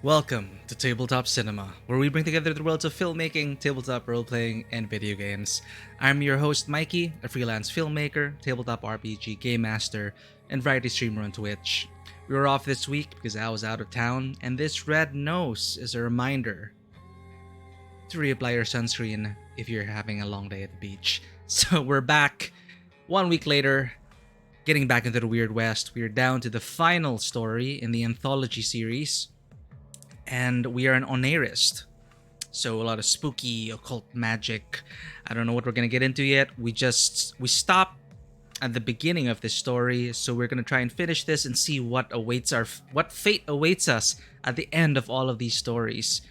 Welcome to Tabletop Cinema, where we bring together the worlds of filmmaking, tabletop role-playing, and video games. I'm your host, Mikey, a freelance filmmaker, tabletop RPG game master, and variety streamer on Twitch. We were off this week because I was out of town, and this red nose is a reminder to reapply your sunscreen if you're having a long day at the beach. So we're back 1 week later, getting back into the Weird West. We're down to the final story in the anthology series, and we are an onairist. So a lot of spooky, occult magic. I don't know what we're gonna get into yet. We stopped at the beginning of this story, so we're gonna try and finish this and see what fate awaits us at the end of all of these stories.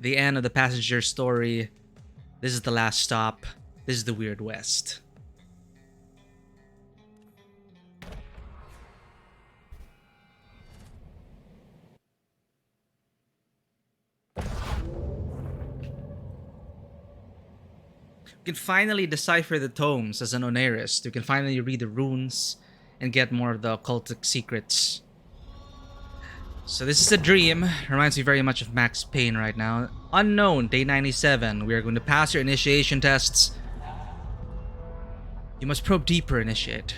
The end of the passenger story. This is the last stop. This is the Weird West. You can finally decipher the tomes as an onairist. You can finally read the runes and get more of the occultic secrets. So this is a dream. Reminds me very much of Max Payne right now. Unknown, day 97. We are going to pass your initiation tests. You must probe deeper, initiate.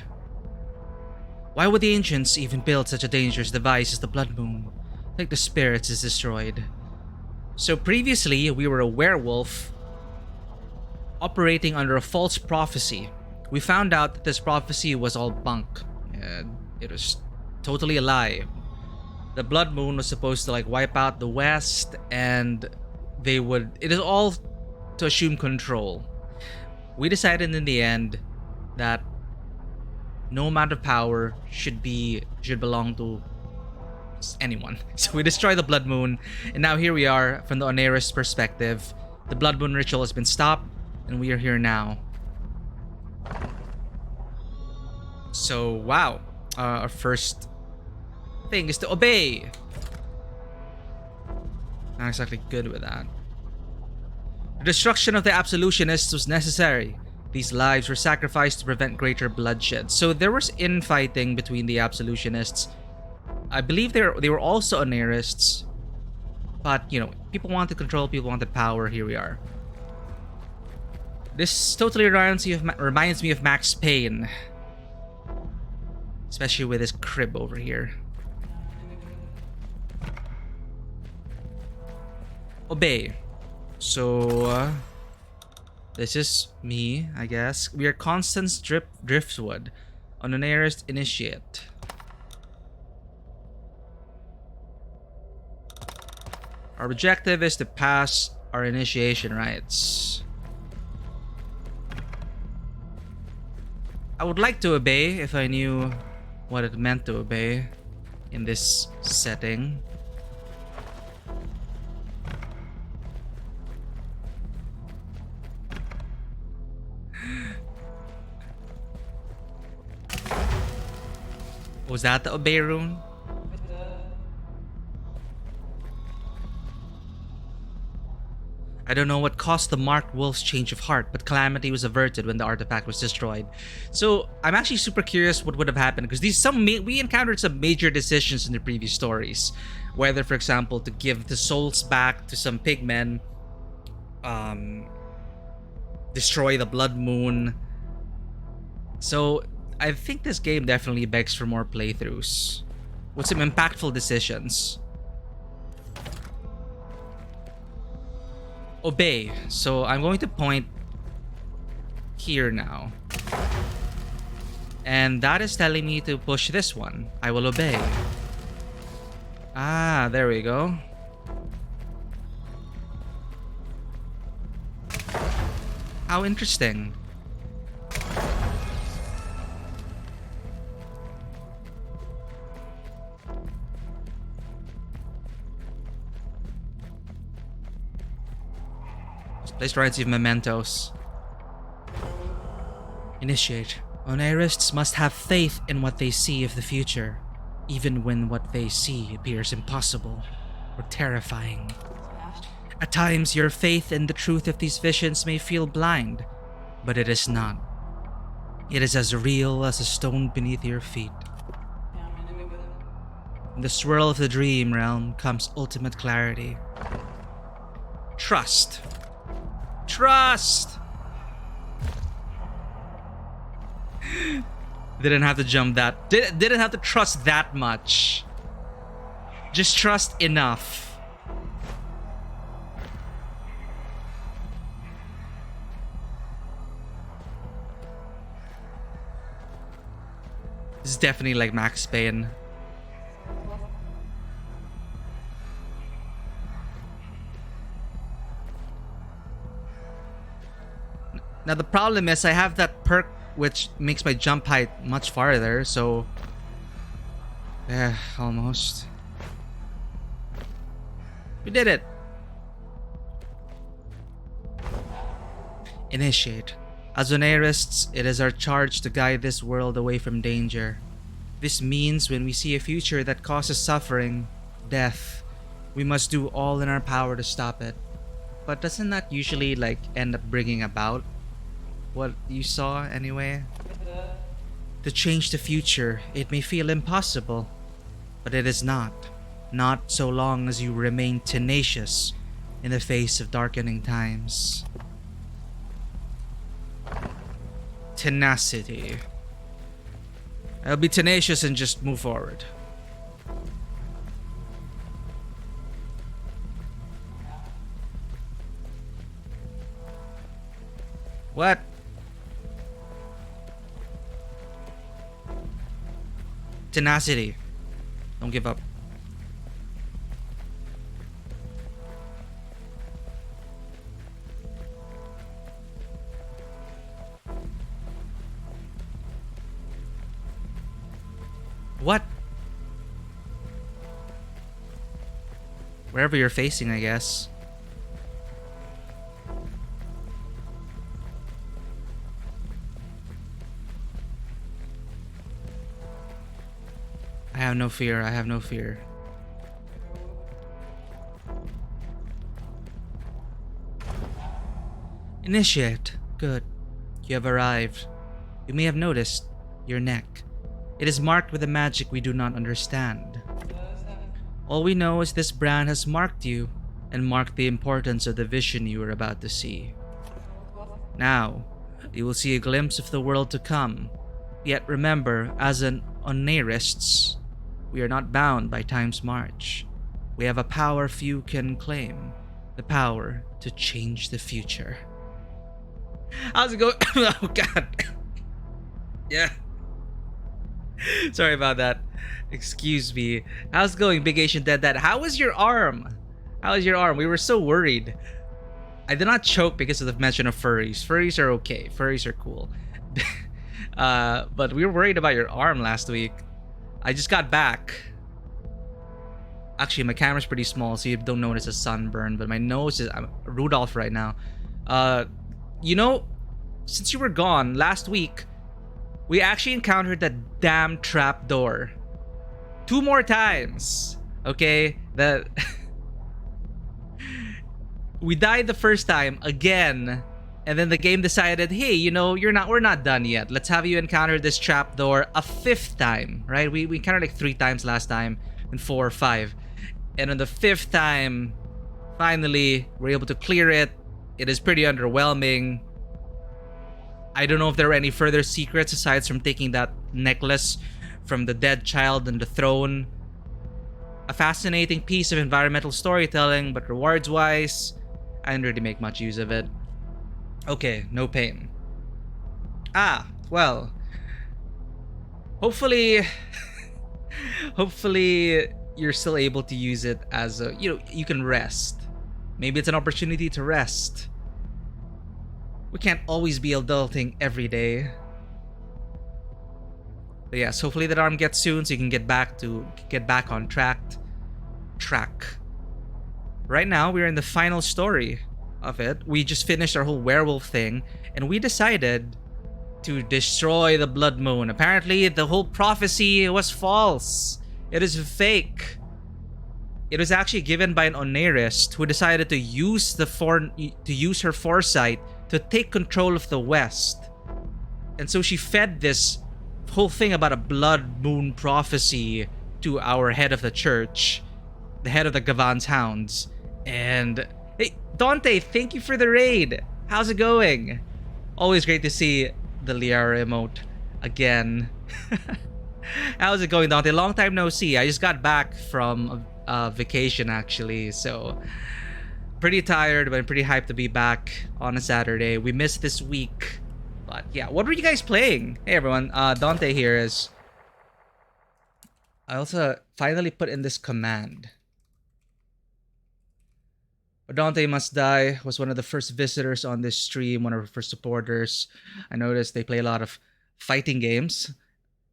Why would the ancients even build such a dangerous device as the Blood Moon? Like the spirits is destroyed. So previously, we were a werewolf operating under a false prophecy. We found out that this prophecy was all bunk. It was totally a lie. The Blood Moon was supposed to wipe out the West, and it is all to assume control. We decided in the end that no amount of power should belong to anyone. So we destroyed the Blood Moon, and now here we are from the onairist perspective. The Blood Moon ritual has been stopped, and we are here now. So, wow. Our first thing is to obey. Not exactly good with that. The destruction of the absolutionists was necessary. These lives were sacrificed to prevent greater bloodshed. So there was infighting between the absolutionists. I believe they were also onairists. But, people wanted control, people wanted power. Here we are. This totally reminds me of Max Payne. Especially with his crib over here. Obey. So, this is me, I guess. We are Constance Driftwood. On an onairist initiate. Our objective is to pass our initiation rites. I would like to obey if I knew what it meant to obey in this setting. Was that the obey rune? I don't know what caused the marked wolf's change of heart, but calamity was averted when the artifact was destroyed. So I'm actually super curious what would have happened, because we encountered some major decisions in the previous stories. Whether, for example, to give the souls back to some pigmen, destroy the Blood Moon. So I think this game definitely begs for more playthroughs with some impactful decisions. Obey. So I'm going to point here now. And that is telling me to push this one. I will obey. Ah, there we go. How interesting. Place rights of mementos. Initiate. Onairists must have faith in what they see of the future, even when what they see appears impossible or terrifying. At times, your faith in the truth of these visions may feel blind, but it is not. It is as real as a stone beneath your feet. In the swirl of the dream realm comes ultimate clarity. Trust. Trust! Didn't have to jump that. Didn't have to trust that much. Just trust enough. This is definitely like Max Payne. Now the problem is I have that perk which makes my jump height much farther, so... Yeah, almost. We did it! Initiate. As Onairists, it is our charge to guide this world away from danger. This means when we see a future that causes suffering, death, we must do all in our power to stop it. But doesn't that usually like end up bringing about what you saw anyway? To change the future, it may feel impossible, but it is not. Not so long as you remain tenacious in the face of darkening times. Tenacity. I'll be tenacious and just move forward. What? Tenacity. Don't give up. What? Wherever you're facing, I guess. I have no fear. I have no fear. Initiate. Good. You have arrived. You may have noticed your neck. It is marked with a magic we do not understand. All we know is this brand has marked you and marked the importance of the vision you are about to see. Now, you will see a glimpse of the world to come. Yet remember, as an Onairists, we are not bound by time's march. We have a power few can claim. The power to change the future. How's it going? Oh god. Yeah. Sorry about that. Excuse me. How's it going, Big Asian Dead Dad? How was your arm? How was your arm? We were so worried. I did not choke because of the mention of furries. Furries are okay. Furries are cool. But we were worried about your arm last week. I just got back. Actually, my camera's pretty small, so you don't notice a sunburn. But my nose is... I'm Rudolph right now. You know, since you were gone last week, we actually encountered that damn trap door 2 more times. Okay, that we died the first time again, and then the game decided, hey, you know, we're not done yet. Let's have you encounter this trap door a 5th time, right? We encountered like 3 times last time, and 4 or 5, and on the 5th time, finally, we're able to clear it. It is pretty underwhelming. I don't know if there are any further secrets aside from taking that necklace from the dead child and the throne. A fascinating piece of environmental storytelling, but rewards-wise, I didn't really make much use of it. Okay, no pain. Ah, well. Hopefully you're still able to use it as a, you know, you can rest. Maybe it's an opportunity to rest. We can't always be adulting every day. But yes, hopefully that arm gets soon so you can get back on track. Right now, we're in the final story of it. We just finished our whole werewolf thing, and we decided to destroy the blood moon. Apparently, the whole prophecy was false. It is fake. It was actually given by an Onairist who decided to use her foresight to take control of the West. And so she fed this whole thing about a blood moon prophecy to our head of the church, the head of the Gavan's Hounds. And hey, Dante, thank you for the raid. How's it going? Always great to see the Liara emote again. How's it going, Dante? Long time no see. I just got back from vacation, actually, so pretty tired, but I'm pretty hyped to be back on a Saturday. We missed this week, but yeah. What were you guys playing? Hey everyone, Dante here is. I also finally put in this command. Dante Must Die was one of the first visitors on this stream, one of our first supporters. I noticed they play a lot of fighting games,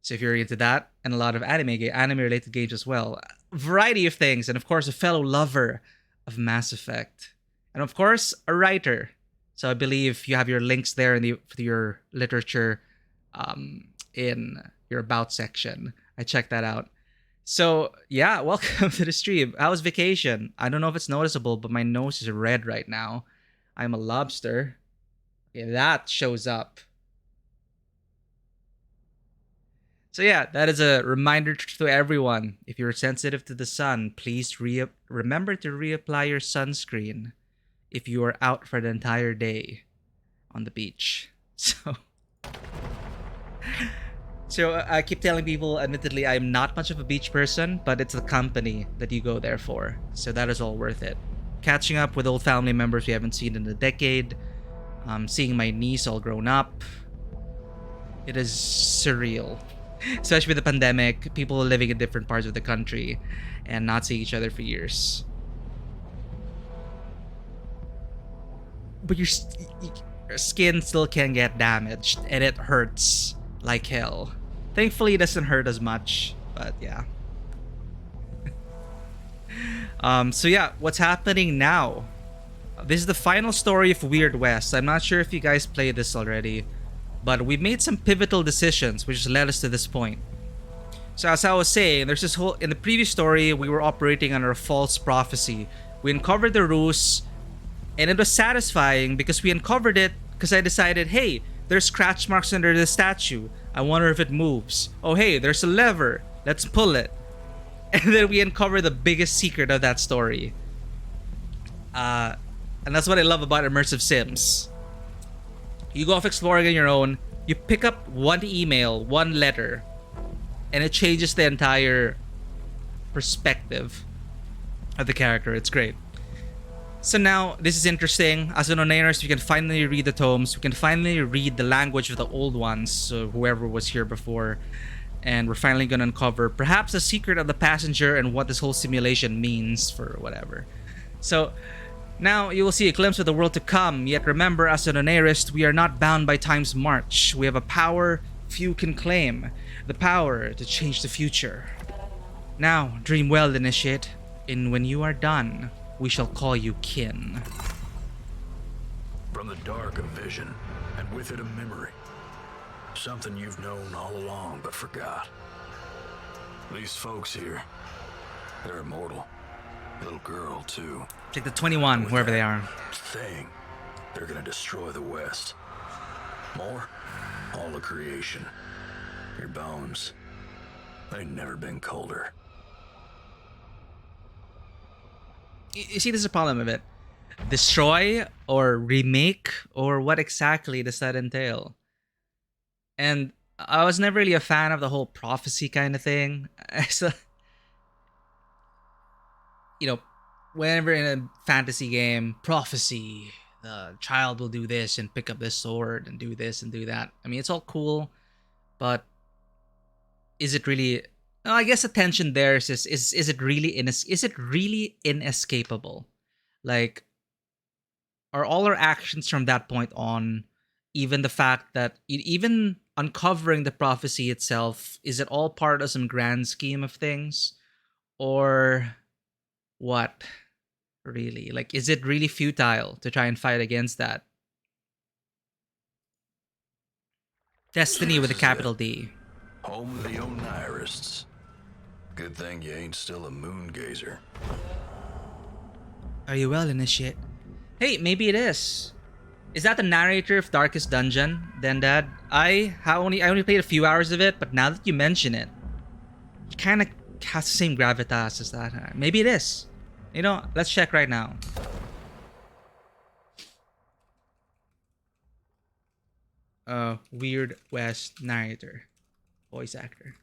so if you're into that, and a lot of anime-related games as well. A variety of things, and of course a fellow lover of Mass Effect. And of course, a writer. So I believe you have your links there in your literature in your About section. I checked that out. So yeah, welcome to the stream. How was vacation? I don't know if it's noticeable, but my nose is red right now. I'm a lobster. Okay, that shows up. So yeah, that is a reminder to everyone. If you're sensitive to the sun, please remember to reapply your sunscreen if you are out for the entire day on the beach. So I keep telling people, admittedly, I'm not much of a beach person, but it's the company that you go there for. So that is all worth it. Catching up with old family members we haven't seen in a decade. Seeing my niece all grown up. It is surreal. Especially with the pandemic, people living in different parts of the country and not seeing each other for years. But your skin still can get damaged, and it hurts like hell. Thankfully, it doesn't hurt as much, but yeah. So yeah, what's happening now? This is the final story of Weird West. I'm not sure if you guys played this already, but we made some pivotal decisions which led us to this point. So as I was saying, there's this whole... In the previous story, we were operating under a false prophecy. We uncovered the ruse, and it was satisfying because we uncovered it because I decided, hey, there's scratch marks under the statue. I wonder if it moves. Oh, hey, there's a lever. Let's pull it. And then we uncover the biggest secret of that story. And that's what I love about immersive sims. You go off exploring on your own. You pick up one email, one letter, and it changes the entire perspective of the character. It's great. So now, this is interesting. As an Onairist, we can finally read the tomes. We can finally read the language of the old ones, so whoever was here before. And we're finally going to uncover perhaps the secret of the passenger and what this whole simulation means for whatever. So now you will see a glimpse of the world to come. Yet remember, as an Onairist, we are not bound by time's march. We have a power few can claim. The power to change the future. Now, dream well, Initiate. And when you are done, we shall call you kin. From the dark, a vision, and with it a memory. Something you've known all along but forgot. These folks here, they're immortal. Little girl, too. Take the 21, whoever they are. Thing, they're gonna destroy the West. More? All of creation. Your bones, they've never been colder. You see, there's a problem with it. Destroy or remake, or what exactly does that entail? And I was never really a fan of the whole prophecy kind of thing. So, you know, whenever in a fantasy game, prophecy, the child will do this and pick up this sword and do this and do that. I mean, it's all cool, but is it really... I guess the tension there is it really inescapable? Like, are all our actions from that point on, even the fact that even uncovering the prophecy itself, is it all part of some grand scheme of things? Or what? Really? Like, is it really futile to try and fight against that? Destiny with a capital D. Home of the Onairists. Good thing you ain't still a moon gazer. Are you well, Initiate? Hey, maybe it is. Is that the narrator of Darkest Dungeon, then, Dad? I only played a few hours of it, but now that you mention it, kind of has the same gravitas as that. Maybe it is. You know, let's check right now. Weird West narrator, voice actor.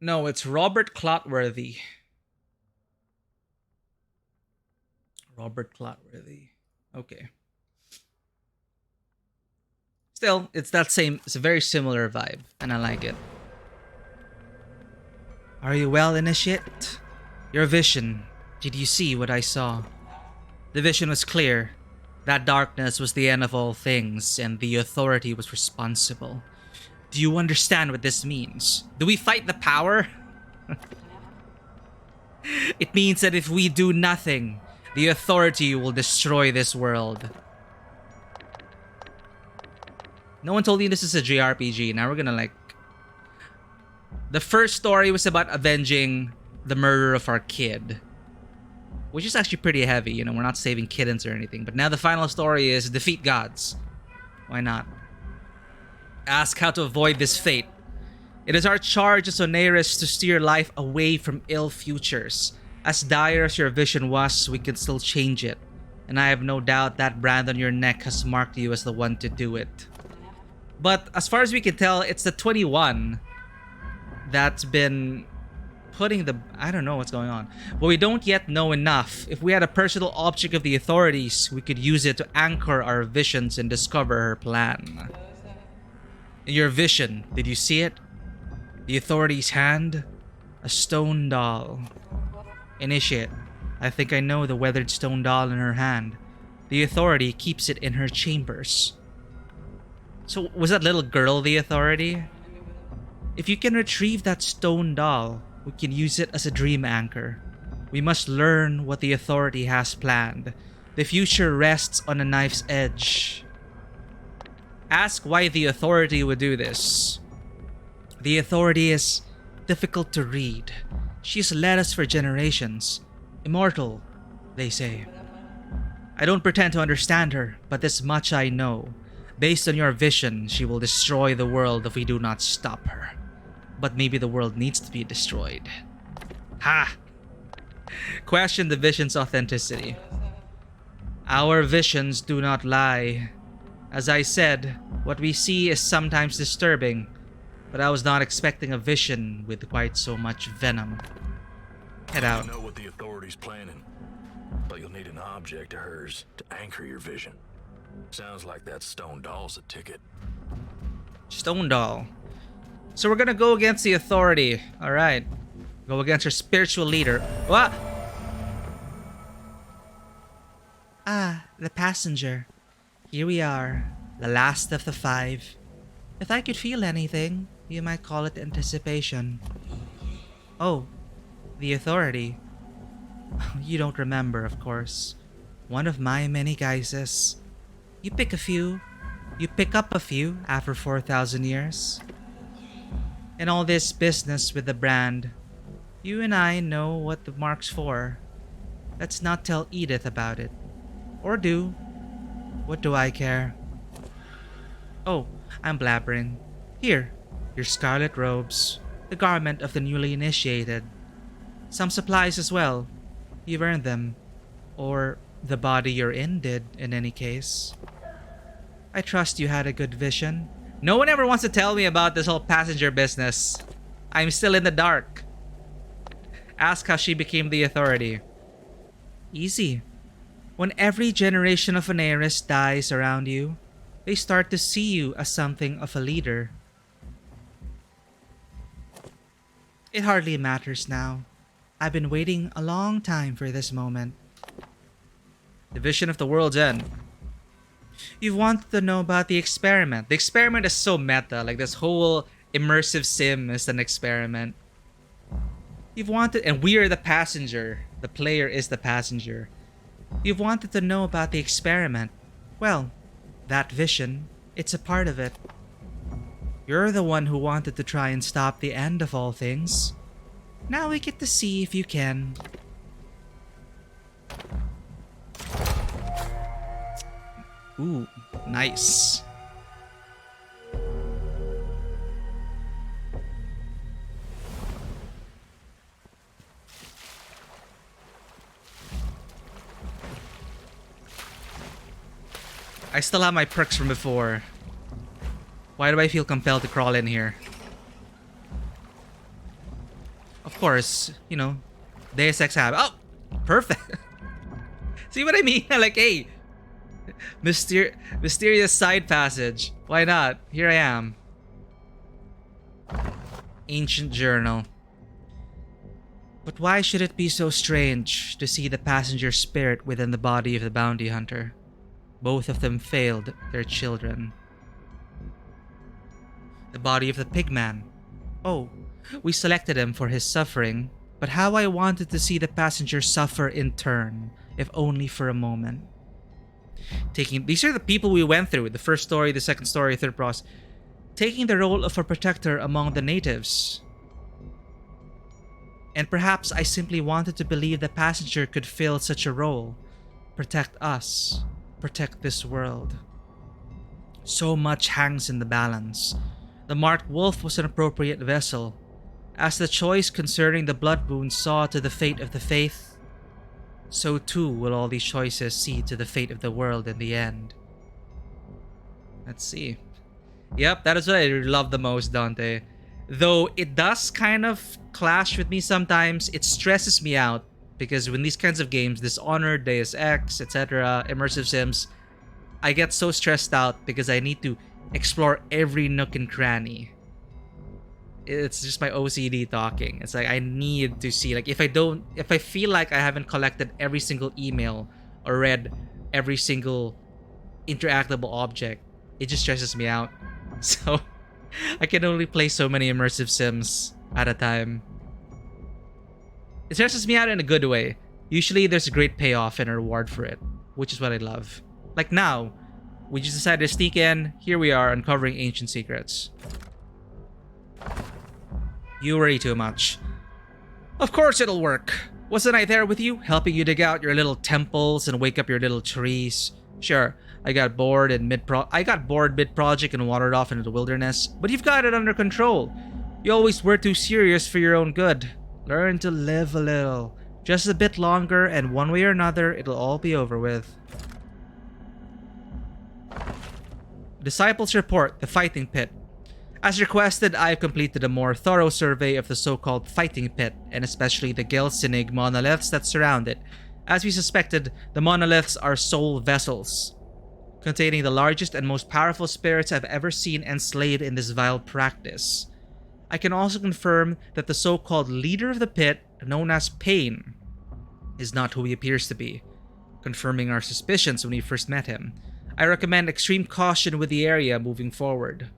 No, it's Robert Clotworthy. Robert Clotworthy. Okay. Still, it's that same, it's a very similar vibe, and I like it. Are you well, initiate? Your vision. Did you see what I saw? The vision was clear. That darkness was the end of all things, and the authority was responsible. Do you understand what this means? Do we fight the power? It means that if we do nothing, the authority will destroy this world. No one told you this is a JRPG. Now we're gonna like... The first story was about avenging the murder of our kid, which is actually pretty heavy. You know, we're not saving kittens or anything. But now the final story is defeat gods. Why not? Ask how to avoid this fate. It is our charge as Oneris to steer life away from ill futures. As dire as your vision was, we can still change it. And I have no doubt that brand on your neck has marked you as the one to do it. But as far as we can tell, it's the 21 that's been putting the... I don't know what's going on. But we don't yet know enough. If we had a personal object of the authorities, we could use it to anchor our visions and discover her plan. Your vision, did you see it? The authority's hand? A stone doll. Initiate. I think I know the weathered stone doll in her hand. The authority keeps it in her chambers. So was that little girl the authority? If you can retrieve that stone doll, we can use it as a dream anchor. We must learn what the authority has planned. The future rests on a knife's edge. Ask why the authority would do this. The authority is difficult to read. She's led us for generations. Immortal, they say. I don't pretend to understand her, but this much I know. Based on your vision, she will destroy the world if we do not stop her. But maybe the world needs to be destroyed. Ha! Question the vision's authenticity. Our visions do not lie. As I said, what we see is sometimes disturbing, but I was not expecting a vision with quite so much venom. Head out. You know what the authority's planning, but you'll need an object of hers to anchor your vision. Sounds like that stone doll's a ticket. Stone doll. So we're gonna go against the authority. Alright. Go against our spiritual leader. What? Ah, the passenger. Here we are. The last of the 5. If I could feel anything, you might call it anticipation. Oh, the authority. You don't remember, of course. One of my many guises. You pick a few. You pick up a few after 4,000 years. And all this business with the brand. You and I know what the mark's for. Let's not tell Edith about it. Or do. What do I care? Oh, I'm blabbering. Here, your scarlet robes. The garment of the newly initiated. Some supplies as well. You've earned them. Or the body you're in did, in any case. I trust you had a good vision. No one ever wants to tell me about this whole passenger business. I'm still in the dark. Ask how she became the authority. Easy. When every generation of Oneris dies around you, they start to see you as something of a leader. It hardly matters now. I've been waiting a long time for this moment. The vision of the world's end. You've wanted to know about the experiment. The experiment is so meta. Like this whole immersive sim is an experiment. You've wanted, and we are the passenger. The player is the passenger. You've wanted to know about the experiment. Well, that vision, it's a part of it. You're the one who wanted to try and stop the end of all things. Now we get to see if you can. Ooh, nice. I still have my perks from before. Why do I feel compelled to crawl in here? Of course, you know, Deus Ex Habit. Oh, perfect. See what I mean? Like, hey, mysterious side passage. Why not? Here I am. Ancient journal. But why should it be so strange to see the passenger spirit within the body of the bounty hunter? Both of them failed their children. The body of the pigman. Oh, we selected him for his suffering, but how I wanted to see the passenger suffer in turn, if only for a moment. These are the people we went through, the first story, the second story, third process. Taking the role of a protector among the natives. And perhaps I simply wanted to believe the passenger could fill such a role. Protect us. Protect this world. So much hangs in the balance. The marked wolf was an appropriate vessel. As the choice concerning the blood wounds saw to the fate of the faith, so too will all these choices see to the fate of the world in the end. Let's see. Yep, that is what I love the most, Dante. Though it does kind of clash with me sometimes, it stresses me out because when these kinds of games, Dishonored, Deus Ex, etc., immersive sims, I get so stressed out because I need to explore every nook and cranny. It's just my OCD talking. It's like I need to see, like, if I feel like I haven't collected every single email or read every single interactable object, it just stresses me out. So I can only play so many immersive sims at a time. It stresses me out in a good way. Usually there's a great payoff and a reward for it, which is what I love. Like now, we just decided to sneak in. Here we are, uncovering ancient secrets. You worry too much. Of course it'll work. Wasn't I there with you, helping you dig out your little temples and wake up your little trees? Sure, I got bored mid-project and wandered off into the wilderness, but you've got it under control. You always were too serious for your own good. Learn to live a little. Just a bit longer, and one way or another, it'll all be over with. Disciples report the fighting pit. As requested, I've completed a more thorough survey of the so-called fighting pit, and especially the Gelsinig monoliths that surround it. As we suspected, the monoliths are soul vessels, containing the largest and most powerful spirits I've ever seen enslaved in this vile practice. I can also confirm that the so-called leader of the pit, known as Pain, is not who he appears to be, confirming our suspicions when we first met him. I recommend extreme caution with the area moving forward.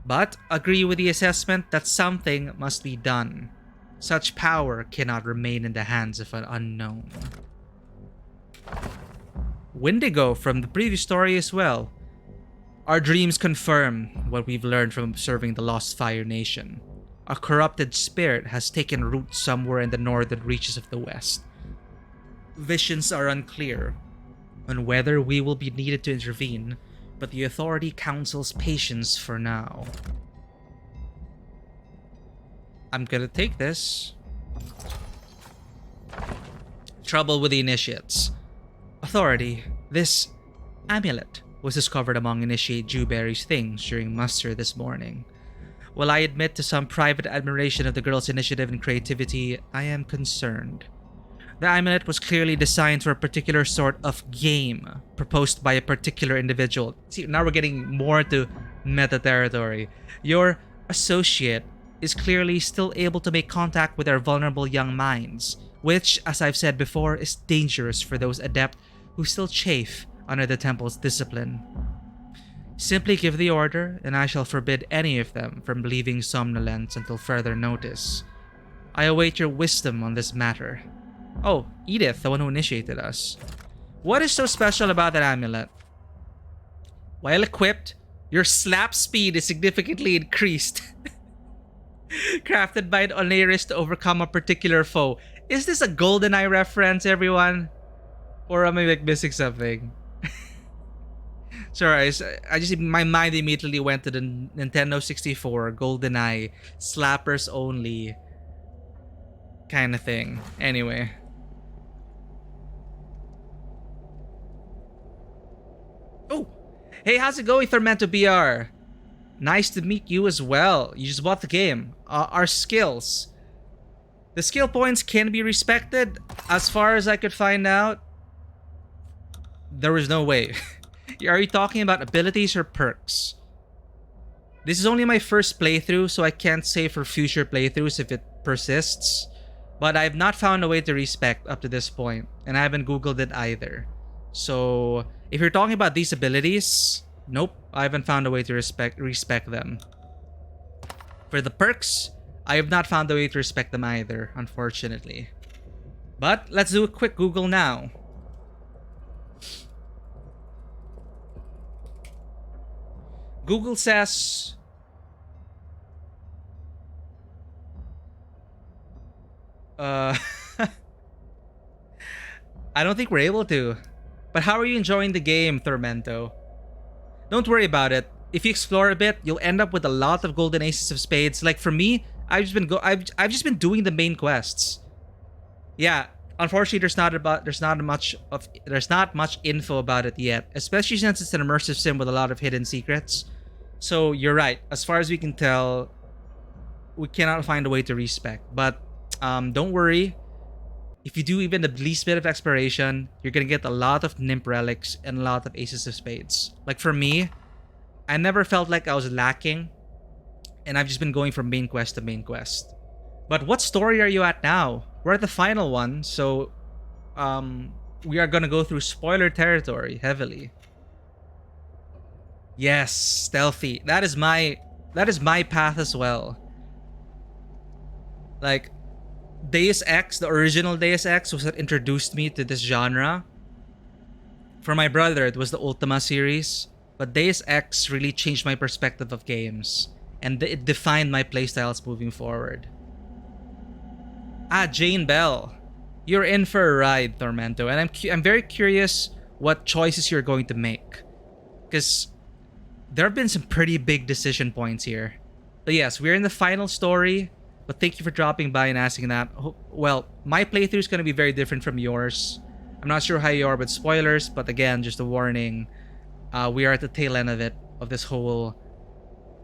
But agree with the assessment that something must be done. Such power cannot remain in the hands of an unknown. Wendigo from the previous story as well. Our dreams confirm what we've learned from observing the Lost Fire Nation. A corrupted spirit has taken root somewhere in the northern reaches of the west. Visions are unclear on whether we will be needed to intervene, but the authority counsels patience for now. I'm gonna take this. Trouble with the initiates. Authority, this amulet was discovered among Initiate Dewberry's things during muster this morning. While I admit to some private admiration of the girl's initiative and creativity, I am concerned. The amulet was clearly designed for a particular sort of game proposed by a particular individual. See, now we're getting more into meta territory. Your associate is clearly still able to make contact with our vulnerable young minds, which, as I've said before, is dangerous for those adept who still chafe under the temple's discipline. Simply give the order, and I shall forbid any of them from leaving somnolence until further notice. I await your wisdom on this matter. Oh, Edith, the one who initiated us. What is so special about that amulet? While equipped, your slap speed is significantly increased. Crafted by an Oneirist to overcome a particular foe. Is this a GoldenEye reference, everyone? Or am I like missing something? Sorry, I just my mind immediately went to the Nintendo 64 GoldenEye slappers only kind of thing. Anyway. Oh, Hey, how's it going, Fermento BR? Nice to meet you as well. You just bought the game. Our skills. The skill points can be respected. As far as I could find out, there was no way. Are you talking about abilities or perks? This is only my first playthrough, so I can't say for future playthroughs if it persists. But I've not found a way to respect up to this point, and I haven't googled it either. So if you're talking about these abilities, nope, I haven't found a way to respect them. For the perks, I have not found a way to respect them either, unfortunately. But let's do a quick Google now. Google says I don't think we're able to. But how are you enjoying the game, Tormento? Don't worry about it. If you explore a bit, you'll end up with a lot of golden aces of spades. Like for me, I've just been doing the main quests. Yeah, unfortunately there's not much info about it yet, especially since it's an immersive sim with a lot of hidden secrets. So you're right. As far as we can tell, we cannot find a way to respec. But don't worry. If you do even the least bit of exploration, you're gonna get a lot of nymph relics and a lot of aces of spades. Like for me, I never felt like I was lacking, and I've just been going from main quest to main quest. But what story are you at now? We're at the final one, so we are gonna go through spoiler territory heavily. Yes, stealthy. That is my path as well. Like Deus Ex, the original Deus Ex, was what introduced me to this genre. For my brother, it was the Ultima series, but Deus Ex really changed my perspective of games, and it defined my playstyles moving forward. Ah, Jane Bell, you're in for a ride, Tormento, and I'm very curious what choices you're going to make, because there have been some pretty big decision points here. But yes, we're in the final story. But thank you for dropping by and asking that. Well, my playthrough is going to be very different from yours. I'm not sure how you are with spoilers, but again, just a warning. We are at the tail end of it, of this whole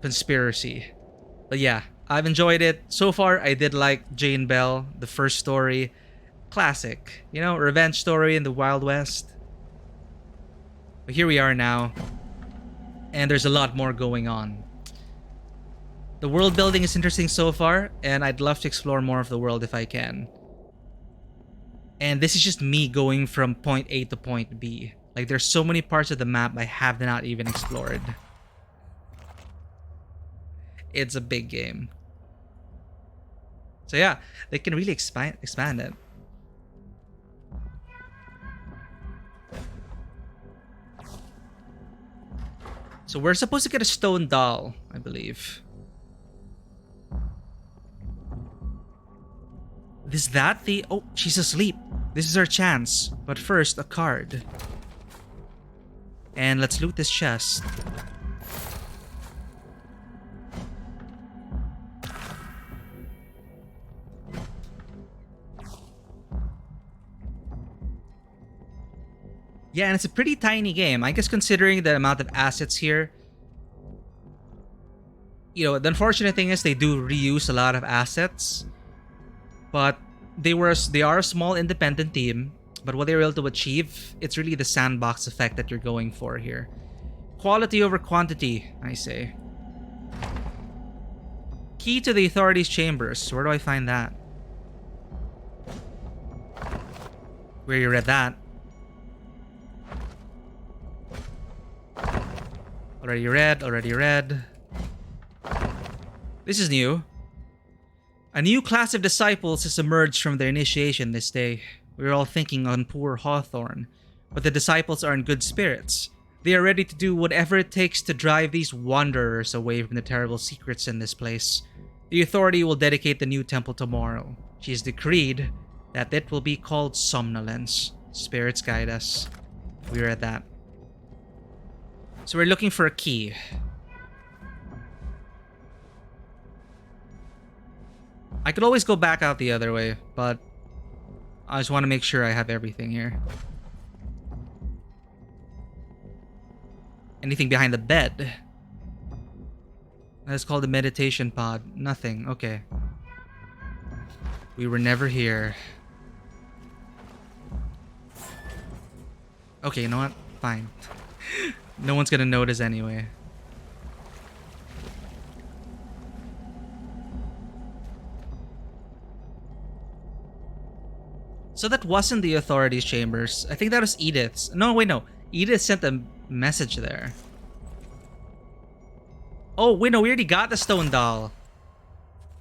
conspiracy. But yeah, I've enjoyed it. So far, I did like Jane Bell, the first story. Classic. You know, revenge story in the Wild West. But here we are now. And there's a lot more going on. The world building is interesting so far, and I'd love to explore more of the world if I can. And this is just me going from point A to point B. Like, there's so many parts of the map I have not even explored. It's a big game. So yeah, they can really expand it. So we're supposed to get a stone doll, I believe. Is that the... Oh, she's asleep. This is our chance. But first, a card. And let's loot this chest. Yeah, and it's a pretty tiny game. I guess considering the amount of assets here. You know, the unfortunate thing is they do reuse a lot of assets. But they are a small independent team. But what they were able to achieve, it's really the sandbox effect that you're going for here. Quality over quantity, I say. Key to the authorities' chambers. Where do I find that? Where you read that? Already read. This is new. A new class of disciples has emerged from their initiation this day. We were all thinking on poor Hawthorne, but the disciples are in good spirits. They are ready to do whatever it takes to drive these wanderers away from the terrible secrets in this place. The authority will dedicate the new temple tomorrow. She has decreed that it will be called Somnolence. Spirits guide us. We read that. So we're looking for a key. I could always go back out the other way, but I just want to make sure I have everything here. Anything behind the bed? That's called a meditation pod. Nothing. Okay. We were never here. Okay, you know what? Fine. No one's gonna notice anyway. So that wasn't the authorities' chambers. I think that was Edith's. No, wait, no. Edith sent a message there. Oh, wait, no, we already got the stone doll.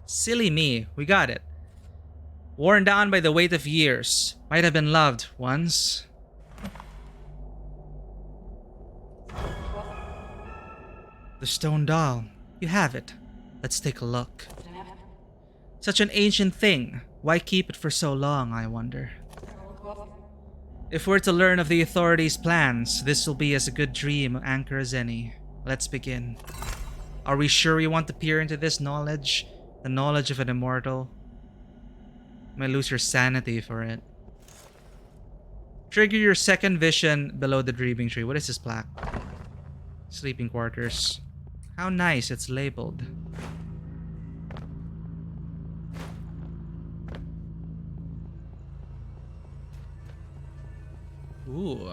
Silly me. We got it. Worn down by the weight of years. Might have been loved once. The stone doll. You have it. Let's take a look. Such an ancient thing. Why keep it for so long, I wonder? If we're to learn of the authorities' plans, this will be as a good dream anchor as any. Let's begin. Are we sure we want to peer into this knowledge? The knowledge of an immortal? You might lose your sanity for it. Trigger your second vision below the dreaming tree. What is this plaque? Sleeping quarters. How nice it's labeled. Ooh.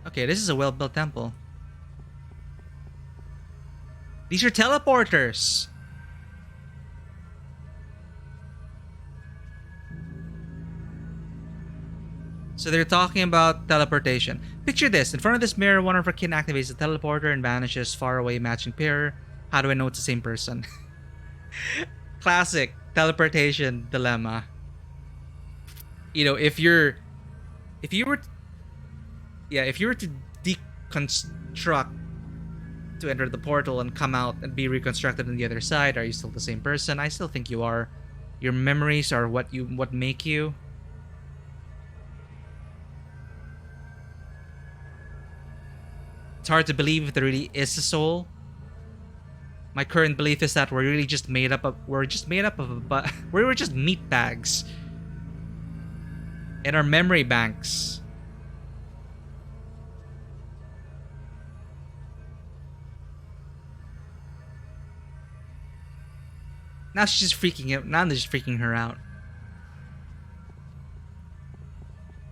Okay, this is a well-built temple. These are teleporters. So they're talking about teleportation. Picture this. In front of this mirror, one of our kin activates the teleporter and vanishes far away, matching pair. How do I know it's the same person? Classic teleportation dilemma. You know, if you were to deconstruct to enter the portal and come out and be reconstructed on the other side, are you still the same person? I still think you are. Your memories are what make you. It's hard to believe if there really is a soul. My current belief is that we're just made up of we're just meat bags in our memory banks. Now she's just freaking out. Now they're just freaking her out.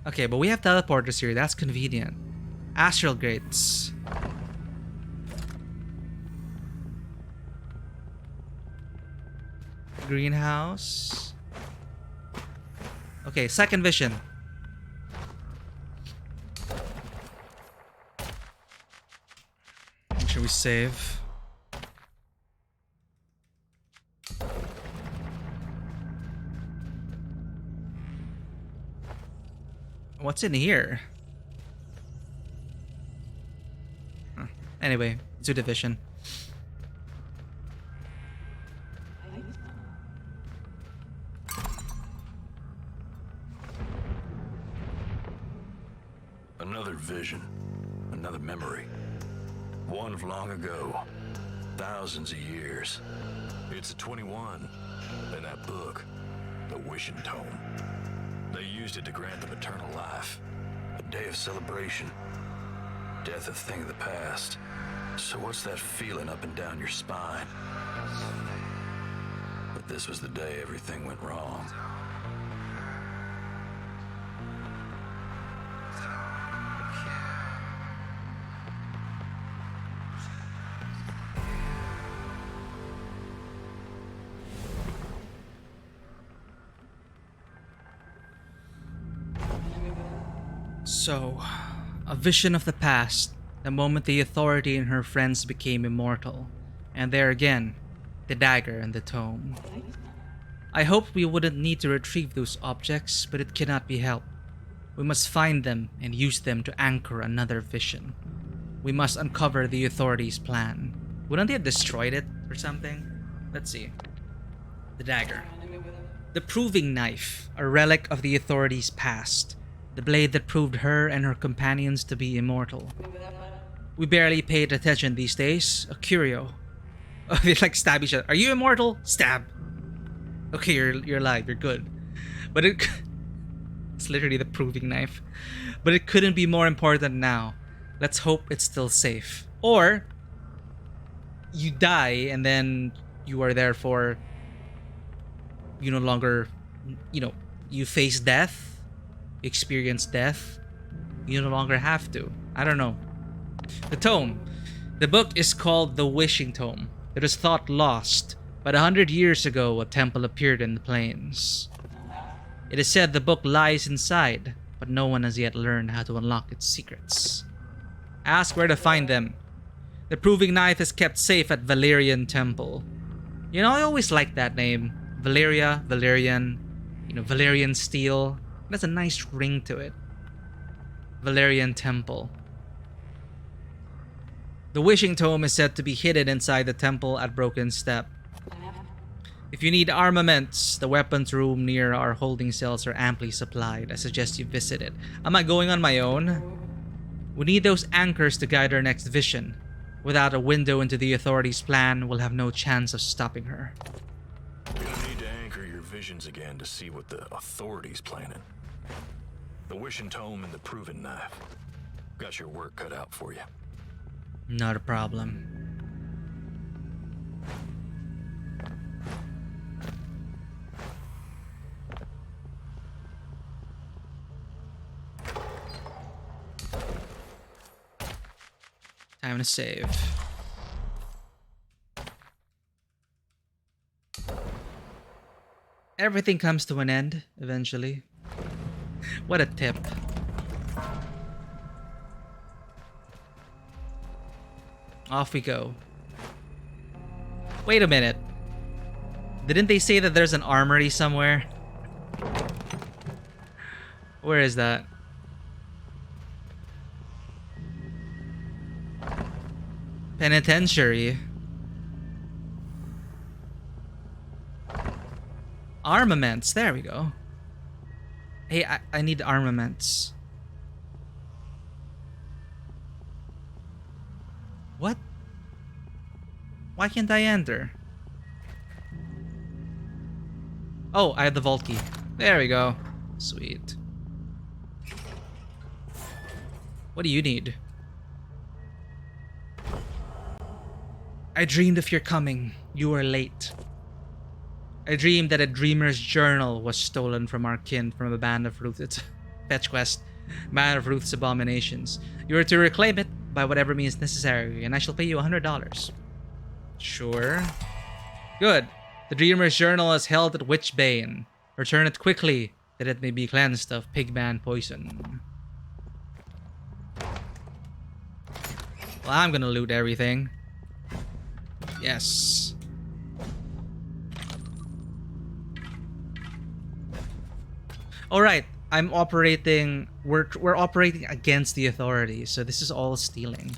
Okay, but we have teleporters here. That's convenient. Astral gates. Greenhouse. Okay, second vision. Make sure we save. What's in here? Huh. Anyway, do division. Another vision, another memory. One of long ago, thousands of years. It's a 21 in that book, the Wishing Tome. They used it to grant them eternal life, a day of celebration. Death a thing of the past. So what's that feeling up and down your spine? But this was the day everything went wrong. So, a vision of the past, the moment the authority and her friends became immortal. And there again, the dagger and the tome. I hoped we wouldn't need to retrieve those objects, but it cannot be helped. We must find them and use them to anchor another vision. We must uncover the authorities' plan. Wouldn't they have destroyed it or something? Let's see. The dagger. The proving knife, a relic of the authorities' past. The blade that proved her and her companions to be immortal. We barely paid attention these days. A curio. Oh, they like stab each other. Are you immortal? Stab. Okay, you're alive. You're good. But it's literally the proving knife. But it couldn't be more important now. Let's hope it's still safe. Or you die and then you are therefore you no longer, you know, you face death, experience death. You no longer have to. I don't know. The tome. The book is called The Wishing Tome. It was thought lost, but 100 years ago a temple appeared in the plains. It is said the book lies inside, but no one has yet learned how to unlock its secrets. Ask where to find them. The proving knife is kept safe at Valerian Temple. You know, I always liked that name. Valeria, Valerian, Valerian steel. That's a nice ring to it. Valerian Temple. The Wishing Tome is said to be hidden inside the temple at Broken Step. If you need armaments, the weapons room near our holding cells are amply supplied. I suggest you visit it. Am I going on my own? We need those anchors to guide our next vision. Without a window into the authorities' plan, we'll have no chance of stopping her. You're gonna need to anchor your visions again to see what the authorities planning. The Wishing Tome and the Proven Knife. Got your work cut out for you. Not a problem. Time to save. Everything comes to an end eventually. What a tip. Off we go. Wait a minute. Didn't they say that there's an armory somewhere? Where is that? Penitentiary. Armaments. There we go. Hey, I need armaments. What? Why can't I enter? Oh, I have the vault key. There we go. Sweet. What do you need? I dreamed of your coming. You were late. I dreamed that a dreamer's journal was stolen from our kin from a band of Ruth. It's fetch quest. Band of Ruth's abominations. You are to reclaim it by whatever means necessary, and I shall pay you $100. Sure. Good. The dreamer's journal is held at Witchbane. Return it quickly, that it may be cleansed of pigman poison. Well, I'm gonna loot everything. Yes. Alright, I'm operating... We're operating against the authorities, so this is all stealing.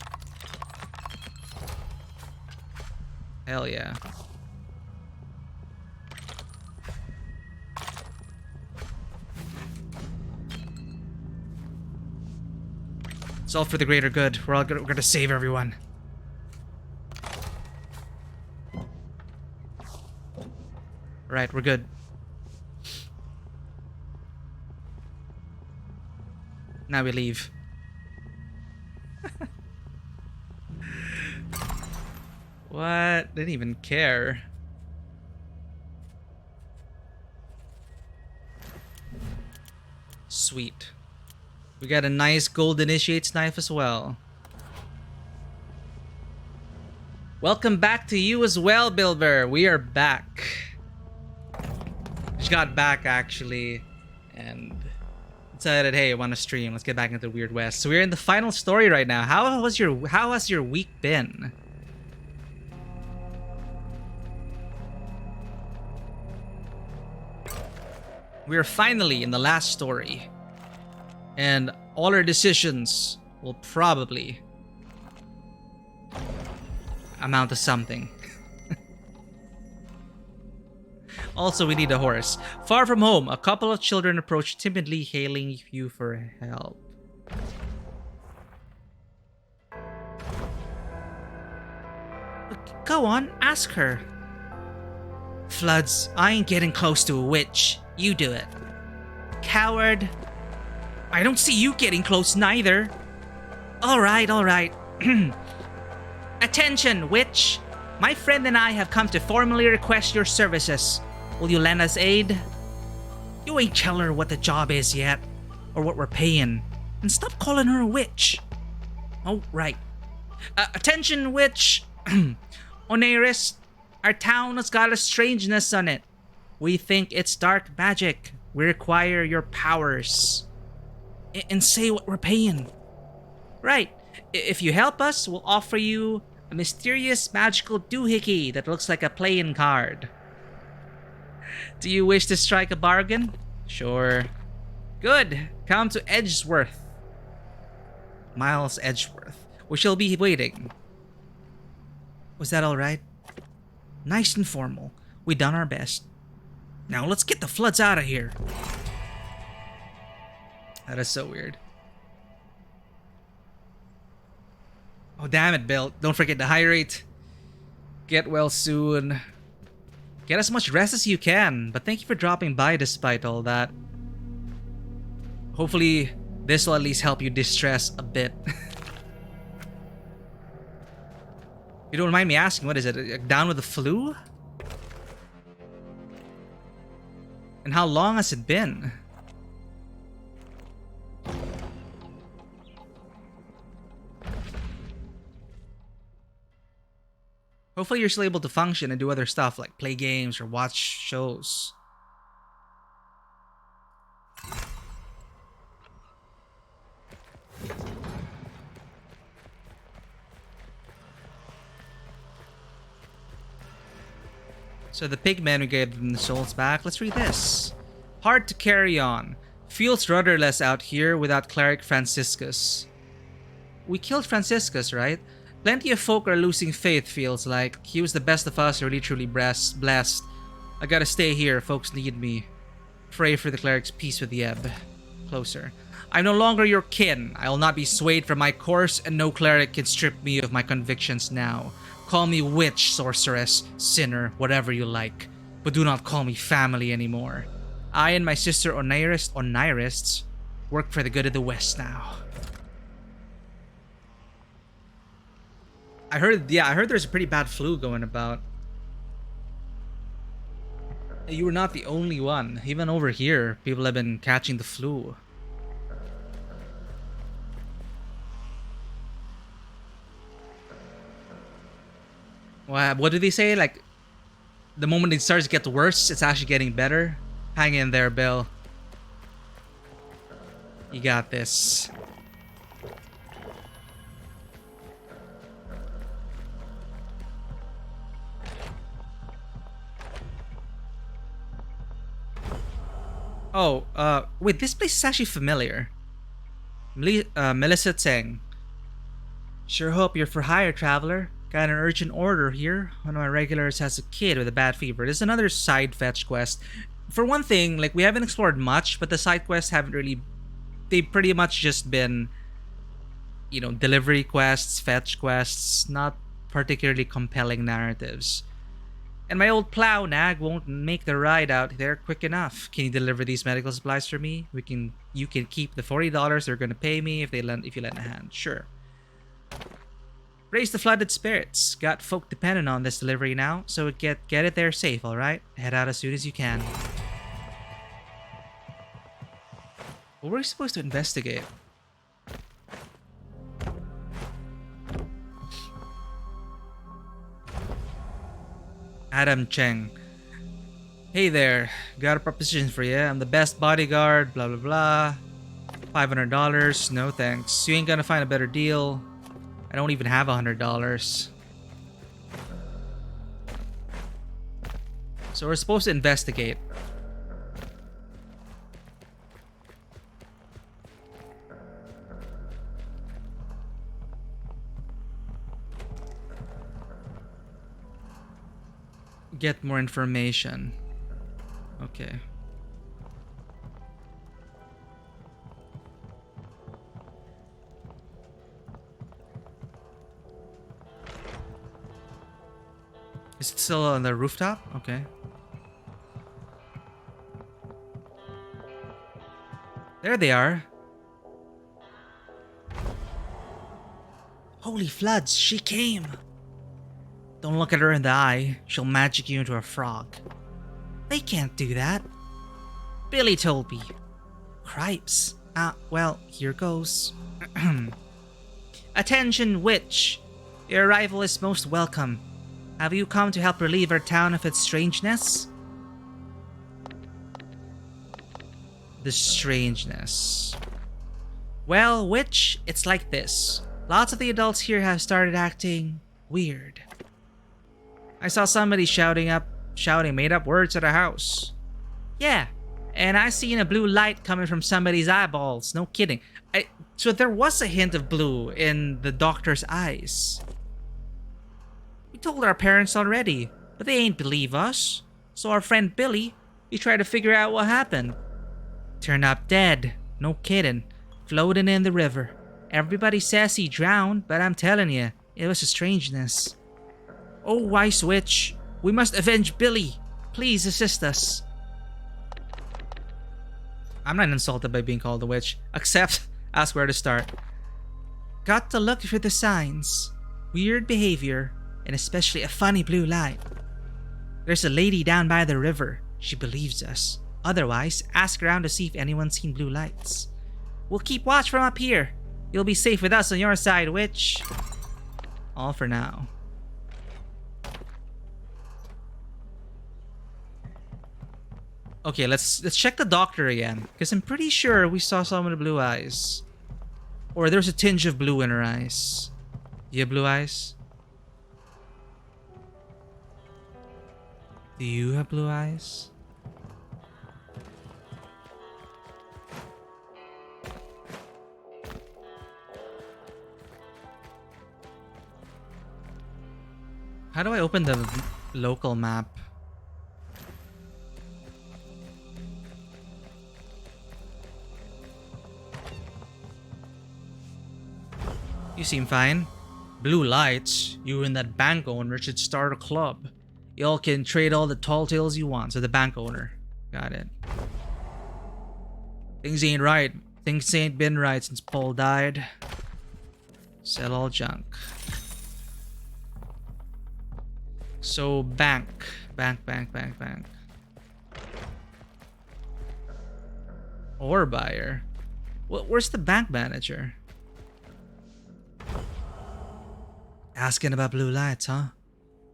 Hell yeah. It's all for the greater good. We're gonna save everyone. Right, we're good. Now we leave. What? Didn't even care. Sweet. We got a nice gold initiate's knife as well. Welcome back to you as well, Bilber. We are back. Just got back actually, and decided, hey, I want to stream. Let's get back into the Weird West. So we're in the final story right now. How has your week been? We're finally in the last story, and all our decisions will probably amount to something. Also, we need a horse. Far from home, a couple of children approach timidly, hailing you for help. Go on, ask her. Floods, I ain't getting close to a witch. You do it. Coward. I don't see you getting close neither. All right, all right. Attention, witch! My friend and I have come to formally request your services. Will you lend us aid? You ain't tell her what the job is yet, or what we're paying. And stop calling her a witch. Oh, right. Attention, witch! Oneris, our town has got a strangeness on it. We think it's dark magic. We require your powers. And say what we're paying. Right. If you help us, we'll offer you a mysterious magical doohickey that looks like a playing card. Do you wish to strike a bargain? Sure. Good. Come to Edgeworth. Miles Edgeworth. We shall be waiting. Was that alright? Nice and formal. We done our best. Now let's get the floods out of here. That is so weird. Oh, damn it, Bill. Don't forget the high rate. Get well soon. Get as much rest as you can, but thank you for dropping by despite all that. Hopefully, this will at least help you distress a bit. You don't mind me asking, what is it? Down with the flu? And how long has it been? Hopefully you're still able to function and do other stuff like play games or watch shows. So the pigmen, we gave them the souls back. Let's read this. Hard to carry on. Feels rudderless out here without Cleric Franciscus. We killed Franciscus, right? Plenty of folk are losing faith, feels like. He was the best of us, really truly blessed. I gotta stay here, folks need me. Pray for the cleric's peace with the ebb. Closer. I'm no longer your kin. I will not be swayed from my course, and no cleric can strip me of my convictions now. Call me witch, sorceress, sinner, whatever you like. But do not call me family anymore. I and my sister Onirists work for the good of the West now. I heard there's a pretty bad flu going about. You were not the only one. Even over here, people have been catching the flu. What do they say? Like, the moment it starts to get worse, it's actually getting better. Hang in there, Bill. You got this. Oh, wait, this place is actually familiar. Melissa Tseng. Sure hope you're for hire, traveler. Got an urgent order here. One of my regulars has a kid with a bad fever. This is another side fetch quest. For one thing, like, we haven't explored much, but the side quests haven't really... They've pretty much just been, you know, delivery quests, fetch quests, not particularly compelling narratives. And my old plow nag won't make the ride out there quick enough. Can you deliver these medical supplies for me? You can keep the $40 they're gonna pay me if you lend a hand. Sure. Raise the flooded spirits. Got folk dependent on this delivery now, so get it there safe, alright? Head out as soon as you can. What were we supposed to investigate? Adam Cheng. Hey there, got a proposition for you. I'm the best bodyguard, blah blah blah. $500. No thanks. You ain't gonna find a better deal. I don't even have $100. So we're supposed to investigate. Get more information. Okay. Is it still on the rooftop? Okay. There they are. Holy floods, she came! Don't look at her in the eye. She'll magic you into a frog. They can't do that. Billy told me. Cripes. Well, here goes. Attention, witch! Your arrival is most welcome. Have you come to help relieve our town of its strangeness? The strangeness. Well, witch, it's like this. Lots of the adults here have started acting weird. I saw somebody shouting made up words at a house. Yeah, and I seen a blue light coming from somebody's eyeballs. No kidding. So there was a hint of blue in the doctor's eyes. We told our parents already, but they ain't believe us. So our friend Billy, he tried to figure out what happened. Turned up dead. No kidding. Floating in the river. Everybody says he drowned, but I'm telling you, it was a strangeness. Oh, wise witch, we must avenge Billy. Please assist us. I'm not insulted by being called a witch, except ask where to start. Got to look for the signs. Weird behavior, and especially a funny blue light. There's a lady down by the river. She believes us. Otherwise, ask around to see if anyone's seen blue lights. We'll keep watch from up here. You'll be safe with us on your side, witch. All for now. Okay, let's check the doctor again, because I'm pretty sure we saw someone with blue eyes. Or there's a tinge of blue in her eyes. You have blue eyes? Do you have blue eyes? How do I open the local map? You seem fine. Blue lights? You and that bank owner should start a club. Y'all can trade all the tall tales you want. So the bank owner. Got it. Things ain't right. Things ain't been right since Paul died. Sell all junk. So bank. Bank. Or buyer. Where's the bank manager? Asking about blue lights, huh?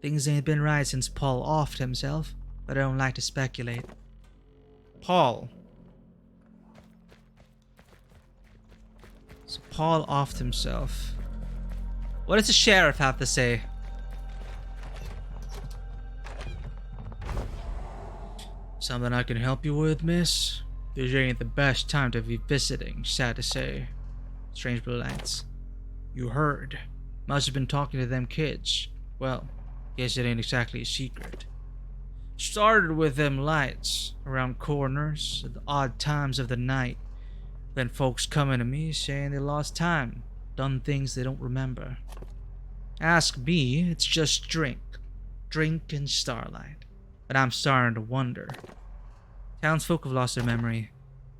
Things ain't been right since Paul offed himself, but I don't like to speculate. Paul. So Paul offed himself. What does the sheriff have to say? Something I can help you with, miss? This ain't the best time to be visiting, sad to say. Strange blue lights. You heard. Must have been talking to them kids. Well, guess it ain't exactly a secret. Started with them lights around corners at the odd times of the night. Then folks coming to me saying they lost time, done things they don't remember. Ask me, it's just drink. Drink and starlight. But I'm starting to wonder. Townsfolk have lost their memory.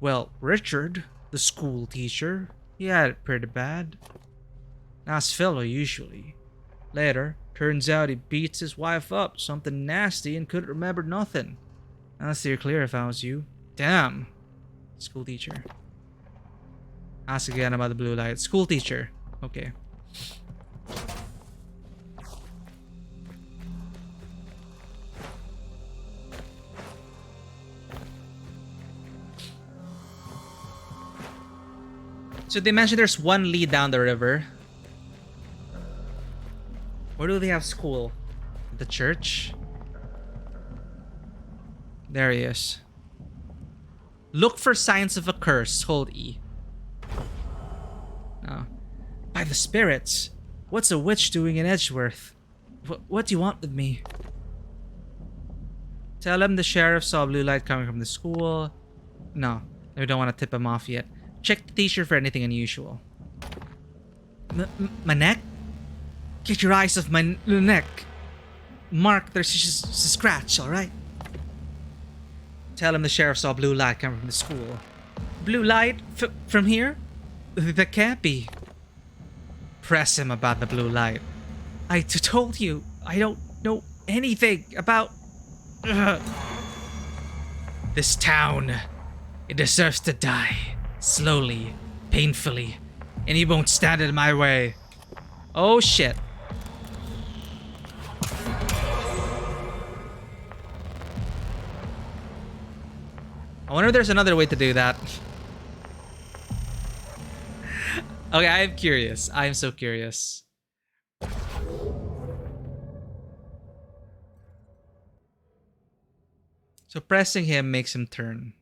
Well, Richard, the school teacher, he had it pretty bad. Nice fellow usually. Later, turns out he beats his wife up, something nasty, and couldn't remember nothing. I'd steer clear if I was you. Damn. School teacher. Ask again about the blue light. School teacher. Okay. So they mentioned there's one lead down the river. Where do they have school? The church? There he is. Look for signs of a curse. Hold E. No. By the spirits. What's a witch doing in Edgeworth? What do you want with me? Tell him the sheriff saw a blue light coming from the school. No, we don't want to tip him off yet. Check the t-shirt for anything unusual. My neck? Get your eyes off my neck. Mark, there's just a scratch, alright? Tell him the sheriff saw a blue light coming from the school. Blue light? From here? That can't be. press him about the blue light. I told you, I don't know anything about this town. It deserves to die. Slowly, painfully. And you won't stand in my way. Oh shit. I wonder if there's another way to do that. Okay, I'm curious. I'm so curious. So pressing him makes him turn.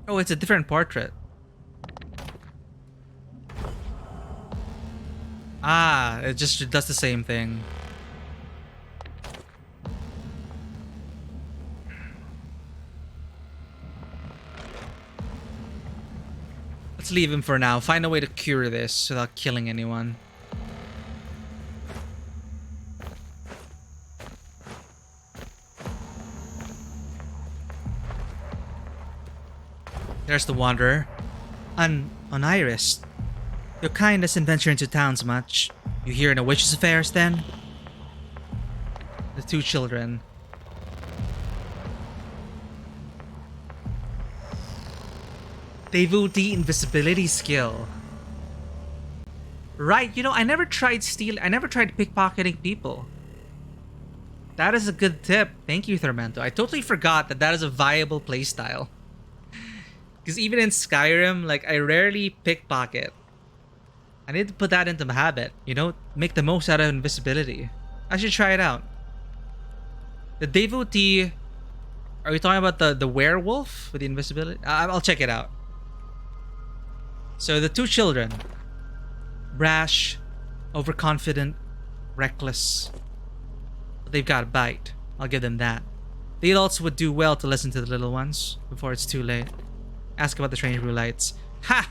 Oh, it's a different portrait. Ah, it just does the same thing. Let's leave him for now. Find a way to cure this without killing anyone. There's the Wanderer. On Iris. Your kind doesn't venture into towns much. You hear in a witch's affairs then? The two children. Devotee invisibility skill. Right, you know, I never tried pickpocketing people. That is a good tip. Thank you, Thermento. I totally forgot that is a viable playstyle. Because even in Skyrim, like, I rarely pickpocket. I need to put that into my habit, you know? Make the most out of invisibility. I should try it out. The devotee... Are we talking about the werewolf with the invisibility? I'll check it out. So the two children. Brash, overconfident, reckless. But they've got a bite. I'll give them that. The adults would do well to listen to the little ones before it's too late. Ask about the strange blue lights. Ha!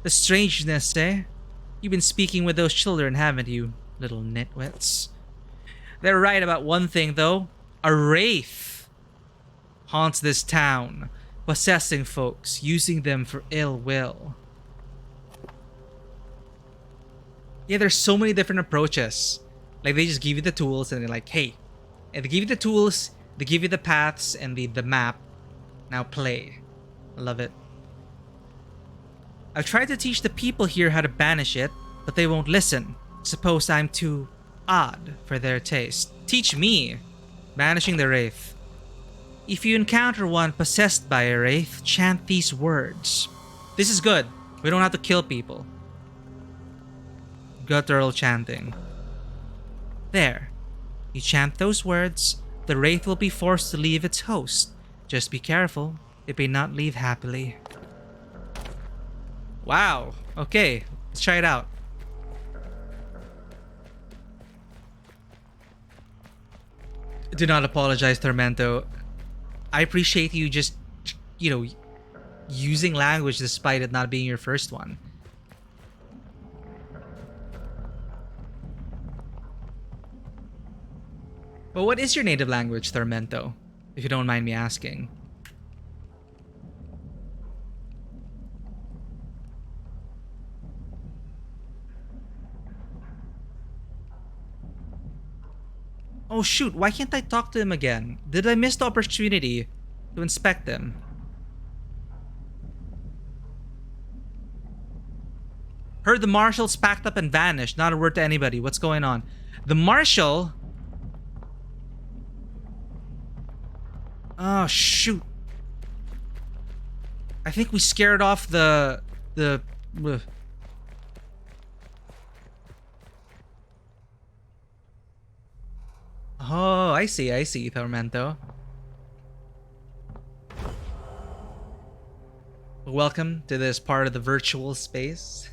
The strangeness, eh? You've been speaking with those children, haven't you? Little nitwits. They're right about one thing, though. A wraith haunts this town, possessing folks, using them for ill will. Yeah, there's so many different approaches. Like, they just give you the tools and they're like, hey. And they give you the tools, they give you the paths and the map. Now play. I love it. I've tried to teach the people here how to banish it, but they won't listen. Suppose I'm too odd for their taste. Teach me. Banishing the wraith. If you encounter one possessed by a wraith, chant these words. This is good. We don't have to kill people. Guttural chanting. There. You chant those words, the wraith will be forced to leave its host. Just be careful. It may not leave happily. Wow. Okay. Let's try it out. Do not apologize, Tormento. I appreciate you just, you know, using language despite it not being your first one. But what is your native language, Tormento? If you don't mind me asking. Oh shoot, why can't I talk to him again? Did I miss the opportunity to inspect them? Heard the marshals packed up and vanished. Not a word to anybody. What's going on? The marshal? Oh shoot. I think we scared off the Oh, I see, Tormento. Welcome to this part of the virtual space.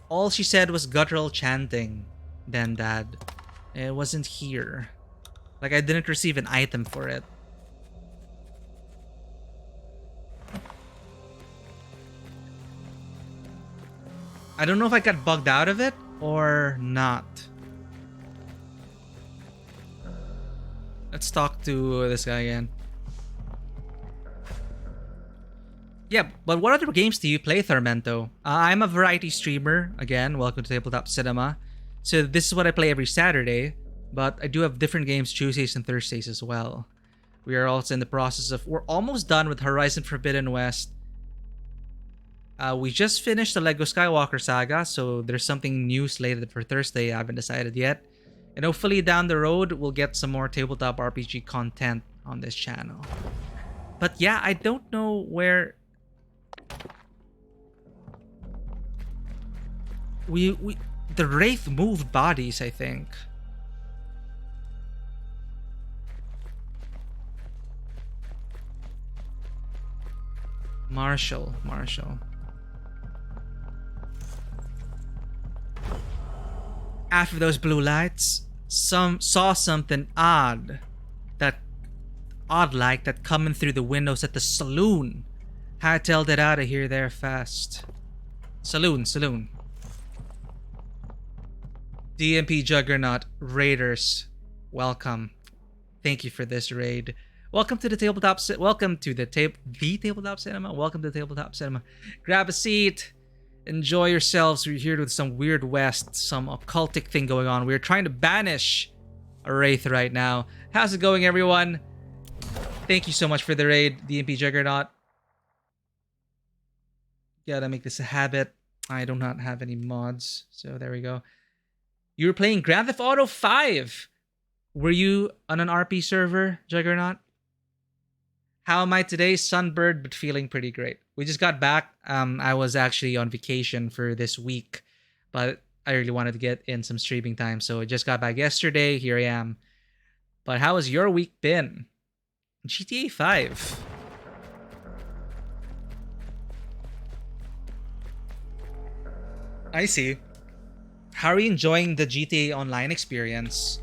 All she said was guttural chanting. Damn, Dad. It wasn't here. Like, I didn't receive an item for it. I don't know if I got bugged out of it or not. Let's talk to this guy again. Yeah, but what other games do you play, Thermento? I'm a variety streamer. Again, welcome to Tabletop Cinema. So this is what I play every Saturday, but I do have different games Tuesdays and Thursdays as well. We are also in the process of... We're almost done with Horizon Forbidden West. We just finished the Lego Skywalker saga, so there's something new slated for Thursday. I haven't decided yet. And hopefully down the road, we'll get some more tabletop RPG content on this channel. But yeah, I don't know where... The Wraith moved bodies, I think. Marshall. After those blue lights, saw something odd. That odd light that coming through the windows at the saloon. Hightailed it out of here there fast. Saloon. DMP Juggernaut Raiders, welcome. Thank you for this raid. Welcome to the Tabletop Cinema. Welcome to the Tabletop Cinema. Welcome to the Tabletop Cinema. Grab a seat. Enjoy yourselves. We're here with some Weird West, some occultic thing going on. We're trying to banish a wraith right now. How's it going, everyone? Thank you so much for the raid, DMP Juggernaut. Gotta make this a habit. I do not have any mods, so there we go. You were playing Grand Theft Auto 5. Were you on an RP server, Juggernaut? How am I today? Sunburned, but feeling pretty great. We just got back. I was actually on vacation for this week, but I really wanted to get in some streaming time, so I just got back yesterday. Here I am. But how has your week been? GTA 5. I see. How are you enjoying the GTA Online experience?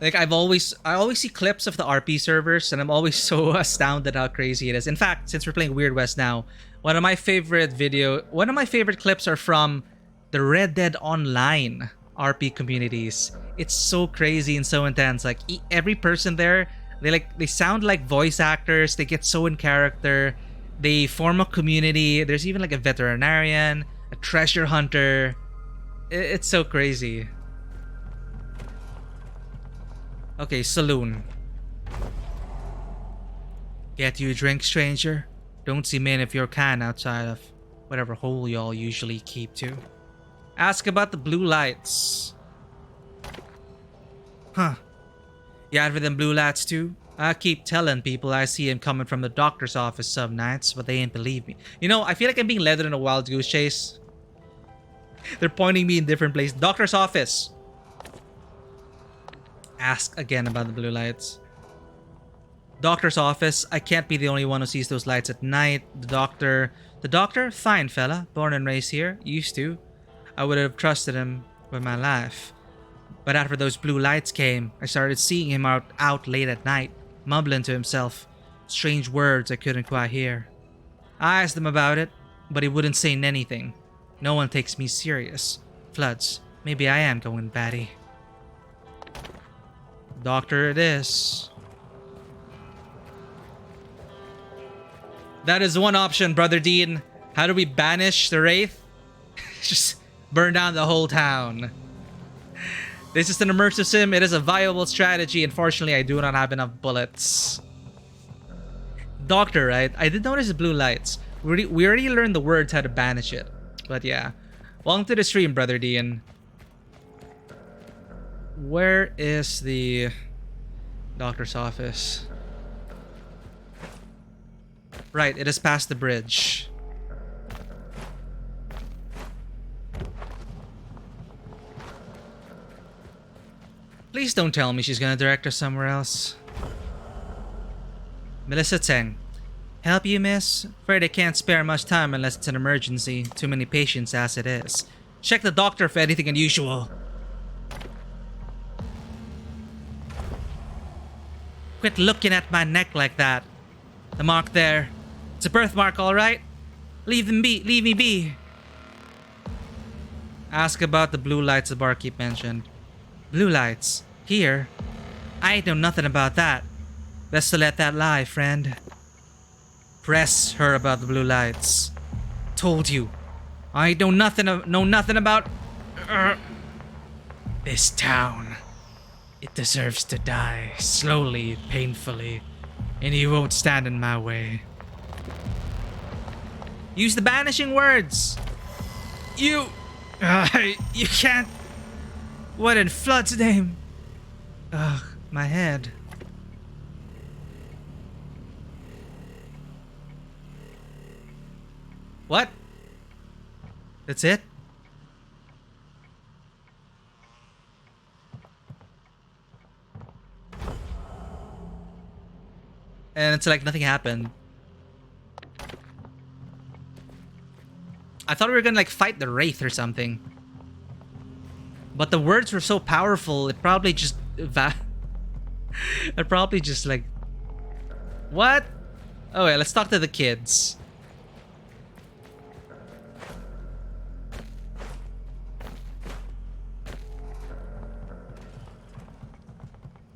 Like I always see clips of the RP servers, and I'm always so astounded how crazy it is. In fact, since we're playing Weird West now, one of my favorite clips are from the Red Dead Online RP communities. It's so crazy and so intense. Like every person there, they sound like voice actors. They get so in character. They form a community. There's even like a veterinarian, a treasure hunter. It's so crazy. Okay, saloon. Get you a drink, stranger? Don't see many of your kind outside of whatever hole y'all usually keep to. Ask about the blue lights. Huh. You out for them blue lights too? I keep telling people I see him coming from the doctor's office some nights, but they ain't believe me. You know, I feel like I'm being led in a wild goose chase. They're pointing me in different places. Doctor's office. Ask again about the blue lights. Doctor's office. I can't be the only one who sees those lights at night. The doctor? Fine fella. Born and raised here. Used to. I would have trusted him with my life. But after those blue lights came, I started seeing him out late at night, mumbling to himself. Strange words I couldn't quite hear. I asked him about it, but he wouldn't say anything. No one takes me serious. Floods. Maybe I am going batty. Doctor it is. That is one option, Brother Dean. How do we banish the Wraith? Just burn down the whole town. This is an immersive sim. It is a viable strategy. Unfortunately, I do not have enough bullets. Doctor, right? I did notice the blue lights. We already learned the words how to banish it. But yeah. Welcome to the stream, Brother Dean. Where is the doctor's office? Right, it is past the bridge. Please don't tell me she's gonna direct us somewhere else. Melissa Tseng. Help you, miss? Afraid I can't spare much time unless it's an emergency. Too many patients as it is. Check the doctor for anything unusual. Quit looking at my neck like that. The mark there. It's a birthmark, alright? Leave me be. Ask about the blue lights the barkeep mentioned. Blue lights? Here? I ain't know nothing about that. Best to let that lie, friend. Press her about the blue lights. Told you. I ain't know nothing about this town. It deserves to die slowly, painfully, and you won't stand in my way. Use the banishing words. You can't. What in Flood's name? Ugh, my head. What? That's it? And it's like nothing happened. I thought we were gonna like fight the Wraith or something. But the words were so powerful, it probably just... it probably just like... What? Oh wait, let's talk to the kids.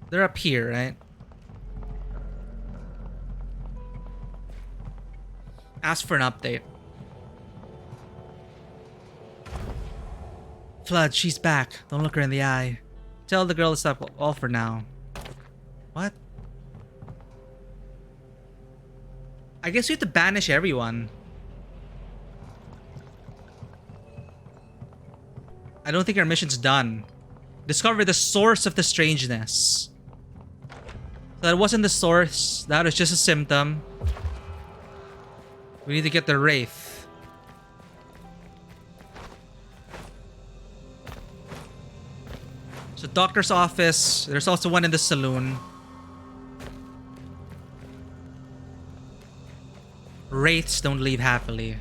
They're up here, right? Ask for an update. Flood, she's back. Don't look her in the eye. Tell the girl to stop all for now. What? I guess we have to banish everyone. I don't think our mission's done. Discover the source of the strangeness. So that wasn't the source. That was just a symptom. We need to get the Wraith. So doctor's office. There's also one in the saloon. Wraiths don't leave happily.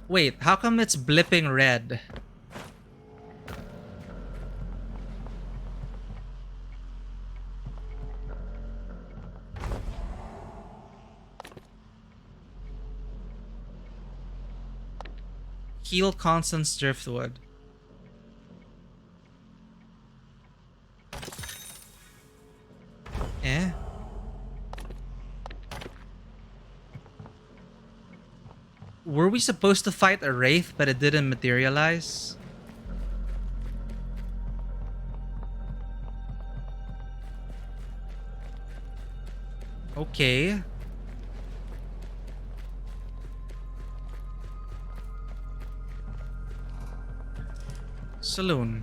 Wait, how come it's blipping red? Heal Constance Driftwood. Eh? Were we supposed to fight a Wraith, but it didn't materialize? Okay. Saloon.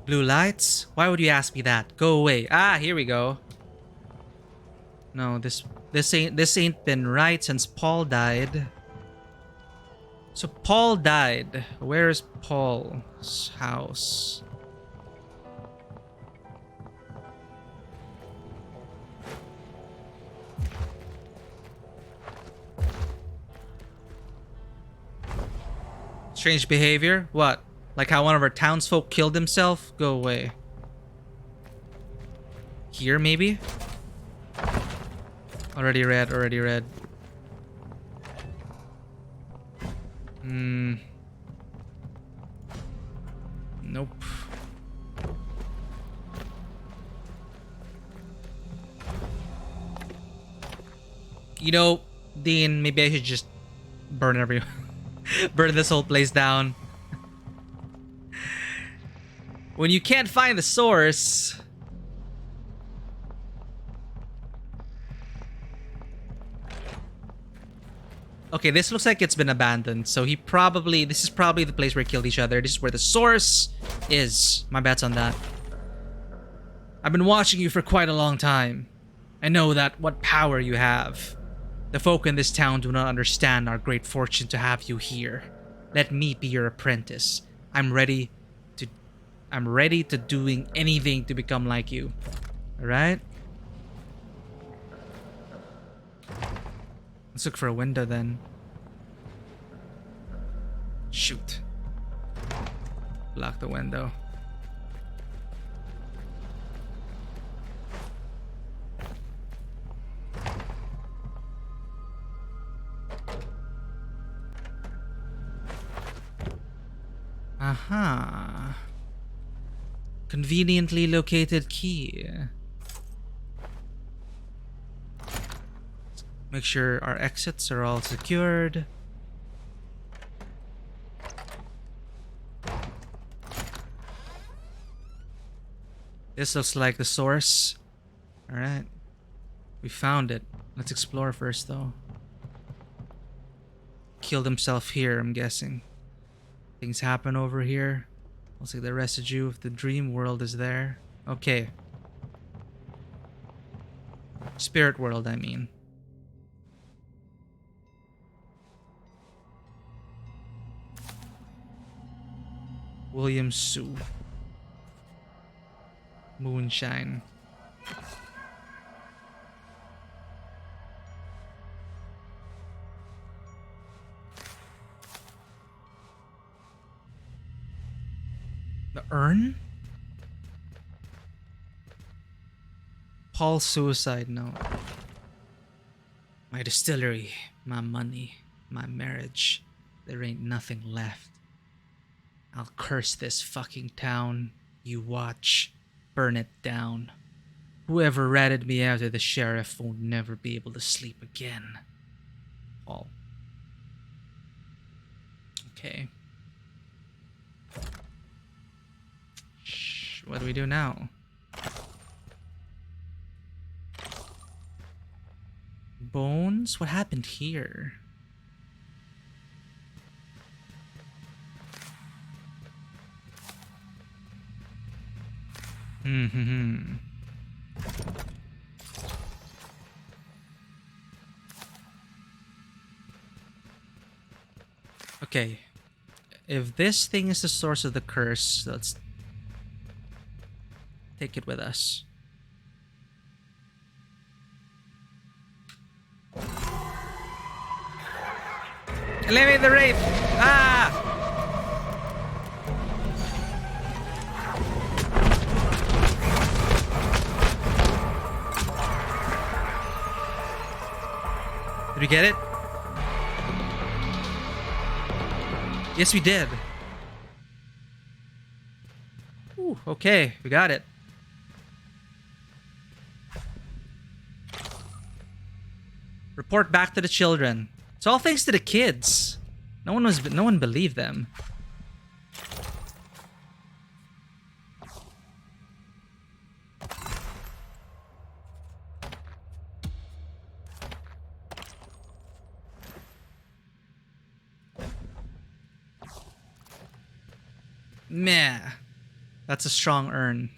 Blue lights? Why would you ask me that? Go away. Ah, here we go. No, this ain't been right since Paul died. So Paul died. Where's Paul's house? Strange behavior? What? Like how one of our townsfolk killed himself? Go away. Here, maybe? Already read, already read. Nope. You know, Dean, maybe I should just burn burn this whole place down. When you can't find the source... Okay, this looks like it's been abandoned. So this is probably the place where we killed each other. This is where the source is. My bet's on that. I've been watching you for quite a long time. I know what power you have. The folk in this town do not understand our great fortune to have you here. Let me be your apprentice. I'm ready to doing anything to become like you. Alright? Let's look for a window then. Shoot. Lock the window. Aha. Conveniently located key. Make sure our exits are all secured. This looks like the source. Alright. We found it. Let's explore first though. Killed himself here, I'm guessing. Things happen over here. Looks like the residue of the dream world is there. Okay. Spirit world, I mean. William Sue. Moonshine. The urn? Paul's suicide note. My distillery, my money, my marriage. There ain't nothing left. I'll curse this fucking town. You watch. Burn it down. Whoever ratted me out to the sheriff won't never be able to sleep again. Paul. Okay. Shh, what do we do now? Bones? What happened here? Okay. If this thing is the source of the curse, let's take it with us. Eliminate the wraith! Ah! Did we get it? Yes, we did. Ooh, okay, we got it. Report back to the children. It's all thanks to the kids. No one believed them. Meh. That's a strong urn.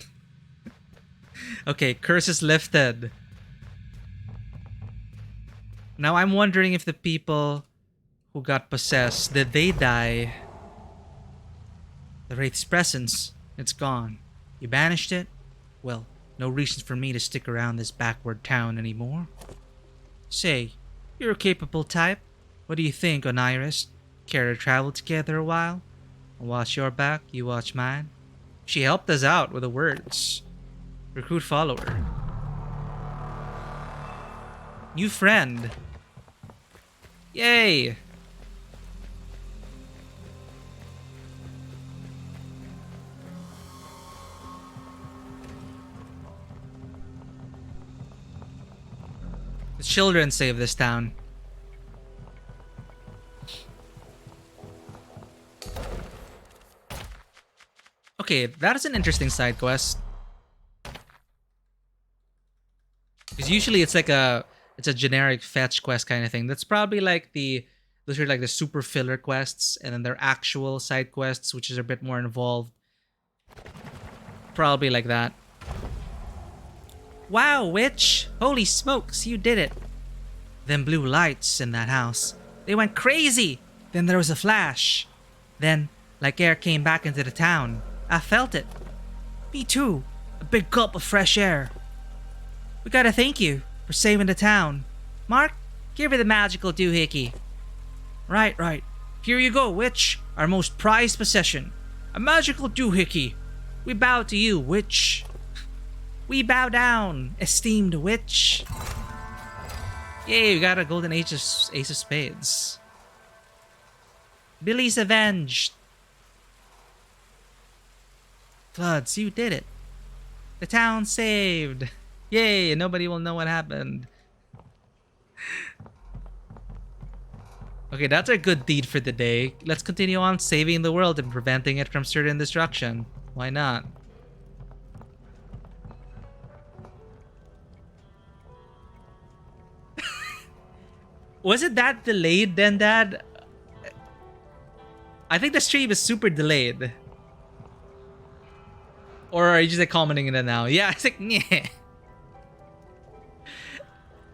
Okay, curse is lifted. Now I'm wondering if the people who got possessed, did they die? The wraith's presence, it's gone. You banished it? Well, no reason for me to stick around this backward town anymore. Say, you're a capable type. What do you think, Oniris? Care to travel together a while? I'll watch your back, you watch mine. She helped us out with the words. Recruit follower. New friend. Yay! The children save this town. Okay, that is an interesting side quest. Because usually it's like it's a generic fetch quest kind of thing. That's probably like those are like the super filler quests, and then there are actual side quests, which is a bit more involved. Probably like that. Wow, witch! Holy smokes, you did it! Them blue lights in that house. They went crazy! Then there was a flash. Then, like air came back into the town. I felt it. Me too. A big gulp of fresh air. We gotta thank you for saving the town. Mark, give her the magical doohickey. Right. Here you go, witch. Our most prized possession. A magical doohickey. We bow to you, witch. We bow down, esteemed witch. Yay, we got a golden ace of spades. Billy's avenged. Floods, you did it. The town saved. Yay, nobody will know what happened. Okay, that's a good deed for the day. Let's continue on saving the world and preventing it from certain destruction. Why not? Was it that delayed then, Dad? I think the stream is super delayed. Or are you just like commenting on it now? Yeah, it's like, yeah.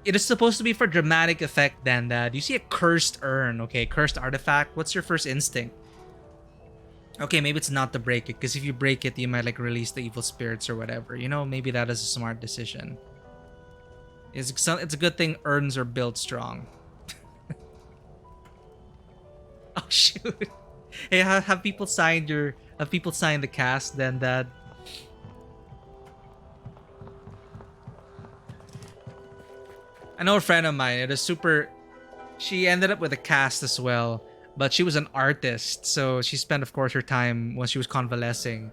It is supposed to be for dramatic effect, then, Dad. You see a cursed urn, okay? Cursed artifact. What's your first instinct? Okay, maybe it's not to break it, because if you break it, you might like release the evil spirits or whatever. You know, maybe that is a smart decision. It's a good thing urns are built strong. Oh shoot! Hey, have people signed the cast then, Dad? I know a friend of mine. It is super. She ended up with a cast as well, but she was an artist, so she spent, of course, her time when she was convalescing.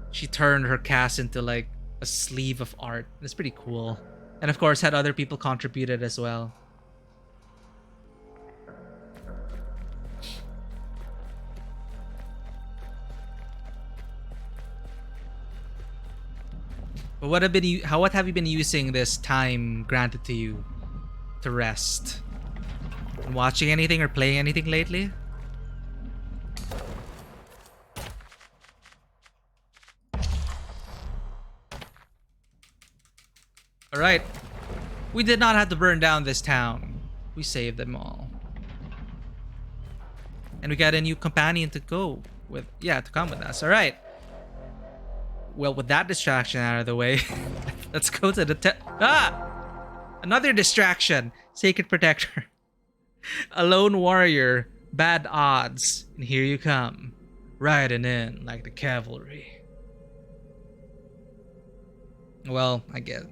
She turned her cast into like a sleeve of art. It's pretty cool, and of course, had other people contributed as well. But what have you been using this time granted to you to rest? Watching anything or playing anything lately? Alright. We did not have to burn down this town. We saved them all. And we got a new companion to go with. Yeah, to come with us. Alright. Well, with that distraction out of the way, let's go to the another distraction. Sacred Protector. A lone warrior. Bad odds. And here you come. Riding in like the cavalry. Well, I guess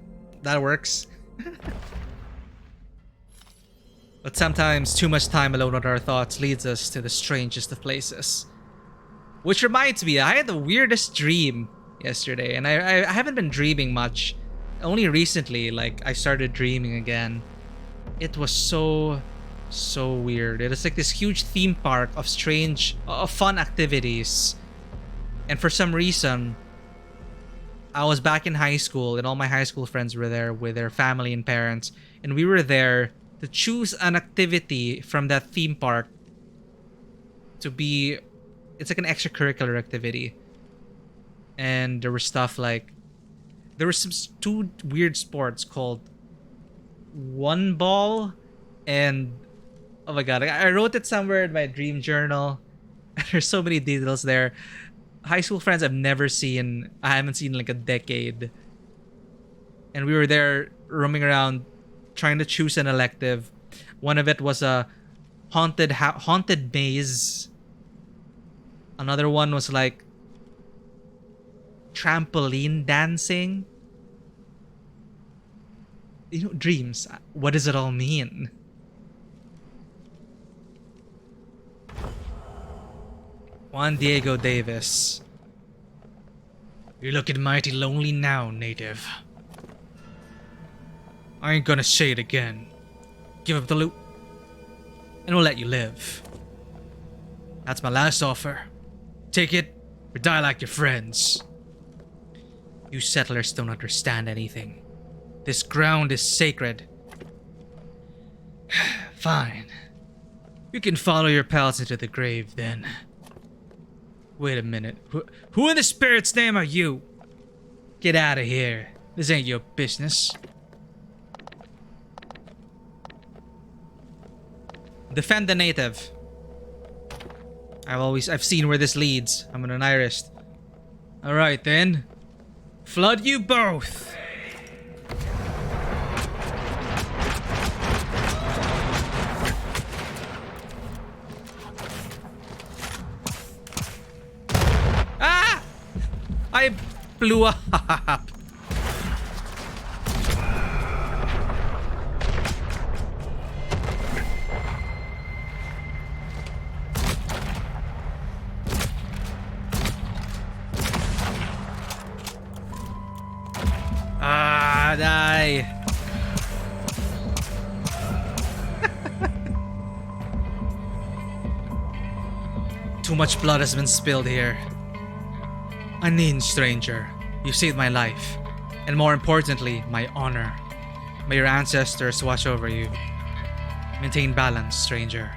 that works. But sometimes too much time alone with our thoughts leads us to the strangest of places. Which reminds me, I had the weirdest dream yesterday, and I haven't been dreaming much. Only recently, like, I started dreaming again. It was so weird. It is like this huge theme park of fun activities. And for some reason, I was back in high school, and all my high school friends were there with their family and parents, and we were there to choose an activity from that theme park to be. It's like an extracurricular activity. And there was stuff like, there were two weird sports called one ball and, oh my god, I wrote it somewhere in my dream journal. There's so many details there. High school friends I haven't seen in like a decade. And we were there roaming around trying to choose an elective. One of it was a haunted maze. Another one was like trampoline dancing. You know, dreams. What does it all mean? Juan Diego Davis. You're looking mighty lonely now, native. I ain't gonna say it again. Give up the loot, and we'll let you live. That's my last offer. Take it, or die like your friends. You settlers don't understand anything. This ground is sacred. Fine. You can follow your pals into the grave then. Wait a minute. Who in the spirit's name are you? Get out of here. This ain't your business. Defend the native. I've seen where this leads. I'm an Irist. Alright then. Flood you both! Ah! I blew up. Ah, die. Too much blood has been spilled here. Unknown stranger, you saved my life, and more importantly, my honor. May your ancestors watch over you. Maintain balance, stranger.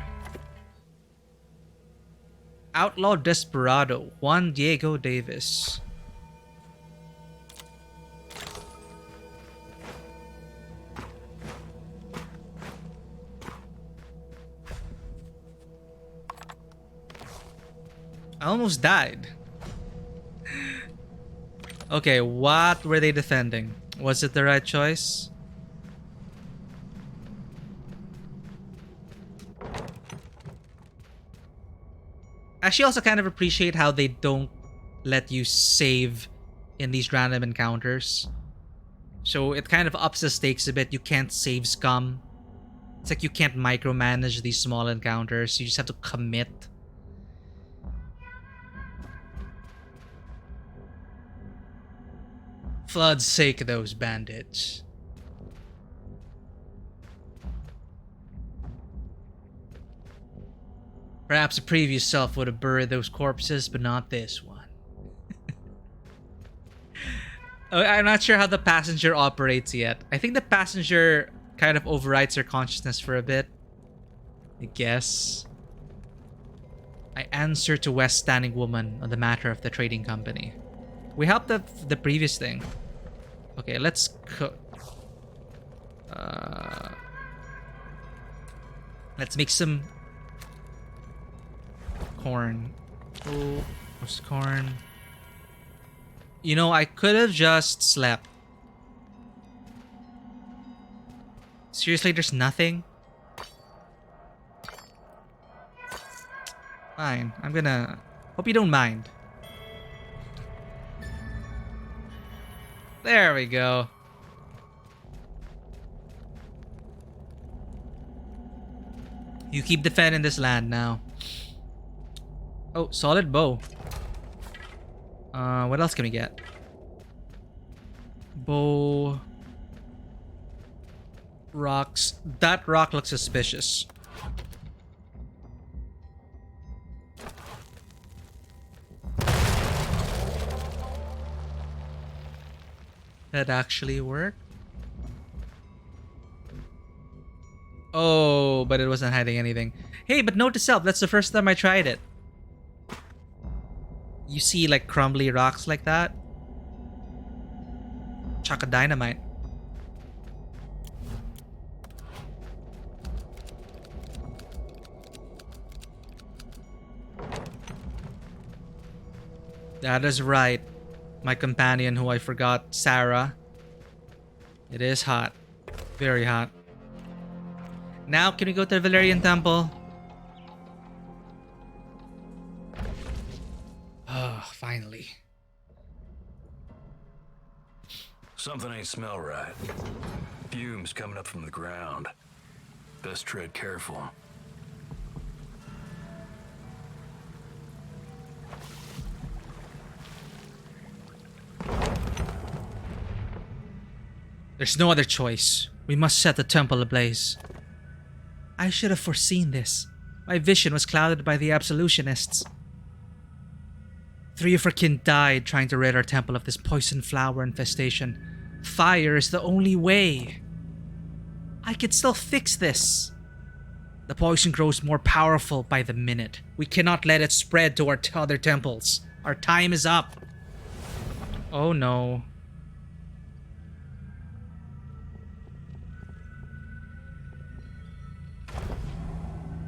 Outlaw Desperado, Juan Diego Davis. I almost died. Okay, what were they defending? Was it the right choice? Actually, also kind of appreciate how they don't let you save in these random encounters. So it kind of ups the stakes a bit. You can't save scum. It's like you can't micromanage these small encounters. You just have to commit. Flood's sake, those bandits. Perhaps a previous self would have buried those corpses, but not this one. I'm not sure how the passenger operates yet. I think the passenger kind of overrides her consciousness for a bit. I guess. I answer to West Standing Woman on the matter of the trading company. We helped the previous thing. Okay, let's cook. Let's make some corn. Oh, what's corn? You know, I could have just slept. Seriously, there's nothing? Fine, I'm gonna... Hope you don't mind. There we go. You keep defending this land now. Oh, solid bow. What else can we get? Bow. Rocks. That rock looks suspicious. That actually worked? Oh, but it wasn't hiding anything. Hey, but note to self, that's the first time I tried it. You see like crumbly rocks like that? Chuck a dynamite. That is right. My companion who I forgot, Sarah. It is hot. Very hot. Now, can we go to the Valerian Temple? Oh, finally. Something ain't smell right. Fumes coming up from the ground. Best tread careful. There's no other choice. We must set the temple ablaze. I should have foreseen this. My vision was clouded by the absolutionists. 3 of our kin died trying to rid our temple of this poison flower infestation. Fire is the only way. I could still fix this. The poison grows more powerful by the minute. We cannot let it spread to our other temples. Our time is up. Oh no.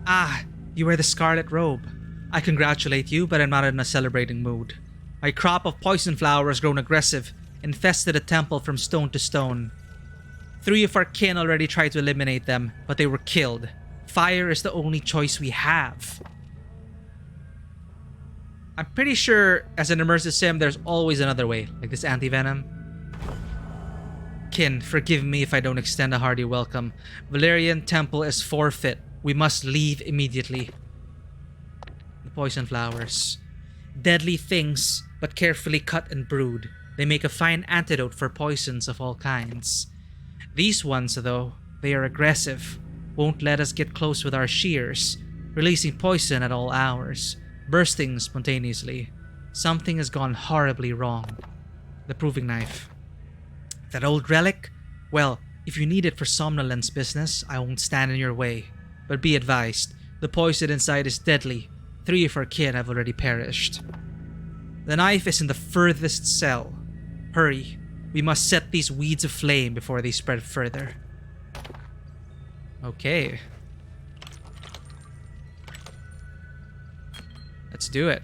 Ah, you wear the scarlet robe. I congratulate you, but I'm not in a celebrating mood. My crop of poison flowers grown aggressive, infested the temple from stone to stone. 3 of our kin already tried to eliminate them, but they were killed. Fire is the only choice we have. I'm pretty sure as an immersive sim, there's always another way, like this anti-venom. Kin, forgive me if I don't extend a hearty welcome. Valerian Temple is forfeit. We must leave immediately. The poison flowers. Deadly things, but carefully cut and brewed. They make a fine antidote for poisons of all kinds. These ones, though, they are aggressive. Won't let us get close with our shears, releasing poison at all hours, bursting spontaneously. Something has gone horribly wrong. The proving knife. That old relic? Well, if you need it for somnolence business, I won't stand in your way. But be advised, the poison inside is deadly. 3 of our kin have already perished. The knife is in the furthest cell. Hurry. We must set these weeds aflame before they spread further. Okay. Let's do it.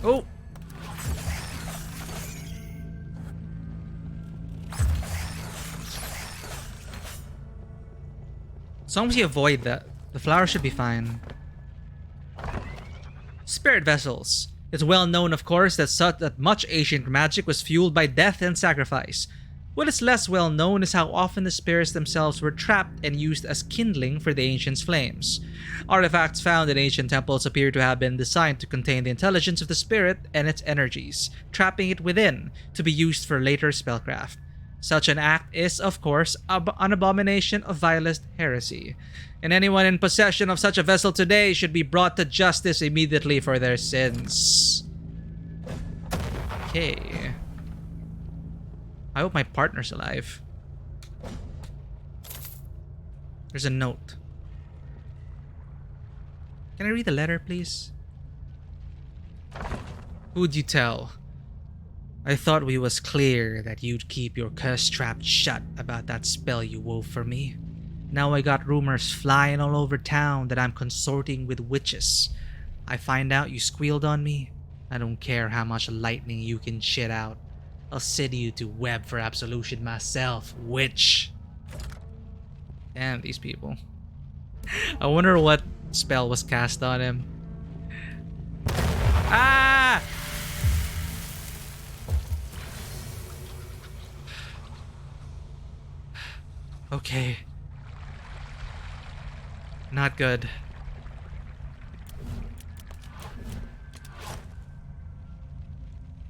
Oh! As long as you avoid that, the flower should be fine. Spirit vessels. It's well known, of course, that much ancient magic was fueled by death and sacrifice. What is less well known is how often the spirits themselves were trapped and used as kindling for the ancients' flames. Artifacts found in ancient temples appear to have been designed to contain the intelligence of the spirit and its energies, trapping it within to be used for later spellcraft. Such an act is, of course, an abomination of vilest heresy, and anyone in possession of such a vessel today should be brought to justice immediately for their sins. Okay. I hope my partner's alive. There's a note. Can I read the letter, please? Who'd you tell? I thought we was clear that you'd keep your curse trap shut about that spell you wove for me. Now I got rumors flying all over town that I'm consorting with witches. I find out you squealed on me. I don't care how much lightning you can shit out. I'll send you to web for absolution myself, witch. Damn, these people. I wonder what spell was cast on him. Ah! Okay. Not good.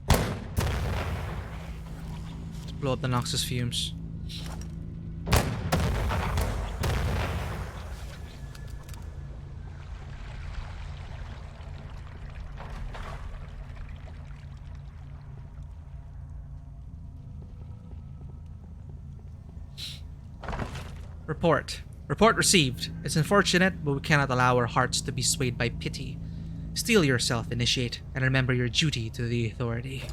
Let's blow up the noxious fumes. Report. Report received. It's unfortunate, but we cannot allow our hearts to be swayed by pity. Steel yourself, Initiate, and remember your duty to the authority.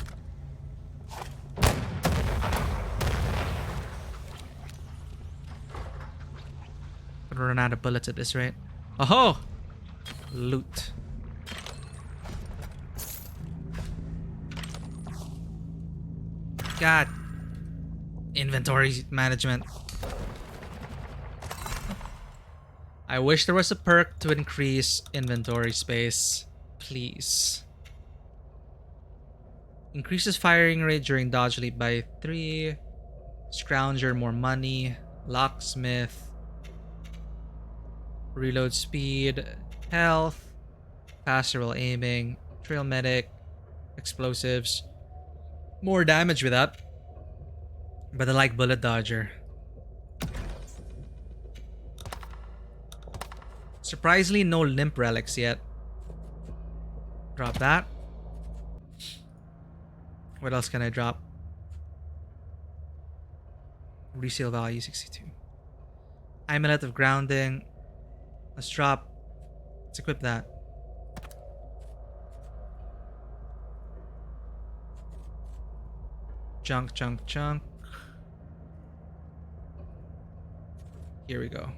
Gonna run out of bullets at this rate. Oh-ho! Loot. God. Inventory management. I wish there was a perk to increase inventory space. Please. Increases firing rate during dodge leap by 3. Scrounger, more money. Locksmith. Reload speed. Health. Faster while aiming. Trail medic. Explosives. More damage with that. But I like bullet dodger. Surprisingly, no limp relics yet. Drop that. What else can I drop? Resale value 62. Amulet of grounding. Let's drop. Let's equip that. Junk, junk, junk. Here we go.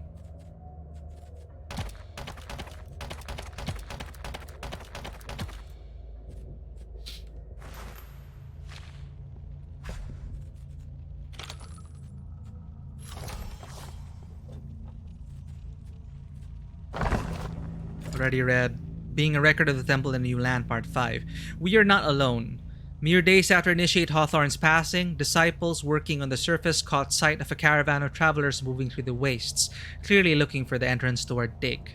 Already read. Being a record of the Temple in a New Land, Part 5. We are not alone. Mere days after Initiate Hawthorne's passing, disciples working on the surface caught sight of a caravan of travelers moving through the wastes, clearly looking for the entrance toward Dig.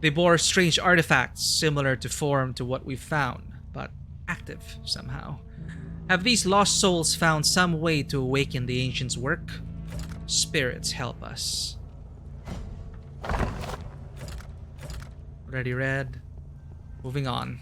They bore strange artifacts, similar to form to what we've found, but active somehow. Have these lost souls found some way to awaken the ancients' work? Spirits help us. Already read. Moving on.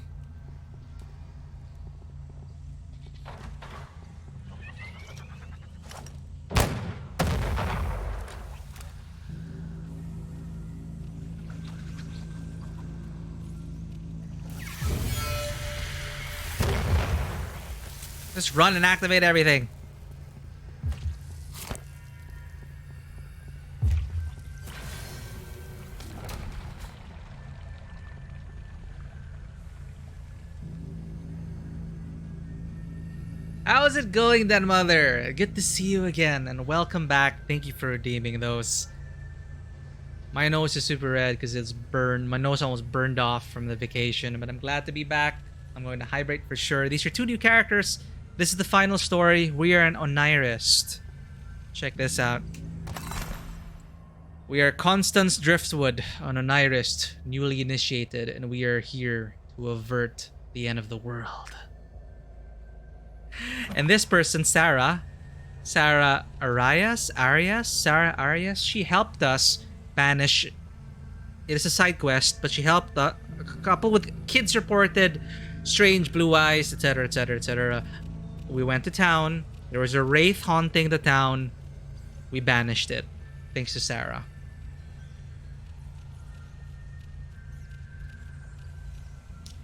Just run and activate everything. How's it going then, Mother? Good to see you again and welcome back. Thank you for redeeming those. My nose is super red because it's burned. My nose almost burned off from the vacation, but I'm glad to be back. I'm going to hydrate for sure. These are 2 new characters. This is the final story. We are an Onirist. Check this out. We are Constance Driftwood, an Onirist, newly initiated, and we are here to avert the end of the world. And this person, Sarah Arias, she helped us banish. It is a side quest, but she helped a couple with kids reported strange blue eyes, etc., etc., etc. We went to town. There was a wraith haunting the town. We banished it, thanks to Sarah.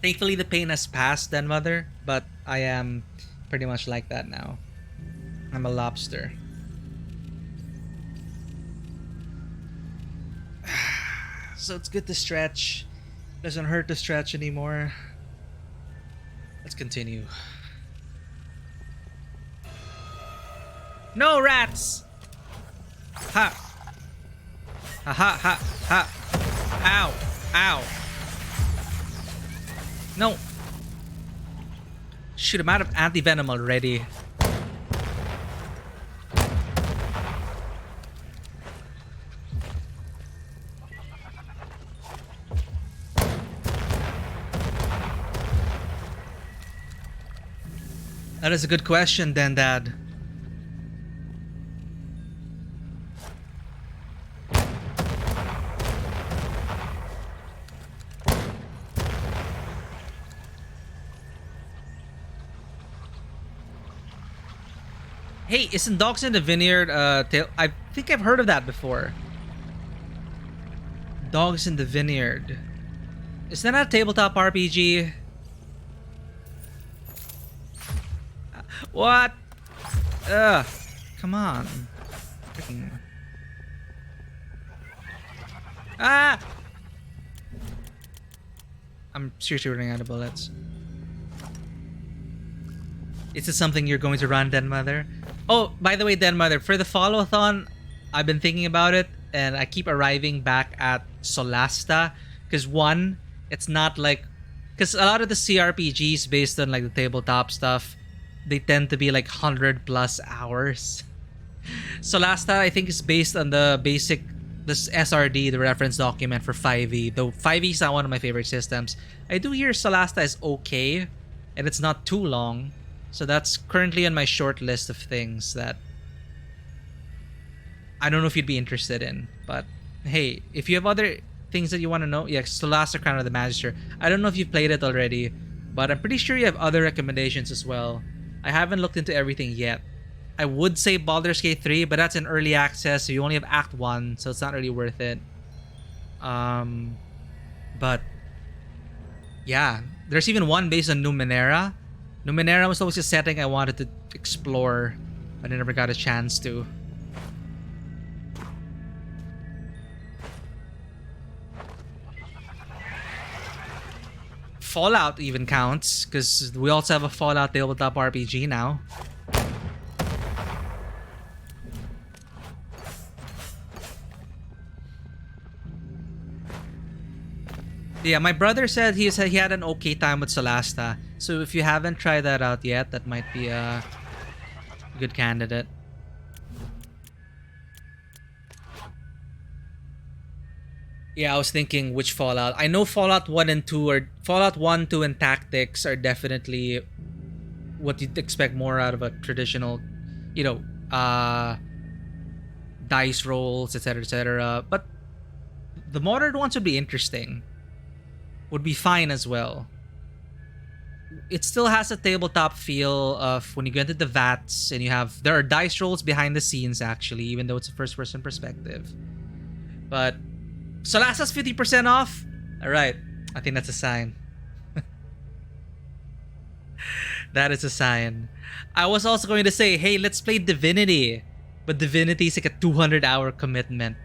Thankfully, the pain has passed, then, Mother, but I am pretty much like that now. I'm a lobster. So it's good to stretch. Doesn't hurt to stretch anymore. Let's continue. No rats! Ha! Ha ha ha ha! Ow! Ow! No! Shoot, I'm out of anti-venom already. That is a good question, then, Dad. Hey, isn't Dogs in the Vineyard I think I've heard of that before. Dogs in the Vineyard. Is that a tabletop RPG? What? Ugh. Come on. Freaking. Ah! I'm seriously running out of bullets. Is this something you're going to run, Den Mother? Oh, by the way, Den Mother, for the follow-a-thon, I've been thinking about it, and I keep arriving back at Solasta. Because one, it's not like... Because a lot of the CRPGs based on like the tabletop stuff, they tend to be like 100 plus hours. Solasta, I think, is based on the basic... This SRD, the reference document for 5e. Though 5e is not one of my favorite systems. I do hear Solasta is okay, and it's not too long. So that's currently on my short list of things that I don't know if you'd be interested in. But hey, if you have other things that you want to know, yeah, Solasta Crown of the Magister. I don't know if you've played it already, but I'm pretty sure you have other recommendations as well. I haven't looked into everything yet. I would say Baldur's Gate 3, but that's in early access, so you only have Act 1, so it's not really worth it. But yeah, there's even one based on Numenera. Numenera was always a setting I wanted to explore, but I never got a chance to. Fallout even counts, because we also have a Fallout tabletop RPG now. Yeah, my brother said he had an okay time with Solasta. So if you haven't tried that out yet, that might be a good candidate. Yeah, I was thinking which Fallout. I know Fallout 1 and 2 are Fallout 1, 2 and Tactics are definitely what you'd expect more out of a traditional, you know, dice rolls, etc., etc. But the modern ones would be interesting. Would be fine as well. It still has a tabletop feel of when you get into the vats and there are dice rolls behind the scenes actually, even though it's a first person perspective. But Solasa's 50% off? Alright, I think that's a sign. That is a sign. I was also going to say, hey, let's play Divinity. But Divinity is like a 200-hour commitment.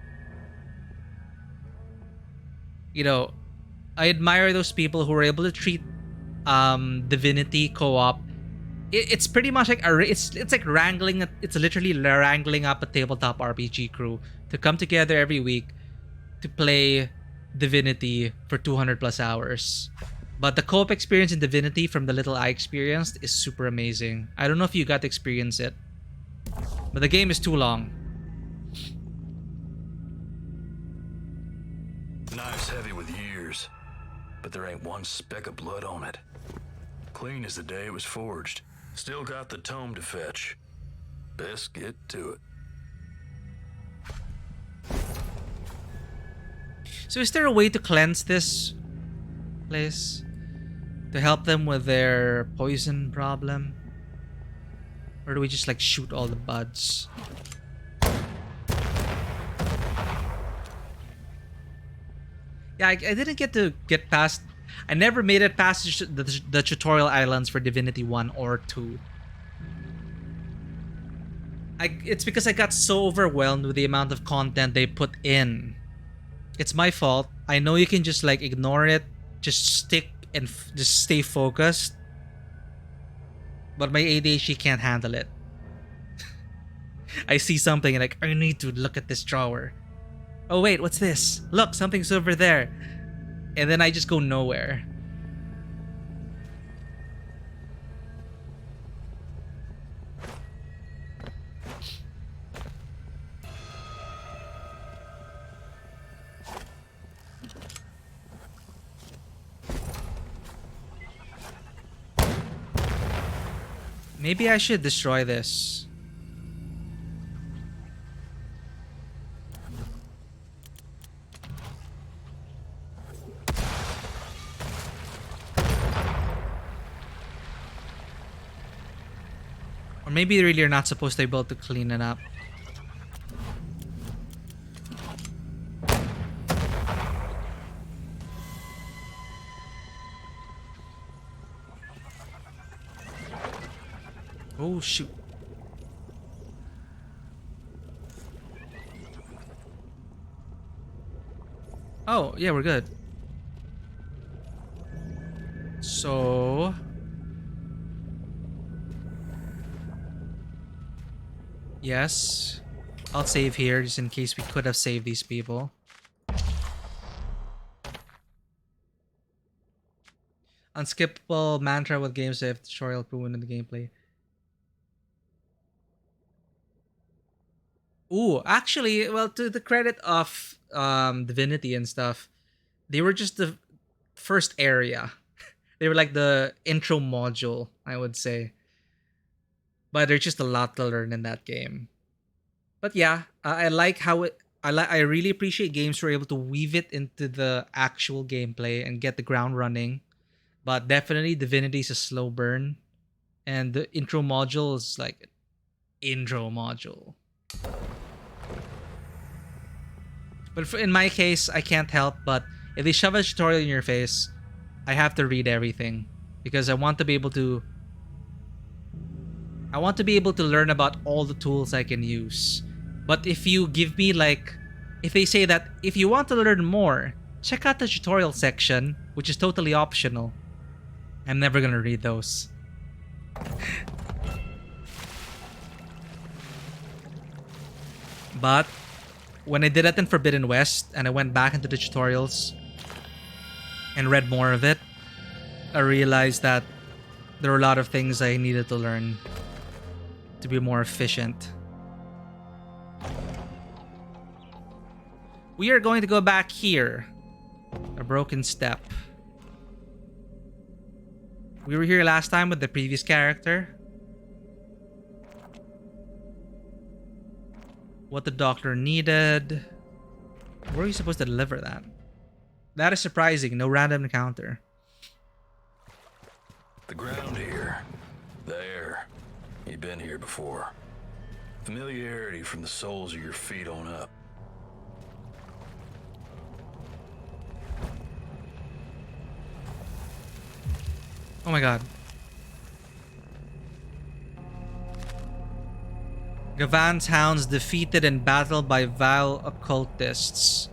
You know, I admire those people who are able to treat Divinity co-op. It's pretty much like it's like wrangling. It's literally wrangling up a tabletop RPG crew to come together every week to play Divinity for 200 plus hours. But the co-op experience in Divinity, from the little I experienced, is super amazing. I don't know if you got to experience it, but the game is too long. Knife's heavy with years, but there ain't one speck of blood on it. Clean as the day it was forged. Still got the tome to fetch. Best get to it. So is there a way to cleanse this place? To help them with their poison problem? Or do we just like shoot all the buds? Yeah, I didn't get past... I never made it past the tutorial islands for Divinity 1 or 2. It's because I got so overwhelmed with the amount of content they put in. It's my fault. I know you can just like ignore it, just stick and just stay focused. But my ADHD can't handle it. I see something and like, I need to look at this drawer. Oh wait, what's this? Look, something's over there. And then I just go nowhere. Maybe I should destroy this. Or maybe really you're not supposed to be able to clean it up. Oh shoot. Oh, yeah, we're good. So... yes. I'll save here just in case we could have saved these people. Unskippable mantra with games that have tutorial proven in the gameplay. Ooh, actually, well, to the credit of Divinity and stuff, they were just the first area. They were like the intro module, I would say. But there's just a lot to learn in that game. But yeah, I like how it. I really appreciate games who are able to weave it into the actual gameplay and get the ground running. But definitely, Divinity is a slow burn. And the intro module is like intro module. But in my case, I can't help but if they shove a tutorial in your face, I have to read everything because I want to be able to learn about all the tools I can use. But if you give me like, if they say that if you want to learn more, check out the tutorial section, which is totally optional, I'm never gonna read those. But when I did it in Forbidden West and I went back into the tutorials and read more of it, I realized that there were a lot of things I needed to learn to be more efficient. We are going to go back here. A broken step. We were here last time with the previous character. What the doctor needed. Where are you supposed to deliver that? That is surprising. No random encounter. The ground here. The air. You've been here before. Familiarity from the soles of your feet on up. Oh my god. Gavan's hounds defeated in battle by vile occultists.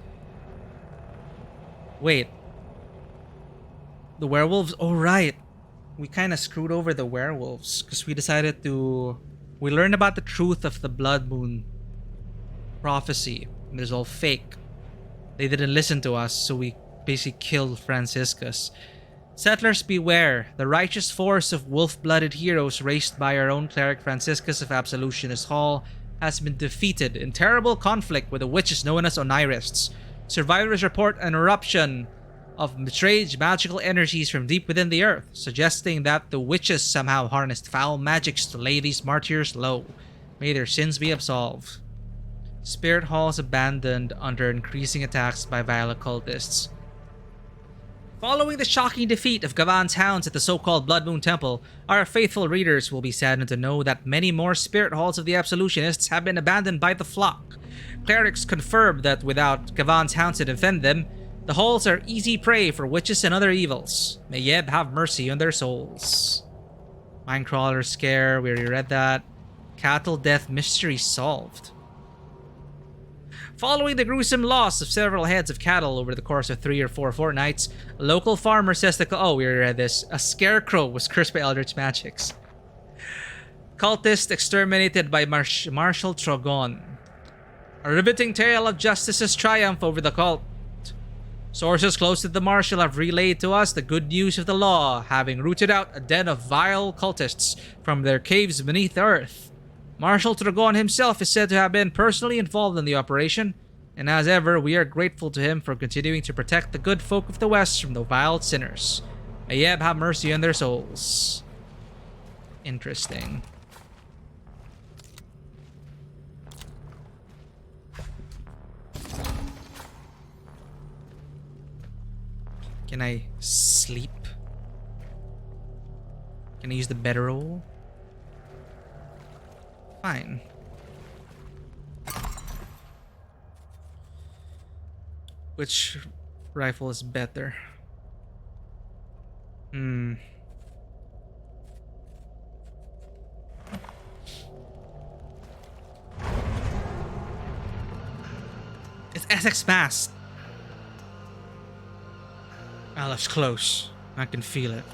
Wait. The werewolves? Oh right. We kind of screwed over the werewolves because we decided to... We learned about the truth of the Blood Moon prophecy. And it was all fake. They didn't listen to us, so we basically killed Franciscus. Settlers beware, the righteous force of wolf-blooded heroes raised by our own cleric Franciscus of Absolutionist Hall has been defeated in terrible conflict with the witches known as Onirists. Survivors report an eruption of betrayed magical energies from deep within the earth, suggesting that the witches somehow harnessed foul magics to lay these martyrs low. May their sins be absolved. Spirit halls abandoned under increasing attacks by vile occultists. Following the shocking defeat of Gavan's hounds at the so-called Blood Moon Temple, our faithful readers will be saddened to know that many more spirit halls of the Absolutionists have been abandoned by the flock. Clerics confirm that without Gavan's hounds to defend them, the halls are easy prey for witches and other evils. May Yeb have mercy on their souls. Minecrawler scare, we already read that. Cattle death mystery solved. Following the gruesome loss of several heads of cattle over the course of 3 or 4 fortnights, a local farmer says that... Oh, we already read this. A scarecrow was cursed by eldritch magics. Cultist exterminated by Marshal Trogon. A riveting tale of justice's triumph over the cult. Sources close to the Marshal have relayed to us the good news of the law, having rooted out a den of vile cultists from their caves beneath the earth. Marshal Trogon himself is said to have been personally involved in the operation, and as ever, we are grateful to him for continuing to protect the good folk of the West from the vile sinners. May Yeb have mercy on their souls. Interesting. Can I sleep? Can I use the bedroll? Fine. Which rifle is better? It's SX Mask. Aleph close. I can feel it.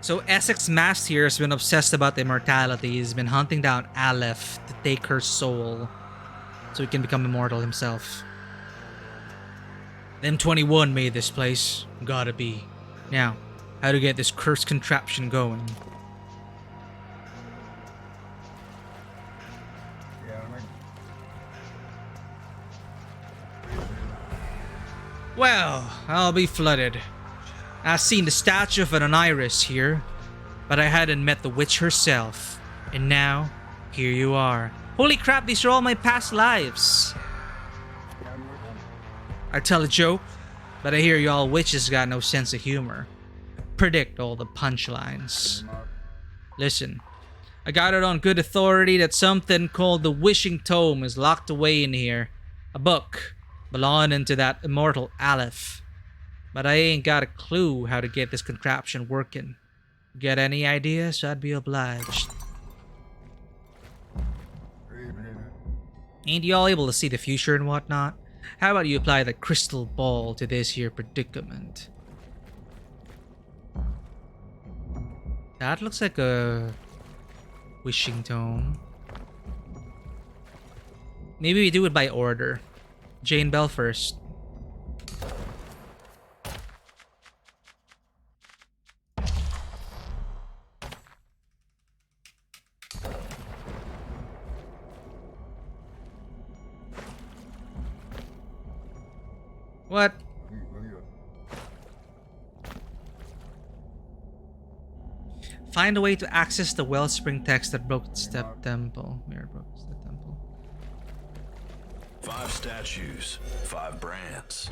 So Essex Mask here has been obsessed about immortality. He's been hunting down Aleph to take her soul so he can become immortal himself. Them 21 made this place. Gotta be. Now, how to get this cursed contraption going? Well, I'll be flooded. I've seen the statue of an Oniris here, but I hadn't met the witch herself. And now, here you are. Holy crap, these are all my past lives. I tell a joke, but I hear y'all witches got no sense of humor. Predict all the punchlines. Listen, I got it on good authority that something called the Wishing Tome is locked away in here. A book belonging to that immortal Aleph. But I ain't got a clue how to get this contraption working. Get any ideas? I'd be obliged. Ain't y'all able to see the future and whatnot? How about you apply the crystal ball to this here predicament? That looks like a wishing tome. Maybe we do it by order. Jane Bell first. What? Find a way to access the wellspring text that broke the step temple. Where broke the temple? 5 statues, 5 brands.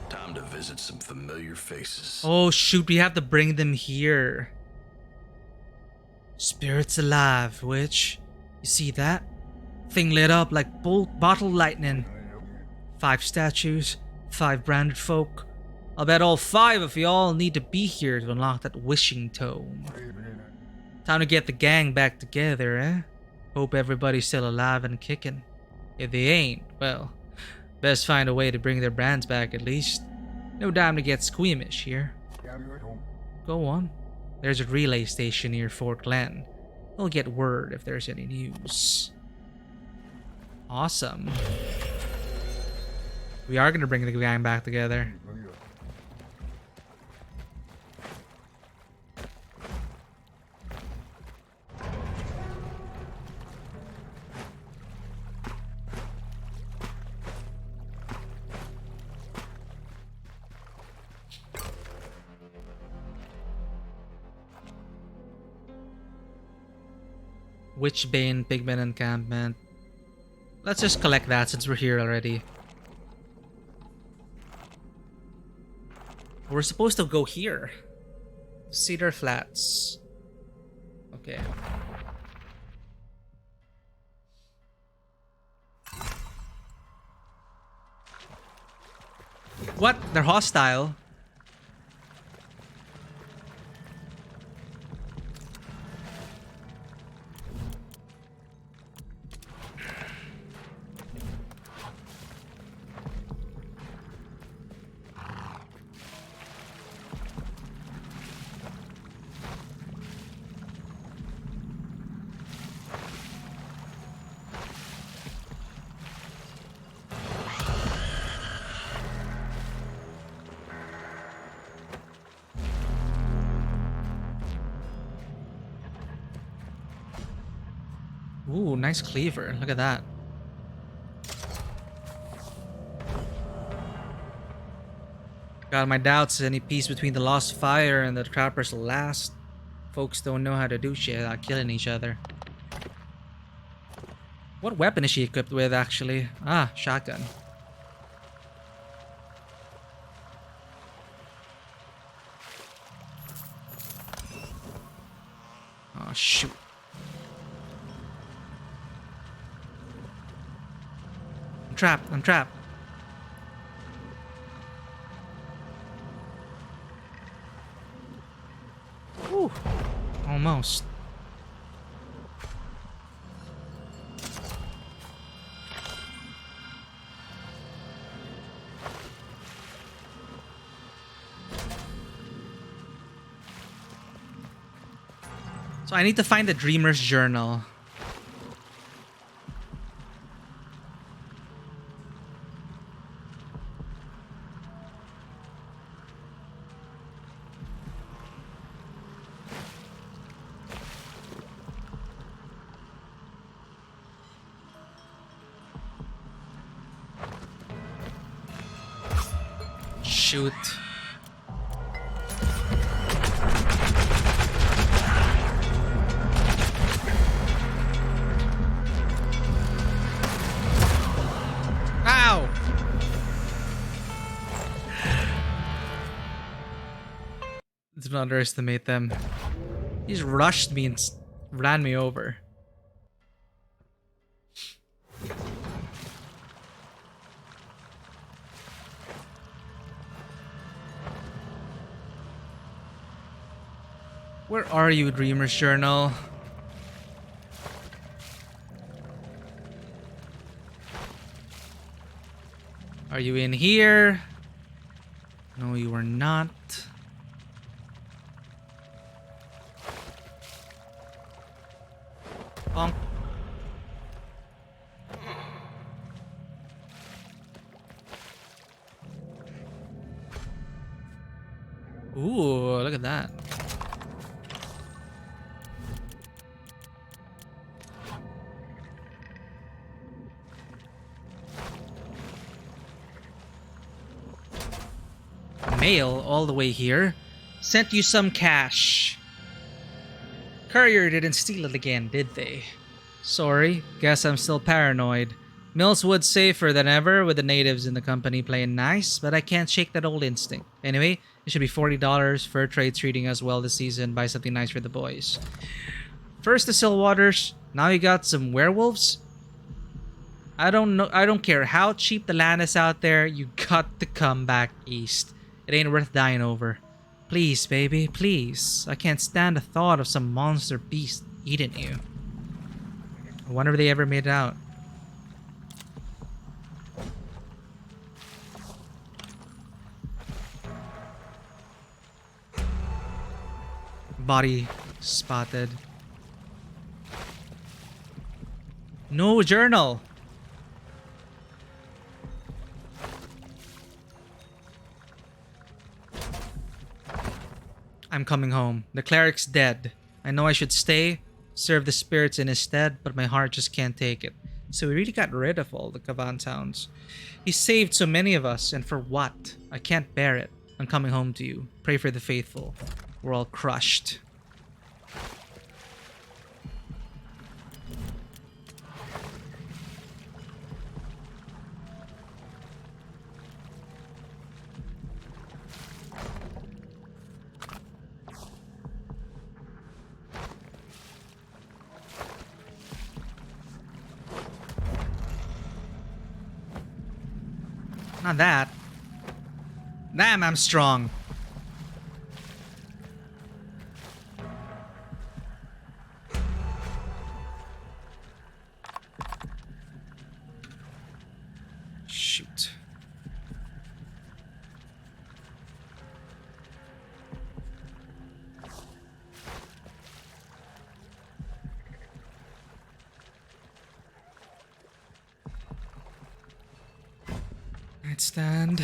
Time to visit some familiar faces. Oh shoot, we have to bring them here. Spirits alive, which, you see that? Thing lit up like bottle lightning. 5 statues, 5 branded folk. I'll bet all 5 of y'all need to be here to unlock that wishing tome. Time to get the gang back together, eh? Hope everybody's still alive and kicking. If they ain't, well, best find a way to bring their brands back at least. No time to get squeamish here. Go on. There's a relay station near Fort Glen. I'll get word if there's any news. Awesome. We are gonna bring the gang back together. Witchbane Pigment Encampment. Let's just collect that since we're here already. We're supposed to go here. Cedar Flats. Okay. What? They're hostile. Ooh, nice cleaver. Look at that. Got my doubts any peace between the Lost Fire and the Trappers will last. Folks don't know how to do shit without killing each other. What weapon is she equipped with, actually? Ah, shotgun. Oh, shoot. I'm trapped. Whew. Almost. So I need to find the Dreamer's Journal. Shoot. Ow! Let's not underestimate them. He just rushed me and ran me over. Where are you, Dreamer's Journal? Are you in here? No, you are not. Bonk. Ooh, look at that. Mail all the way here. Sent you some cash. Courier didn't steal it again, did they? Sorry, guess I'm still paranoid. Millswood's safer than ever with the natives in the company playing nice, but I can't shake that old instinct. Anyway, it should be $40. Fur trade's treating us well this season. Buy something nice for the boys. First the Stillwaters, now you got some werewolves? I don't care how cheap the land is out there, you got to come back east. It ain't worth dying over. Please, baby, please. I can't stand the thought of some monster beast eating you. I wonder if they ever made it out. Body spotted. No journal. I'm coming home. The cleric's dead. I know I should stay, serve the spirits in his stead, but my heart just can't take it. So we really got rid of all the Kavan towns. He saved so many of us, and for what? I can't bear it. I'm coming home to you. Pray for the faithful. We're all crushed. Not that. Damn, I'm strong. Shoot. Nightstand.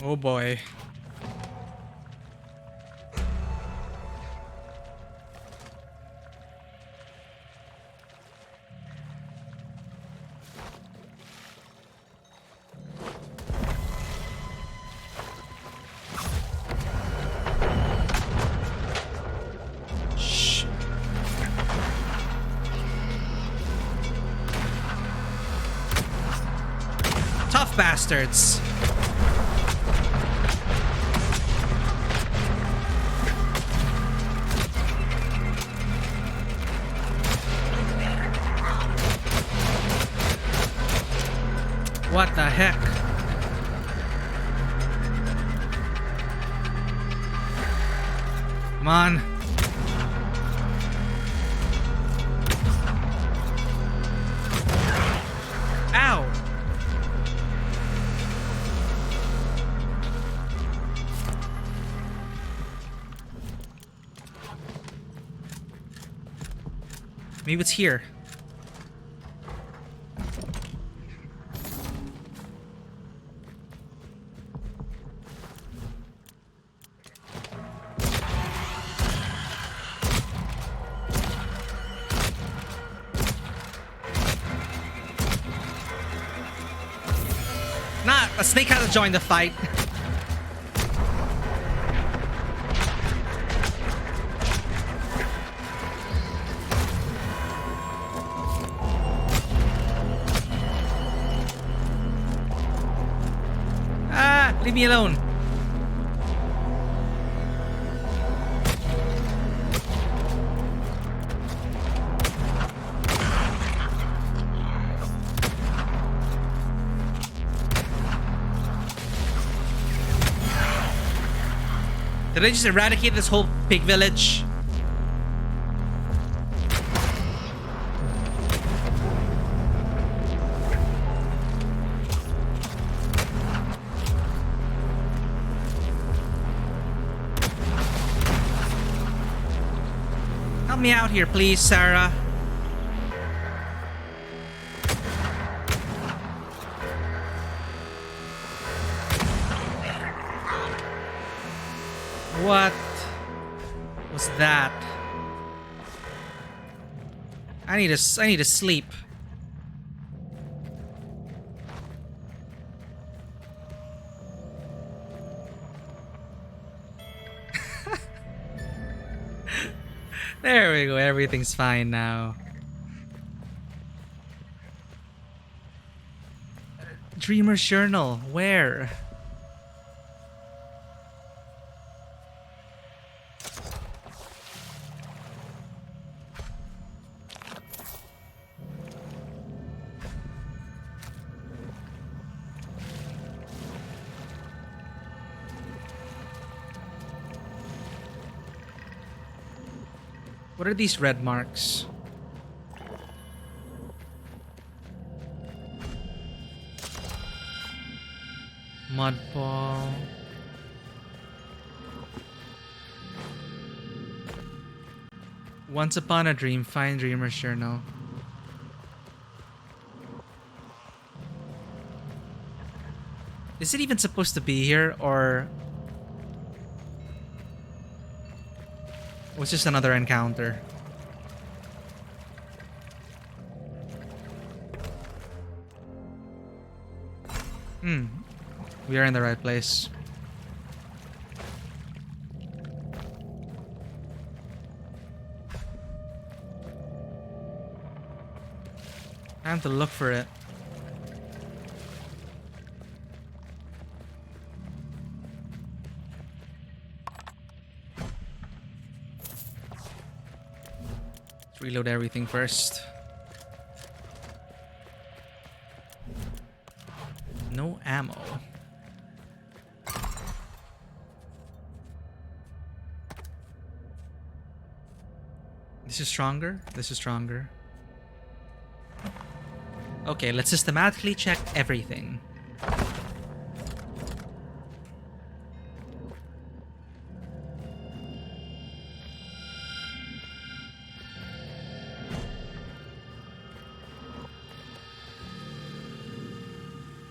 Oh boy. Shh. Tough bastards. What the heck? Come on. Ow! Maybe it's here. A snake had to join the fight. Ah, leave me alone. Did I just eradicate this whole pig village? Help me out here, please, Sarah. What was that? I need to sleep. There we go. Everything's fine now. Dreamer's journal. Where? What are these red marks? Mud ball. Once upon a dream, find Dreamer's journal. Is it even supposed to be here, or was just another encounter? We are in the right place. Time to look for it. Let's reload everything first. No ammo. This is stronger. This is stronger. Okay, let's systematically check everything.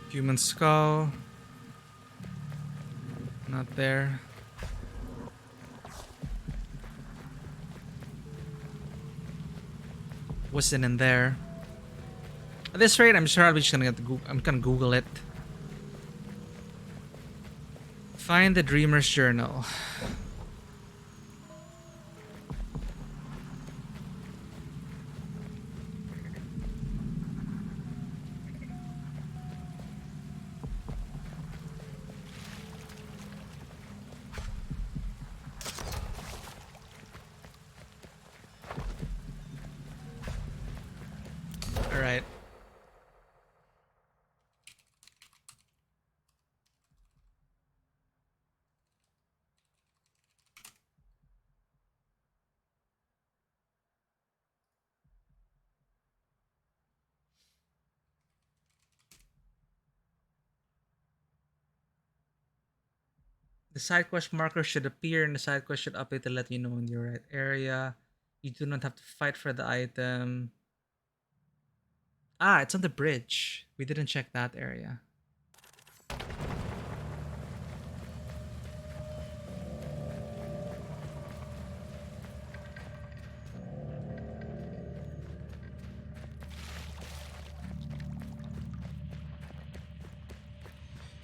Human skull. Not there. Wasn't in there. At this rate, I'm sure I'm just gonna I'm gonna Google it. Find the Dreamer's journal. All right. The side quest marker should appear and the side quest should update to let you know in your right area. You do not have to fight for the item. Ah, it's on the bridge. We didn't check that area.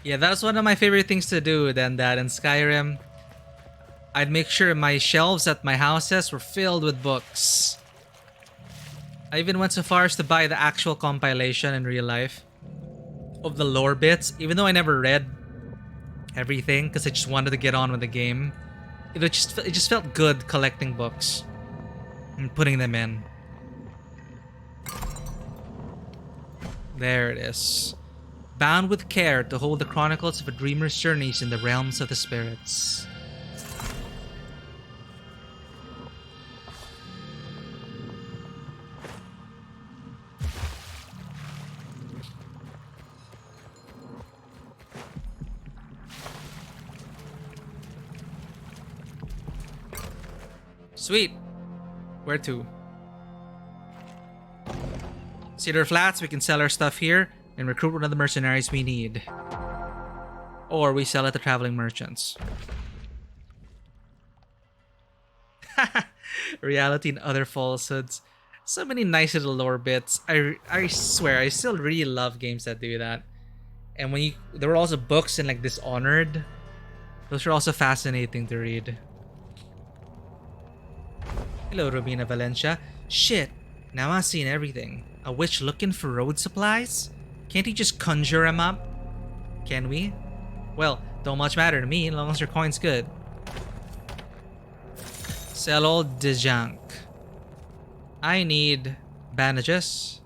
Yeah, that's one of my favorite things to do than that in Skyrim. I'd make sure my shelves at my houses were filled with books. I even went so far as to buy the actual compilation in real life of the lore bits, even though I never read everything because I just wanted to get on with the game. It just felt good collecting books and putting them in. There it is. Bound with care to hold the chronicles of a dreamer's journeys in the realms of the spirits. Sweet. Where to? Cedar Flats, we can sell our stuff here and recruit one of the mercenaries we need. Or we sell it to traveling merchants. Reality and other falsehoods. So many nice little lore bits. I swear, I still really love games that do that. And when there were also books in like Dishonored. Those are also fascinating to read. Hello, Romina Valencia. Shit, now I've seen everything. A witch looking for road supplies? Can't he just conjure him up? Can we? Well, don't much matter to me, as long as your coin's good. Sell all the junk. I need bandages.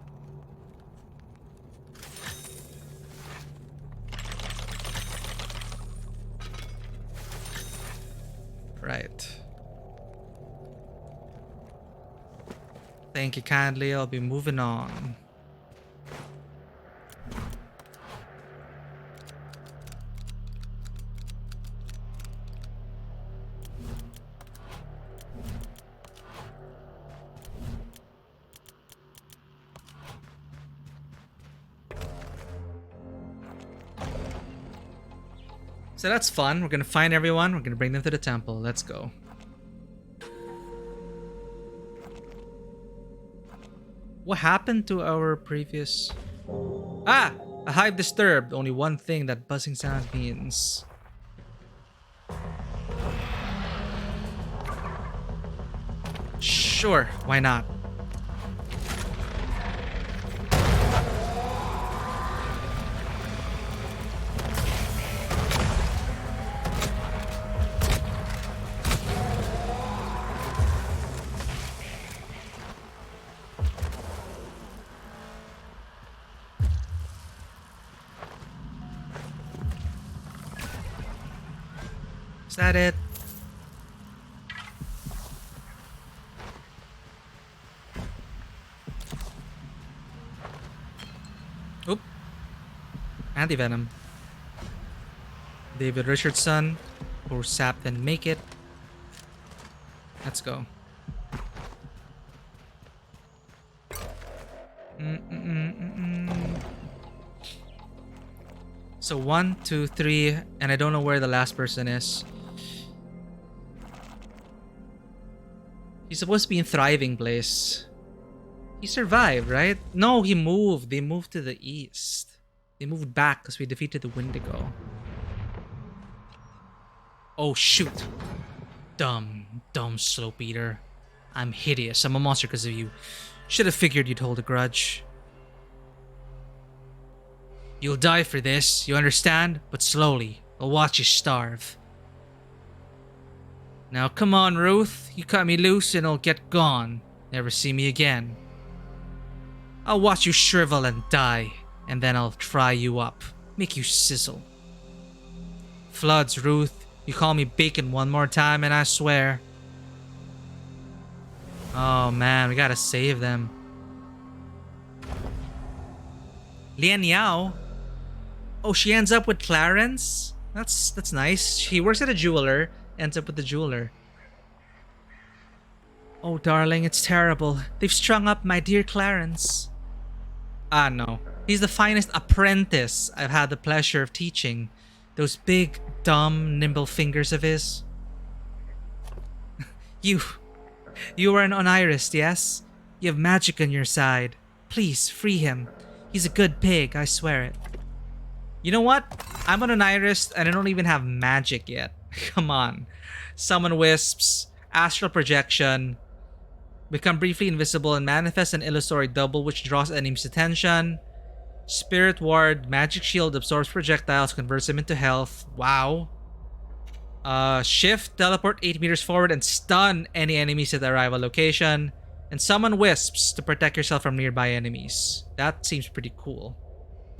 Right. Thank you kindly, I'll be moving on. So that's fun. We're gonna find everyone. We're gonna bring them to the temple. Let's go. What happened to our previous... Ah! A hive disturbed. Only one thing that buzzing sound means. Sure, why not? Is that it? Oop. Anti-venom. David Richardson. Pour sap then make it. Let's go. So 1, 2, 3, and I don't know where the last person is. He's supposed to be in Thriving Place. He survived, right? No, he moved. They moved to the east. They moved back because we defeated the Wendigo. Oh, shoot. Dumb slope eater. I'm hideous. I'm a monster because of you. Should have figured you'd hold a grudge. You'll die for this, you understand? But slowly. I'll watch you starve. Now come on, Ruth. You cut me loose and I'll get gone. Never see me again. I'll watch you shrivel and die, and then I'll fry you up. Make you sizzle. Floods, Ruth. You call me bacon one more time and I swear. Oh man, we gotta save them. Lian Yao? Oh, she ends up with Clarence? That's nice. She works at a jeweler, ends up with the jeweler. Oh darling, it's terrible. They've strung up my dear Clarence. Ah no. He's the finest apprentice I've had the pleasure of teaching. Those big, dumb, nimble fingers of his. You are an onirist, yes? You have magic on your side. Please, free him. He's a good pig, I swear it. You know what? I'm on an iris and I don't even have magic yet. Come on. Summon wisps, astral projection, become briefly invisible and manifest an illusory double which draws enemies' attention. Spirit ward, magic shield absorbs projectiles, converts them into health. Wow. Shift, teleport 8 meters forward and stun any enemies at the arrival location. And summon wisps to protect yourself from nearby enemies. That seems pretty cool.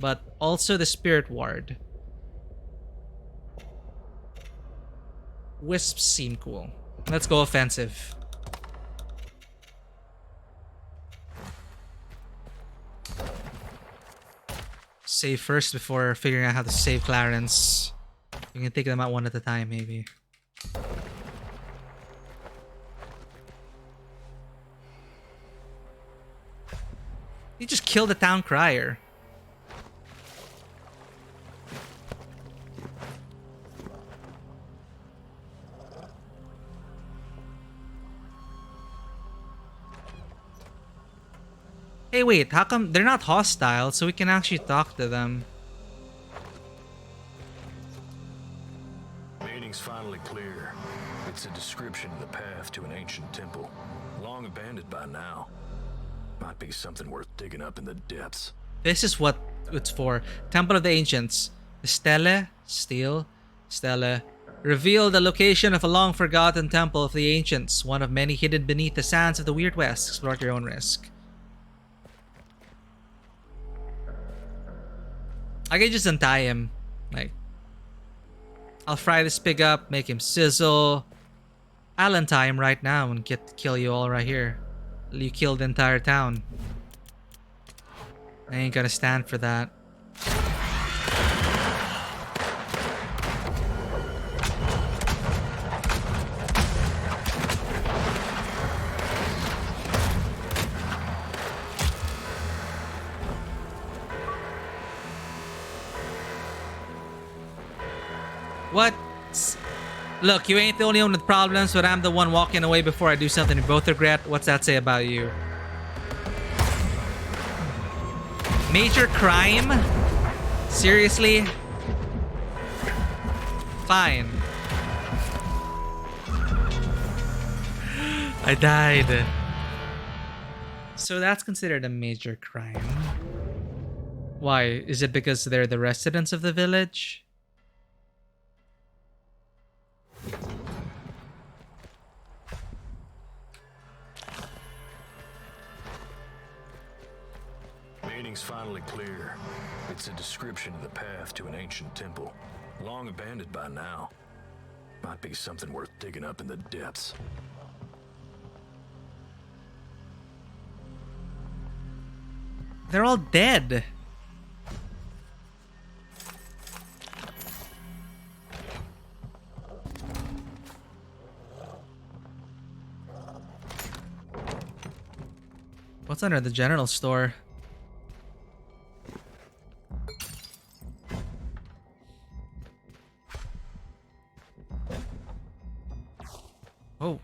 But also the spirit ward. Wisps seem cool. Let's go offensive. Save first before figuring out how to save Clarence. You can take them out one at a time, maybe. You just killed the town crier. Hey, wait, how come they're not hostile, so we can actually talk to them? Meaning's finally clear. It's a description of the path to an ancient temple, long abandoned by now. Might be something worth digging up in the depths. This is what it's for. Temple of the Ancients. Stele, reveal the location of a long-forgotten temple of the Ancients, one of many hidden beneath the sands of the Weird West. Explore at your own risk. I can just untie him. Like, I'll fry this pig up, make him sizzle. I'll untie him right now and kill you all right here. You kill the entire town. I ain't gonna stand for that. What? Look, you ain't the only one with problems, but I'm the one walking away before I do something you both regret. What's that say about you? Major crime? Seriously? Fine. I died. So that's considered a major crime. Why? Is it because they're the residents of the village? Meaning's finally clear. It's a description of the path to an ancient temple, long abandoned by now. Might be something worth digging up in the depths. They're all dead. What's under the general store? Oh.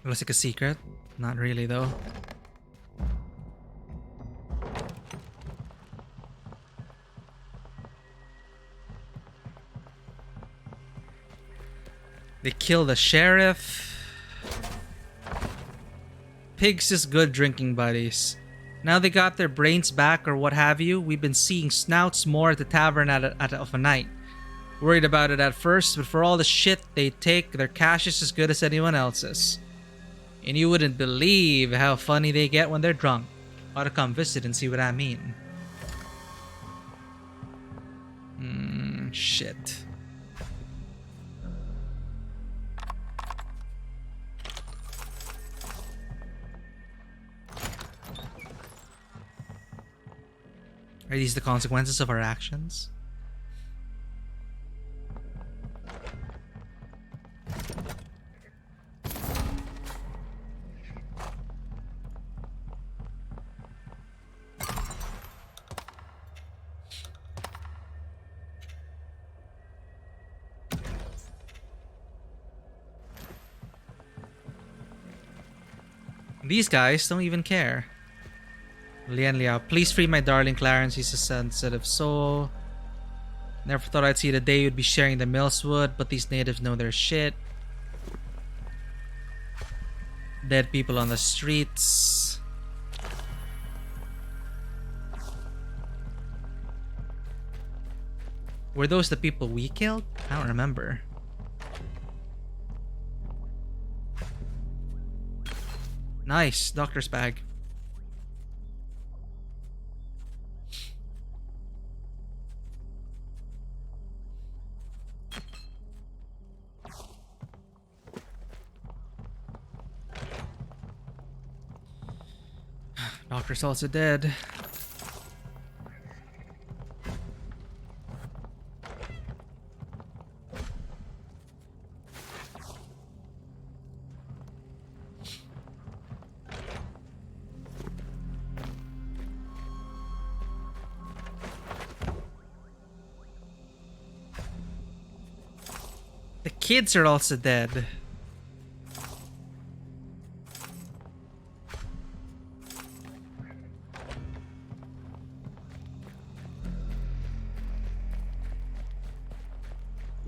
Looks like a secret. Not really, though. They kill the sheriff. Pigs is good drinking buddies. Now they got their brains back or what have you. We've been seeing snouts more at the tavern of a night. Worried about it at first, but for all the shit they take, their cash is as good as anyone else's. And you wouldn't believe how funny they get when they're drunk. Ought to come visit and see what I mean. Shit. Are these the consequences of our actions? These guys don't even care. Lian Liao, please free my darling Clarence. He's a sensitive soul. Never thought I'd see the day you'd be sharing the Millswood, but these natives know their shit. Dead people on the streets. Were those the people we killed? I don't remember. Nice, doctor's bag. Doctor's also dead. The kids are also dead.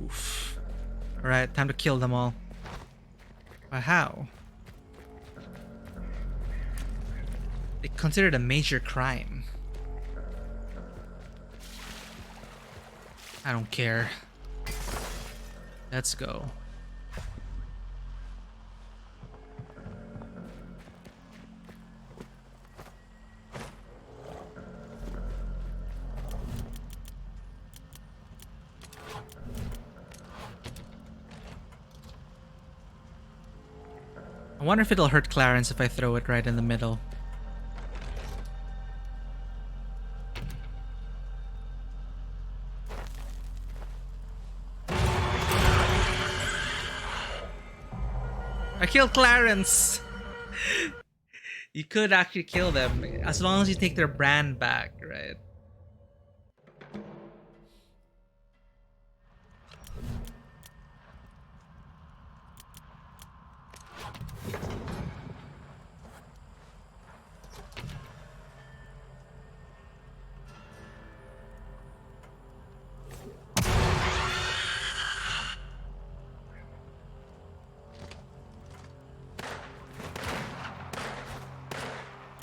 Oof. Alright, time to kill them all. But how? They consider it a major crime. I don't care. Let's go. I wonder if it'll hurt Clarence if I throw it right in the middle. I killed Clarence! You could actually kill them as long as you take their brand back, right?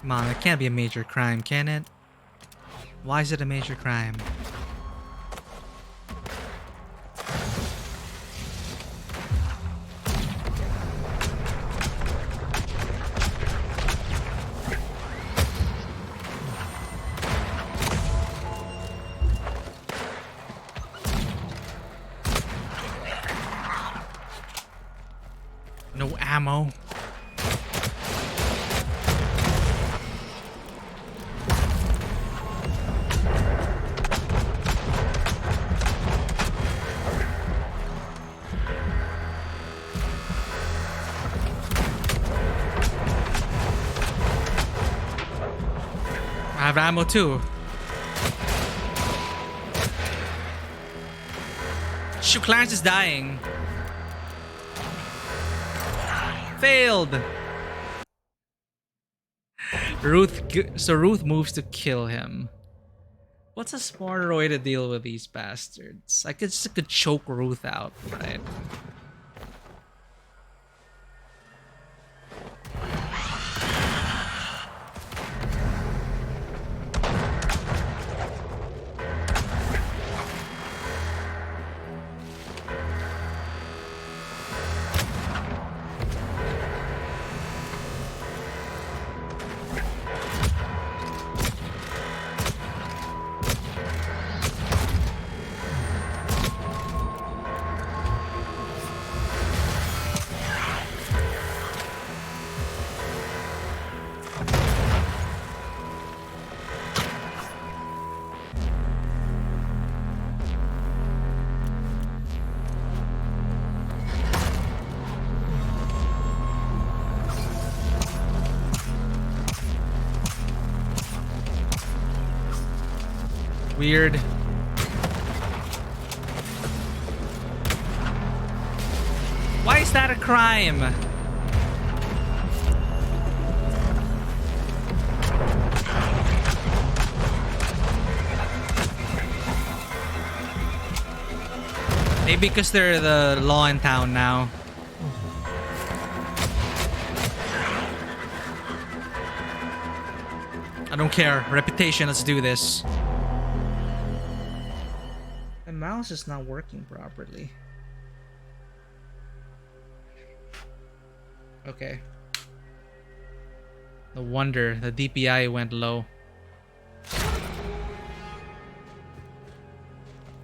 Come on, it can't be a major crime, can it? Why is it a major crime? No ammo. I have ammo too. Shoot, Clarence is dying. Failed. So Ruth moves to kill him. What's a smarter way to deal with these bastards? I could choke Ruth out, right? Weird. Why is that a crime? Maybe because they're the law in town now. I don't care. Reputation, let's do this. The mouse is not working properly. Okay. No wonder the DPI went low.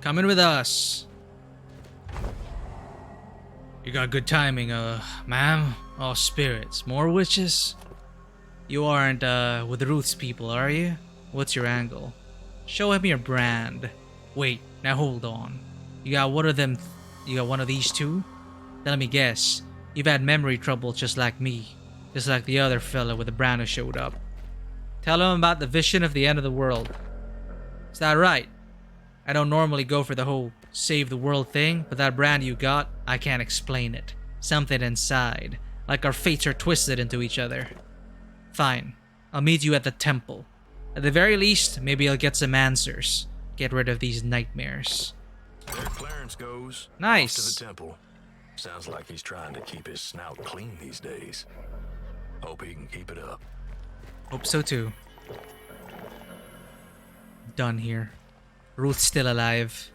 Coming with us. You got good timing, ma'am. Oh, spirits. More witches? You aren't, with Ruth's people, are you? What's your angle? Show him your brand. Wait, now hold on. You got one of them... You got one of these too? Then let me guess. You've had memory trouble just like me. Just like the other fella with the brand who showed up. Tell him about the vision of the end of the world. Is that right? I don't normally go for the whole save the world thing, but that brand you got, I can't explain it. Something inside. Like our fates are twisted into each other. Fine. I'll meet you at the temple. At the very least, maybe I'll get some answers. Get rid of these nightmares. There Clarence goes. Nice. Off to the temple. Sounds like he's trying to keep his snout clean these days. Hope he can keep it up. Hope so too. Done here. Ruth's still alive.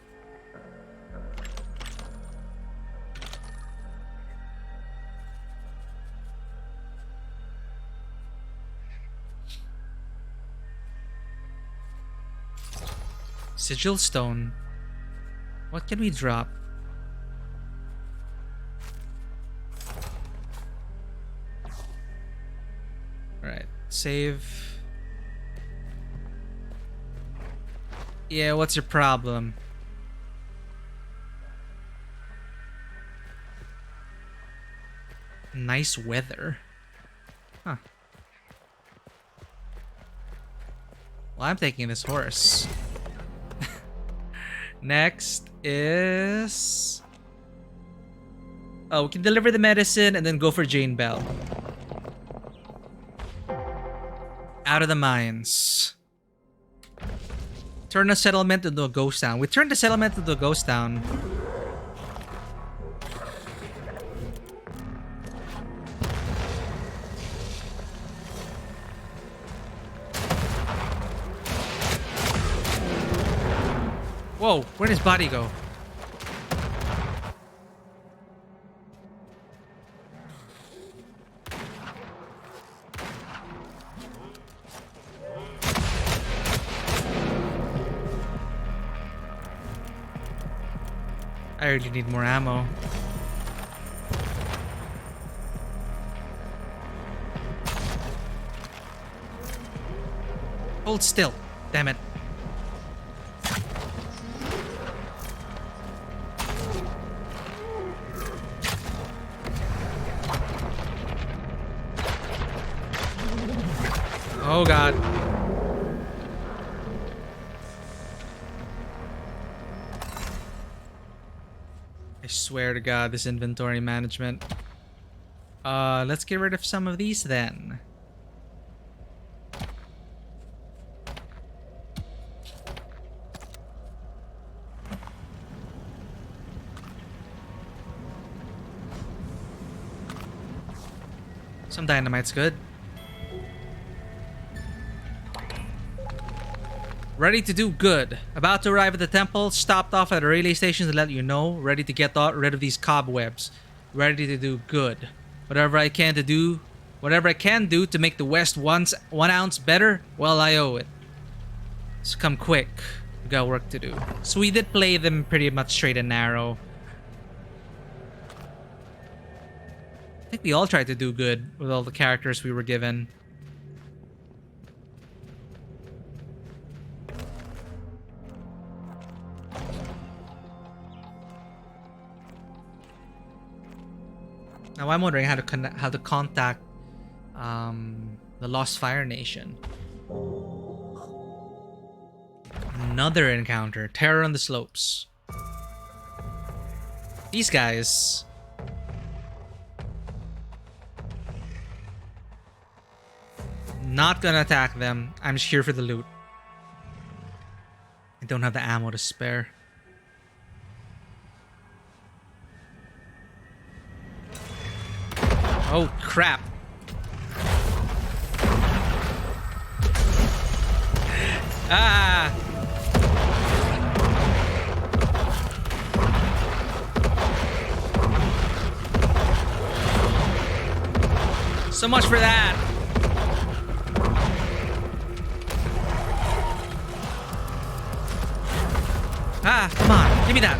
Sigil stone. What can we drop? Alright, save. Yeah, what's your problem? Nice weather. Huh. Well, I'm taking this horse. Next is... Oh, we can deliver the medicine and then go for Jane Bell. Out of the mines. Turn a settlement into a ghost town. We turned the settlement into a ghost town. Whoa, where'd his body go? I really need more ammo. Hold still, damn it. Oh god. I swear to god, this inventory management. Let's get rid of some of these then. Some dynamite's good. Ready to do good. About to arrive at the temple. Stopped off at a relay station to let you know. Ready to get rid of these cobwebs. Ready to do good. Whatever I can do to make the West 1 ounce better, well, I owe it. So come quick. We got work to do. So we did play them pretty much straight and narrow. I think we all tried to do good with all the characters we were given. Now I'm wondering how to contact the Lost Fire Nation. Another encounter. Terror on the slopes. These guys. Not gonna attack them. I'm just here for the loot. I don't have the ammo to spare. Oh, crap. Ah! So much for that. Ah, come on. Give me that.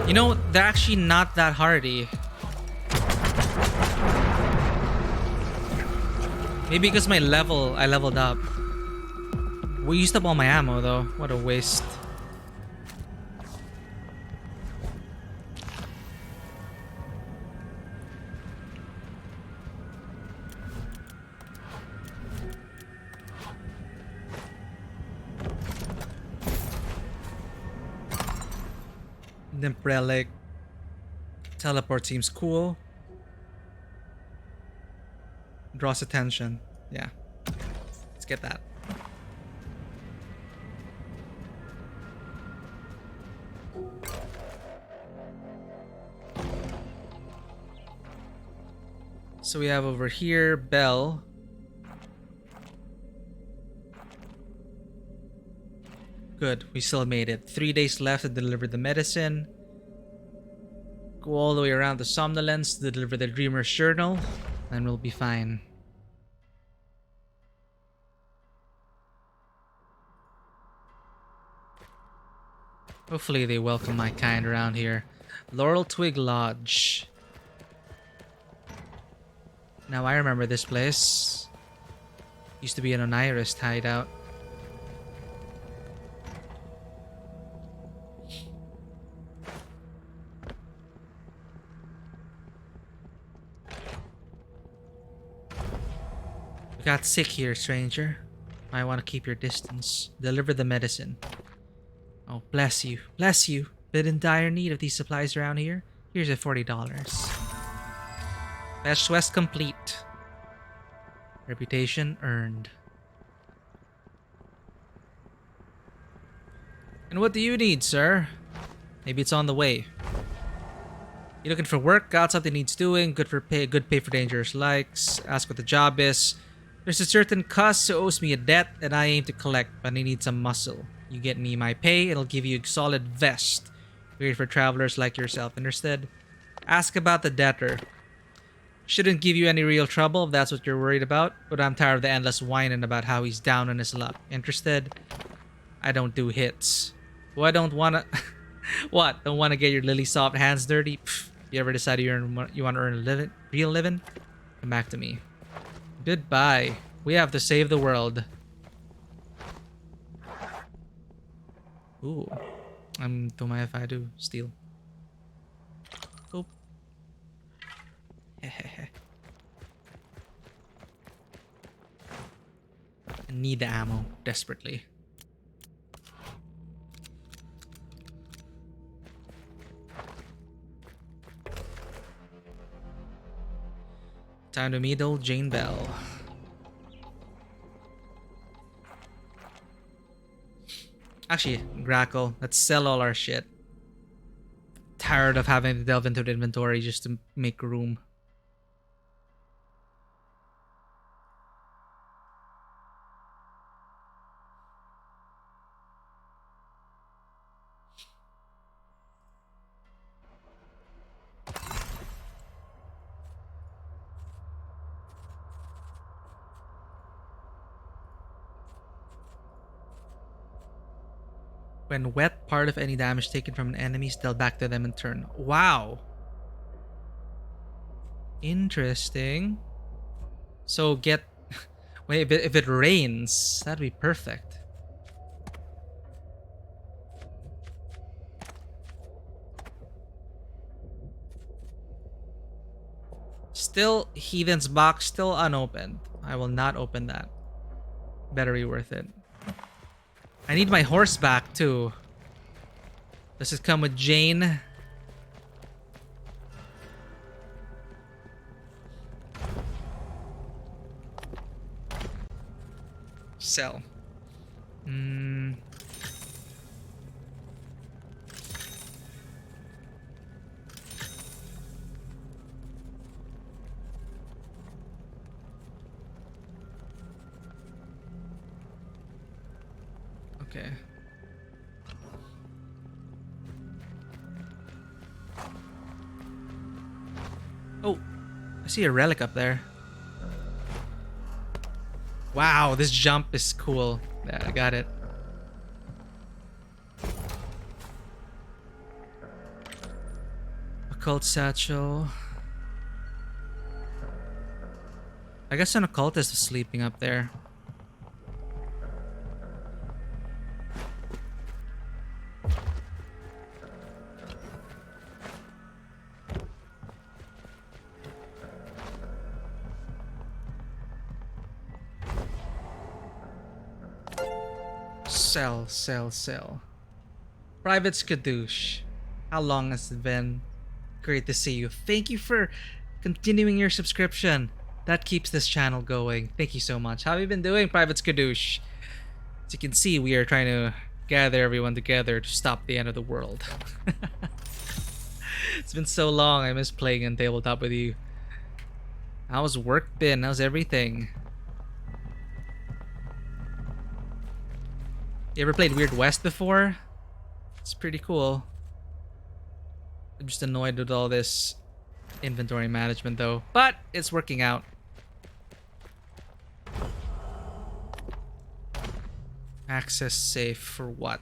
You know, they're actually not that hardy. Maybe because I leveled up. We used up all my ammo though. What a waste. Nymph relic. Teleport seems cool. Draws attention. Yeah. Let's get that. So we have over here Bell. Good, we still made it. 3 days left to deliver the medicine. Go all the way around the somnolence to deliver the dreamer's journal, and we'll be fine. Hopefully they welcome my kind around here. Laurel Twig Lodge. Now I remember this place. Used to be an Onirist hideout. You got sick here, stranger. Might want to keep your distance. Deliver the medicine. Oh, bless you. Bless you. Been in dire need of these supplies around here. Here's a $40. Fetch quest complete. Reputation earned. And what do you need, sir? Maybe it's on the way. You looking for work? Got something needs doing. Good pay for dangerous likes. Ask what the job is. There's a certain cuss who owes me a debt and I aim to collect, but I need some muscle. You get me my pay, it'll give you a solid vest. Great for travelers like yourself. Understood? Ask about the debtor. Shouldn't give you any real trouble if that's what you're worried about, but I'm tired of the endless whining about how he's down on his luck. Interested? I don't do hits. Well, I don't wanna... What? Don't wanna get your lily soft hands dirty? Pfft. You ever decide you want to earn a real living? Come back to me. Goodbye. We have to save the world. Ooh. Don't mind if I do. Steal. Oh. I need the ammo desperately. Time to meet old Jane Bell. Actually, Grackle, let's sell all our shit. Tired of having to delve into the inventory just to make room. When wet, part of any damage taken from an enemy is dealt back to them in turn. Wow. Interesting. So get... Wait, if it rains, that'd be perfect. Still, Heathen's box, still unopened. I will not open that. Better be worth it. I need my horse back too. Does it come with Jane? Sell. Okay. Oh, I see a relic up there. Wow, this jump is cool. Yeah, I got it. Occult satchel. I guess an occultist is sleeping up there. Sell. Private Skadoosh. How long has it been? Great to see you. Thank you for continuing your subscription. That keeps this channel going. Thank you so much. How have you been doing, Private Skadoosh? As you can see, we are trying to gather everyone together to stop the end of the world. It's been so long. I miss playing on tabletop with you. How's work been? How's everything? You ever played Weird West before? It's pretty cool. I'm just annoyed with all this inventory management though, but it's working out. Access safe for what?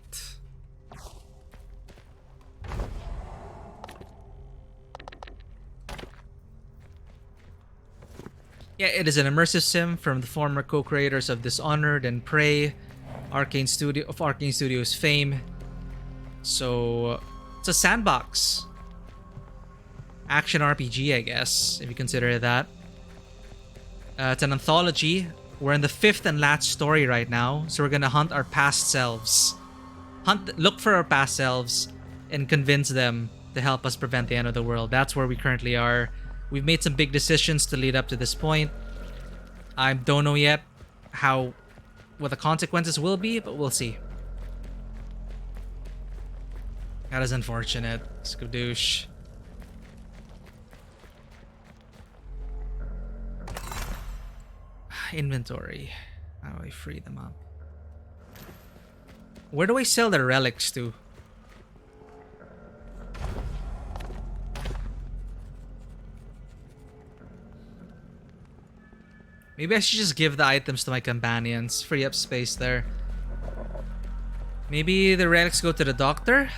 Yeah, it is an immersive sim from the former co-creators of Dishonored and Prey, Arcane Studios fame. So it's a sandbox action RPG, I guess, if you consider it that. It's an anthology. We're in the 5th and last story right now, so we're gonna hunt our past selves. Look for our past selves and convince them to help us prevent the end of the world. That's where we currently are. We've made some big decisions to lead up to this point. I don't know yet what the consequences will be, but we'll see. That is unfortunate. Skadoosh. Inventory. How do I free them up? Where do I sell the relics to? Maybe I should just give the items to my companions. Free up space there. Maybe the relics go to the doctor?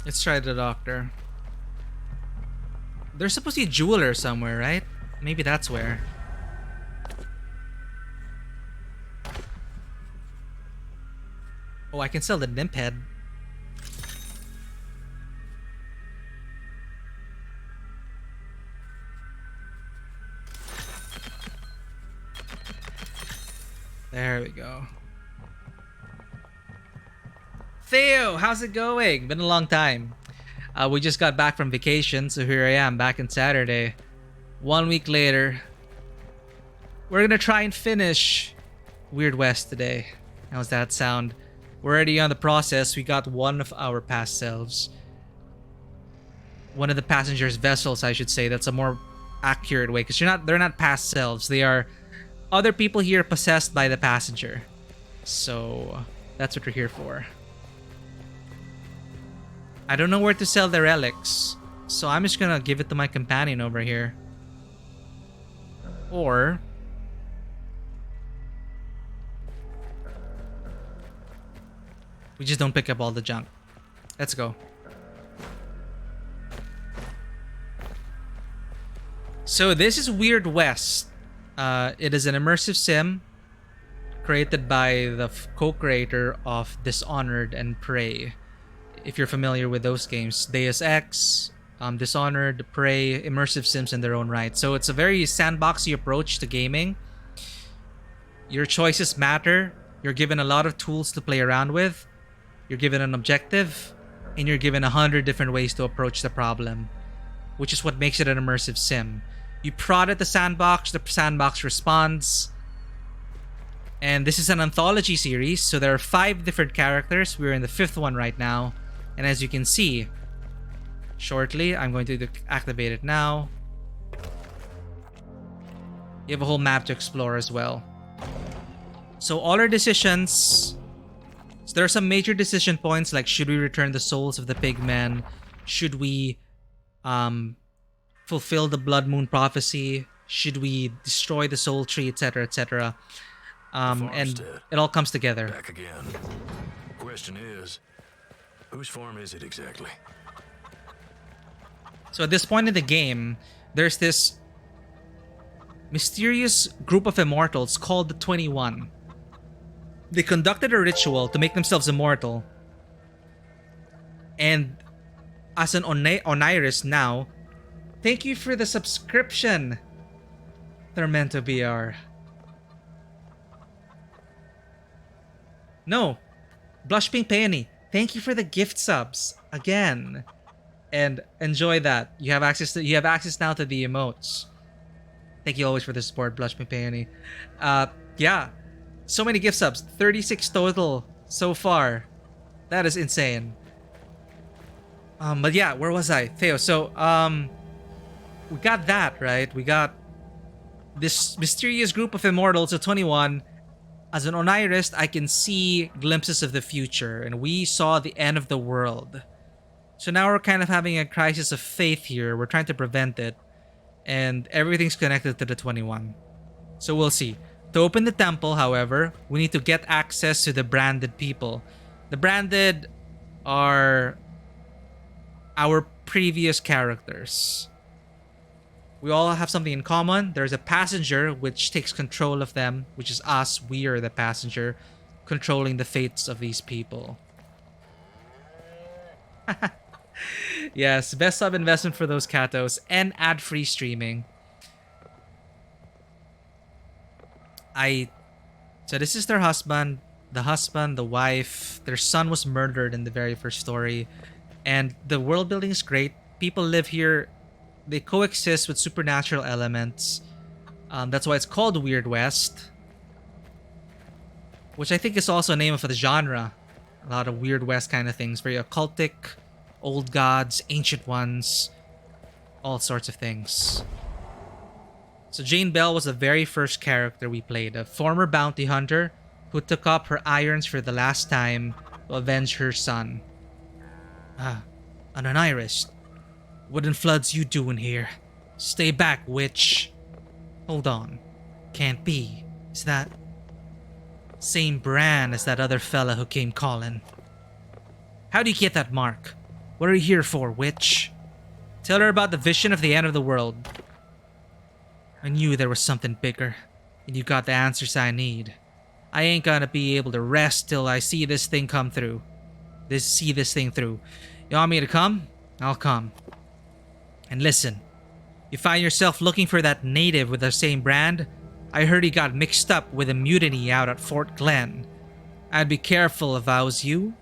Let's try the doctor. There's supposed to be a jeweler somewhere, right? Maybe that's where. Oh, I can sell the nymph head. There we go. Theo, how's it going? Been a long time. We just got back from vacation, so here I am, back on Saturday. 1 week later. We're gonna try and finish Weird West today. How's that sound? We're already on the process. We got one of our past selves. One of the passengers' vessels, I should say. That's a more accurate way, because they're not past selves. They are other people here possessed by the passenger. So that's what we're here for. I don't know where to sell the relics, so I'm just gonna give it to my companion over here. Or we just don't pick up all the junk. Let's go. So this is Weird West. It is an immersive sim created by the co-creator of Dishonored and Prey. If you're familiar with those games, Deus Ex, Dishonored, Prey, immersive sims in their own right. So it's a very sandboxy approach to gaming. Your choices matter. You're given a lot of tools to play around with. You're given an objective, and you're given 100 different ways to approach the problem, which is what makes it an immersive sim. You prod at the sandbox responds. And this is an anthology series, so there are 5 different characters. We're in the 5th one right now. And as you can see, shortly, I'm going to activate it now. You have a whole map to explore as well. So all our decisions... So there are some major decision points, like should we return the souls of the pigmen? Should we fulfill the Blood Moon prophecy? Should we destroy the soul tree, etc., etc.? And it all comes together. Back again. Question is, whose farm is it exactly? So at this point in the game, there's this mysterious group of immortals called the 21. They conducted a ritual to make themselves immortal. And as an Oniris now, thank you for the subscription. They're meant to be our... No. Blush Pink Peony, thank you for the gift subs again. And enjoy that. You have access now to the emotes. Thank you always for the support, Blush Pink Peony. Yeah. So many gift subs. 36 total so far. That is insane. But yeah, where was I? Theo, so we got that, right? We got this mysterious group of immortals of 21. As an Onirist, I can see glimpses of the future, and we saw the end of the world. So now we're kind of having a crisis of faith here. We're trying to prevent it, and everything's connected to the 21. So we'll see. To open the temple, however, we need to get access to the branded people. The branded are our previous characters. We all have something in common. There's a passenger which takes control of them, which is us. We are the passenger, controlling the fates of these people. Yes, best sub investment for those catos and ad-free streaming. So this is their husband, the wife. Their son was murdered in the very first story. And the world building is great. People live here. They coexist with supernatural elements. That's why it's called Weird West. Which I think is also a name of the genre. A lot of Weird West kind of things. Very occultic, old gods, ancient ones. All sorts of things. So Jane Bell was the very first character we played. A former bounty hunter who took up her irons for the last time to avenge her son. An Onirist. What in floods you doing here? Stay back, witch. Hold on. Can't be. Is that... same brand as that other fella who came calling? How do you get that mark? What are you here for, witch? Tell her about the vision of the end of the world. I knew there was something bigger, and you got the answers I need. I ain't gonna be able to rest till I see this thing come through. See this thing through. You want me to come? I'll come. And listen, you find yourself looking for that native with the same brand? I heard he got mixed up with a mutiny out at Fort Glen. I'd be careful if I was you.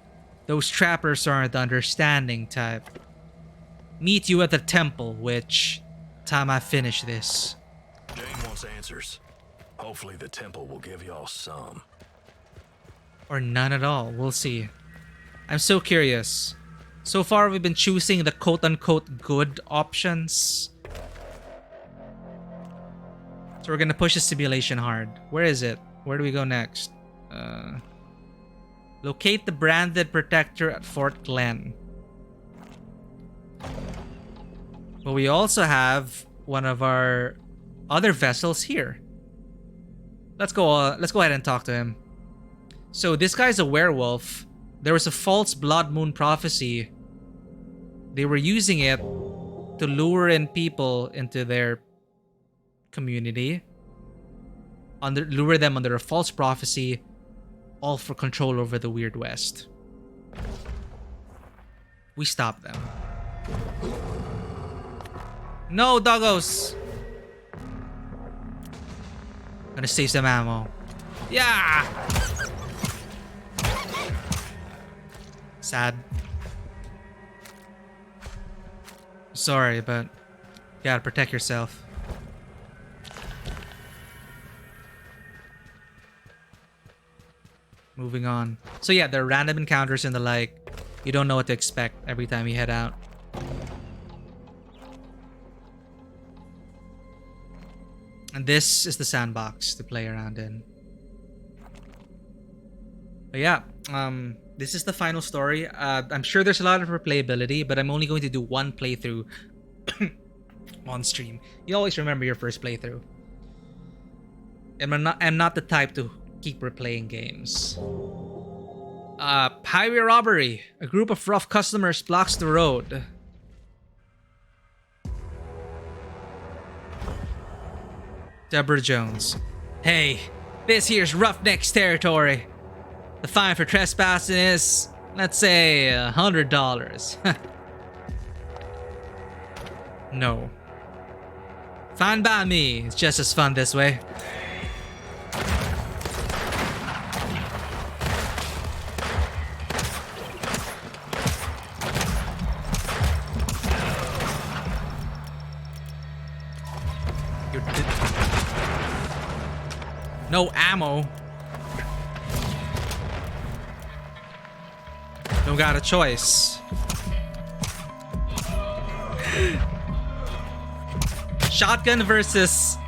Those trappers aren't the understanding type. Meet you at the temple, witch. Time I finish this. Jane wants answers. Hopefully the temple will give y'all some. Or none at all. We'll see. I'm so curious. So far, we've been choosing the quote-unquote good options. So we're gonna push the simulation hard. Where is it? Where do we go next? Locate the branded protector at Fort Glen. But we also have one of our other vessels here. Let's go ahead and talk to him. So this guy's a werewolf. There was a false blood moon prophecy. They were using it to lure in people into their community. Lure them under a false prophecy, all for control over the Weird West. We stopped them. No, doggos! Gonna save some ammo. Yeah! Sad. Sorry, but you gotta protect yourself. Moving on. So yeah, there are random encounters and the like. You don't know what to expect every time you head out. And this is the sandbox to play around in. But yeah, this is the final story. I'm sure there's a lot of replayability, but I'm only going to do one playthrough on stream. You always remember your first playthrough. And I'm not the type to keep replaying games. Highway robbery. A group of rough customers blocks the road. Deborah Jones. Hey, this here's Roughnecks territory. The fine for trespassing is, let's say, $100. No. Fine by me. It's just as fun this way. No ammo. Don't got a choice. Shotgun versus...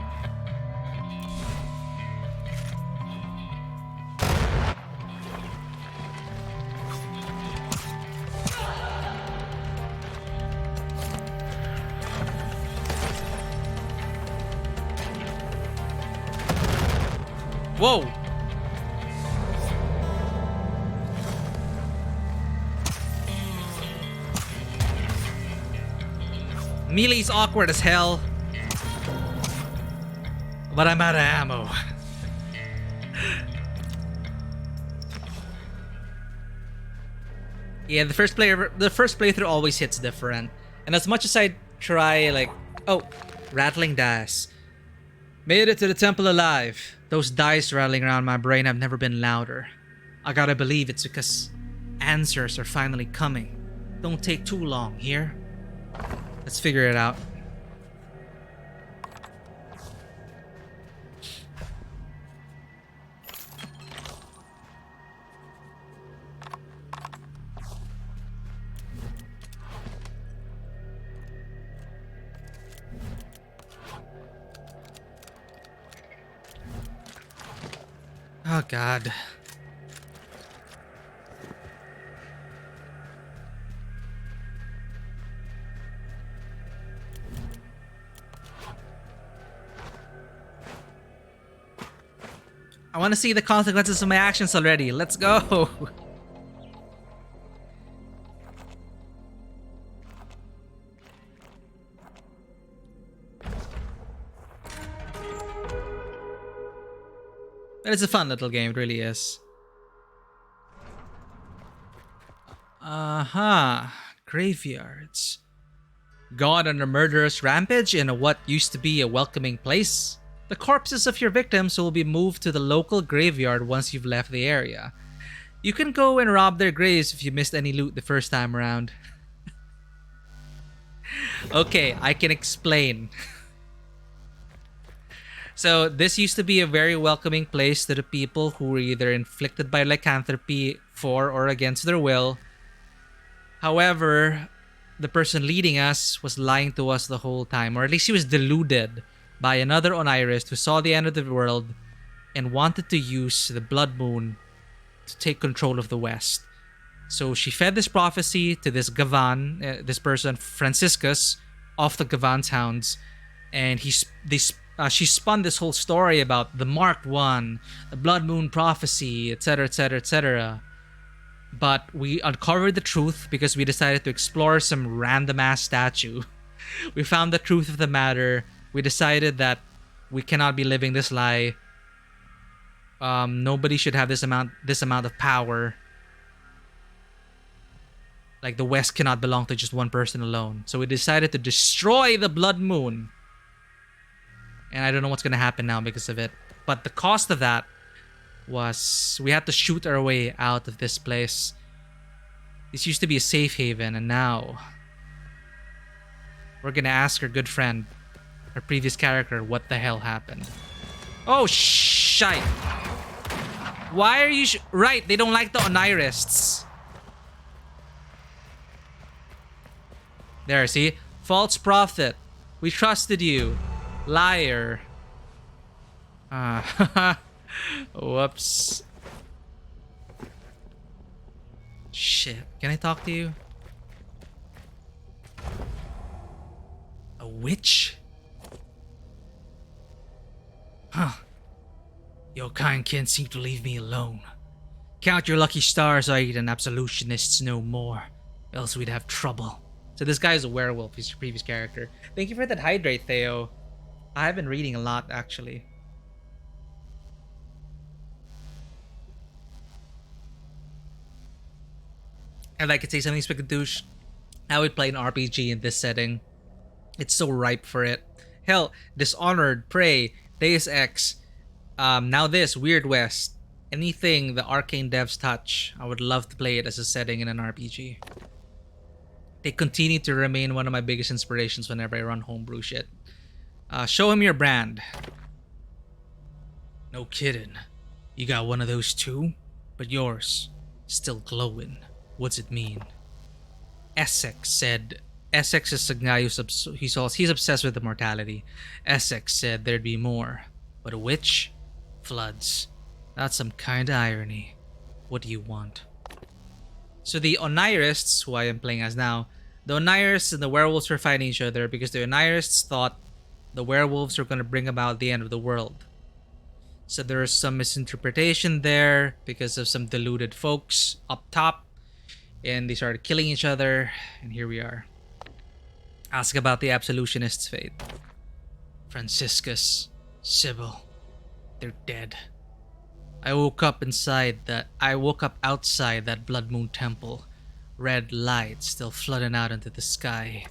Whoa! Melee's awkward as hell. But I'm out of ammo. Yeah, the first playthrough always hits different. And as much as I try, like... Oh, rattling dice. Made it to the temple alive. Those dice rattling around my brain have never been louder. I gotta believe it's because answers are finally coming. Don't take too long here. Let's figure it out. Oh God. I want to see the consequences of my actions already. Let's go. It's a fun little game, it really is. Graveyards. Gone on a murderous rampage in what used to be a welcoming place? The corpses of your victims will be moved to the local graveyard once you've left the area. You can go and rob their graves if you missed any loot the first time around. Okay, I can explain. So this used to be a very welcoming place to the people who were either inflicted by lycanthropy for or against their will. However, the person leading us was lying to us the whole time, or at least she was deluded by another Onirist who saw the end of the world and wanted to use the blood moon to take control of the West. So she fed this prophecy to this Gavan, this person Franciscus, of the Gavan's Hounds, and she spun this whole story about the Marked One, the Blood Moon prophecy, etc., etc., etc. But we uncovered the truth because we decided to explore some random ass statue. We found the truth of the matter. We decided that we cannot be living this lie. Nobody should have this amount of power. Like the West cannot belong to just one person alone. So we decided to destroy the Blood Moon. And I don't know what's gonna happen now because of it. But the cost of that was we had to shoot our way out of this place. This used to be a safe haven, and now we're gonna ask our good friend, our previous character, what the hell happened. Oh, shite. Why are you... right, they don't like the Onirists. There, see? False prophet. We trusted you. Liar. Whoops. Shit. Can I talk to you? A witch? Huh. Your kind can't seem to leave me alone. Count your lucky stars, Aid, and absolutionists no more. Else we'd have trouble. So this guy is a werewolf. He's your previous character. Thank you for that hydrate, Theo. I've been reading a lot, actually. I'd like to say something spectacular. I would play an RPG in this setting. It's so ripe for it. Hell, Dishonored, Prey, Deus Ex, now this, Weird West. Anything the Arcane devs touch, I would love to play it as a setting in an RPG. They continue to remain one of my biggest inspirations whenever I run homebrew shit. Show him your brand. No kidding. You got one of those too? But yours, still glowing. What's it mean? Essex said... Essex is a guy who's he's obsessed with immortality. Essex said there'd be more. But a witch? Floods. That's some kind of irony. What do you want? So the Onirists, who I am playing as now, the Onirists and the werewolves were fighting each other because the Onirists thought the werewolves were going to bring about the end of the world. So there is some misinterpretation there because of some deluded folks up top. And they started killing each other. And here we are. Ask about the absolutionists' fate. Franciscus, Sybil, they're dead. I woke up outside that Blood Moon temple. Red light still flooding out into the sky.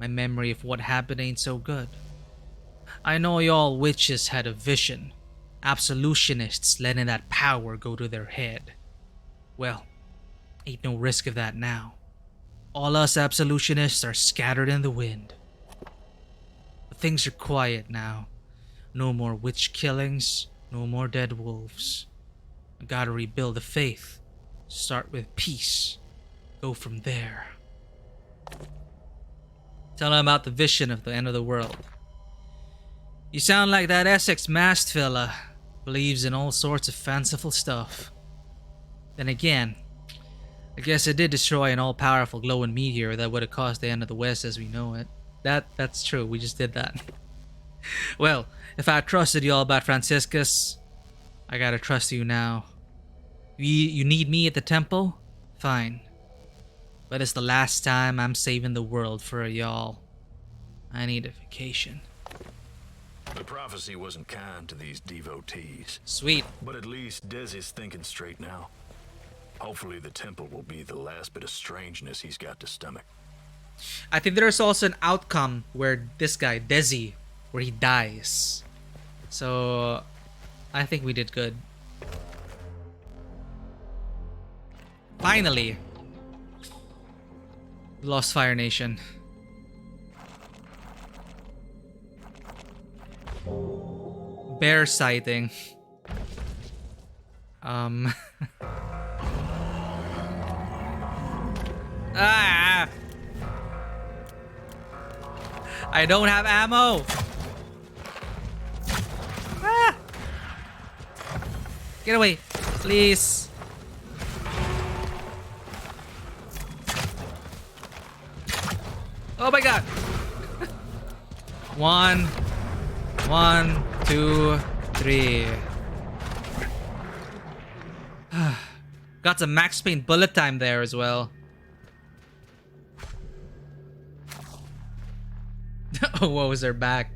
My memory of what happened ain't so good. I know y'all witches had a vision. Absolutionists letting that power go to their head. Well, ain't no risk of that now. All us absolutionists are scattered in the wind. But things are quiet now. No more witch killings, no more dead wolves. I gotta rebuild the faith. Start with peace. Go from there. Tell them about the vision of the end of the world. You sound like that Essex masked fella. Believes in all sorts of fanciful stuff. Then again, I guess it did destroy an all-powerful glowing meteor that would have caused the end of the West as we know it. That's true, we just did that. Well, if I trusted y'all about Franciscus, I gotta trust you now. You need me at the temple? Fine. But it's the last time I'm saving the world for y'all. I need a vacation. The prophecy wasn't kind to these devotees. Sweet. But at least Dez is thinking straight now. Hopefully the temple will be the last bit of strangeness he's got to stomach. I think there's also an outcome where this guy, Desi, where he dies. So, I think we did good. Finally! Lost Fire Nation. Bear sighting. Ah! I don't have ammo! Ah! Get away, please. Oh my god! 1, 2, 3. Got some Max Payne bullet time there as well. Oh, woes, they're back.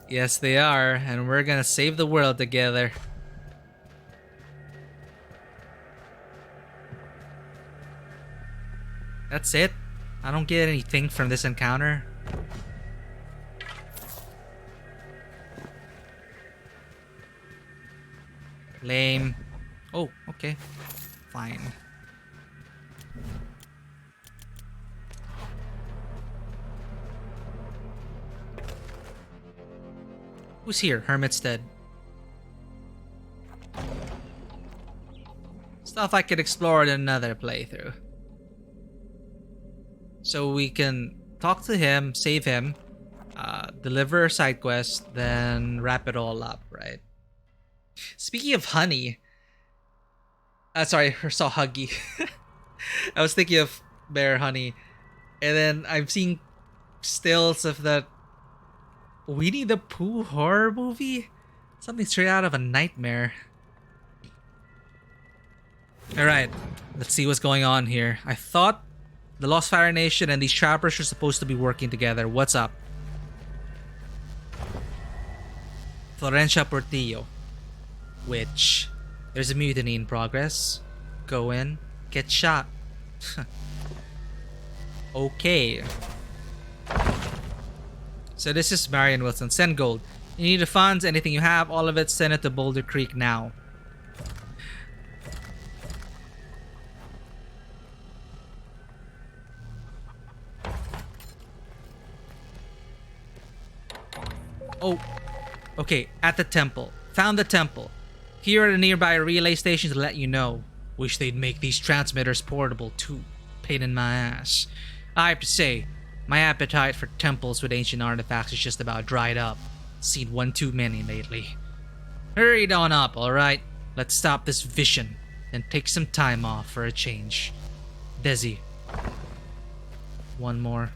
Yes, they are, and we're gonna save the world together. That's it? I don't get anything from this encounter. Lame. Oh, okay. Fine. Who's here? Hermit's dead. Stuff I could explore in another playthrough. So we can talk to him, save him, deliver a side quest, then wrap it all up, right? Speaking of honey, sorry, I saw Huggy. I was thinking of Bear Honey, and then I'm seeing stills of that Winnie the Pooh horror movie. Something straight out of a nightmare. All right, let's see what's going on here. I thought the Lost Fire Nation and these trappers are supposed to be working together. What's up? Florencia Portillo. Which, there's a mutiny in progress. Go in, get shot. Okay. So this is Marion Wilson. Send gold. You need the funds, anything you have, all of it, send it to Boulder Creek now. Oh, okay, at the temple. Found the temple. Here are the nearby relay stations to let you know. Wish they'd make these transmitters portable too. Pain in my ass. I have to say, my appetite for temples with ancient artifacts is just about dried up. Seen one too many lately. Hurry on up, alright? Let's stop this vision and take some time off for a change. Desi. One more.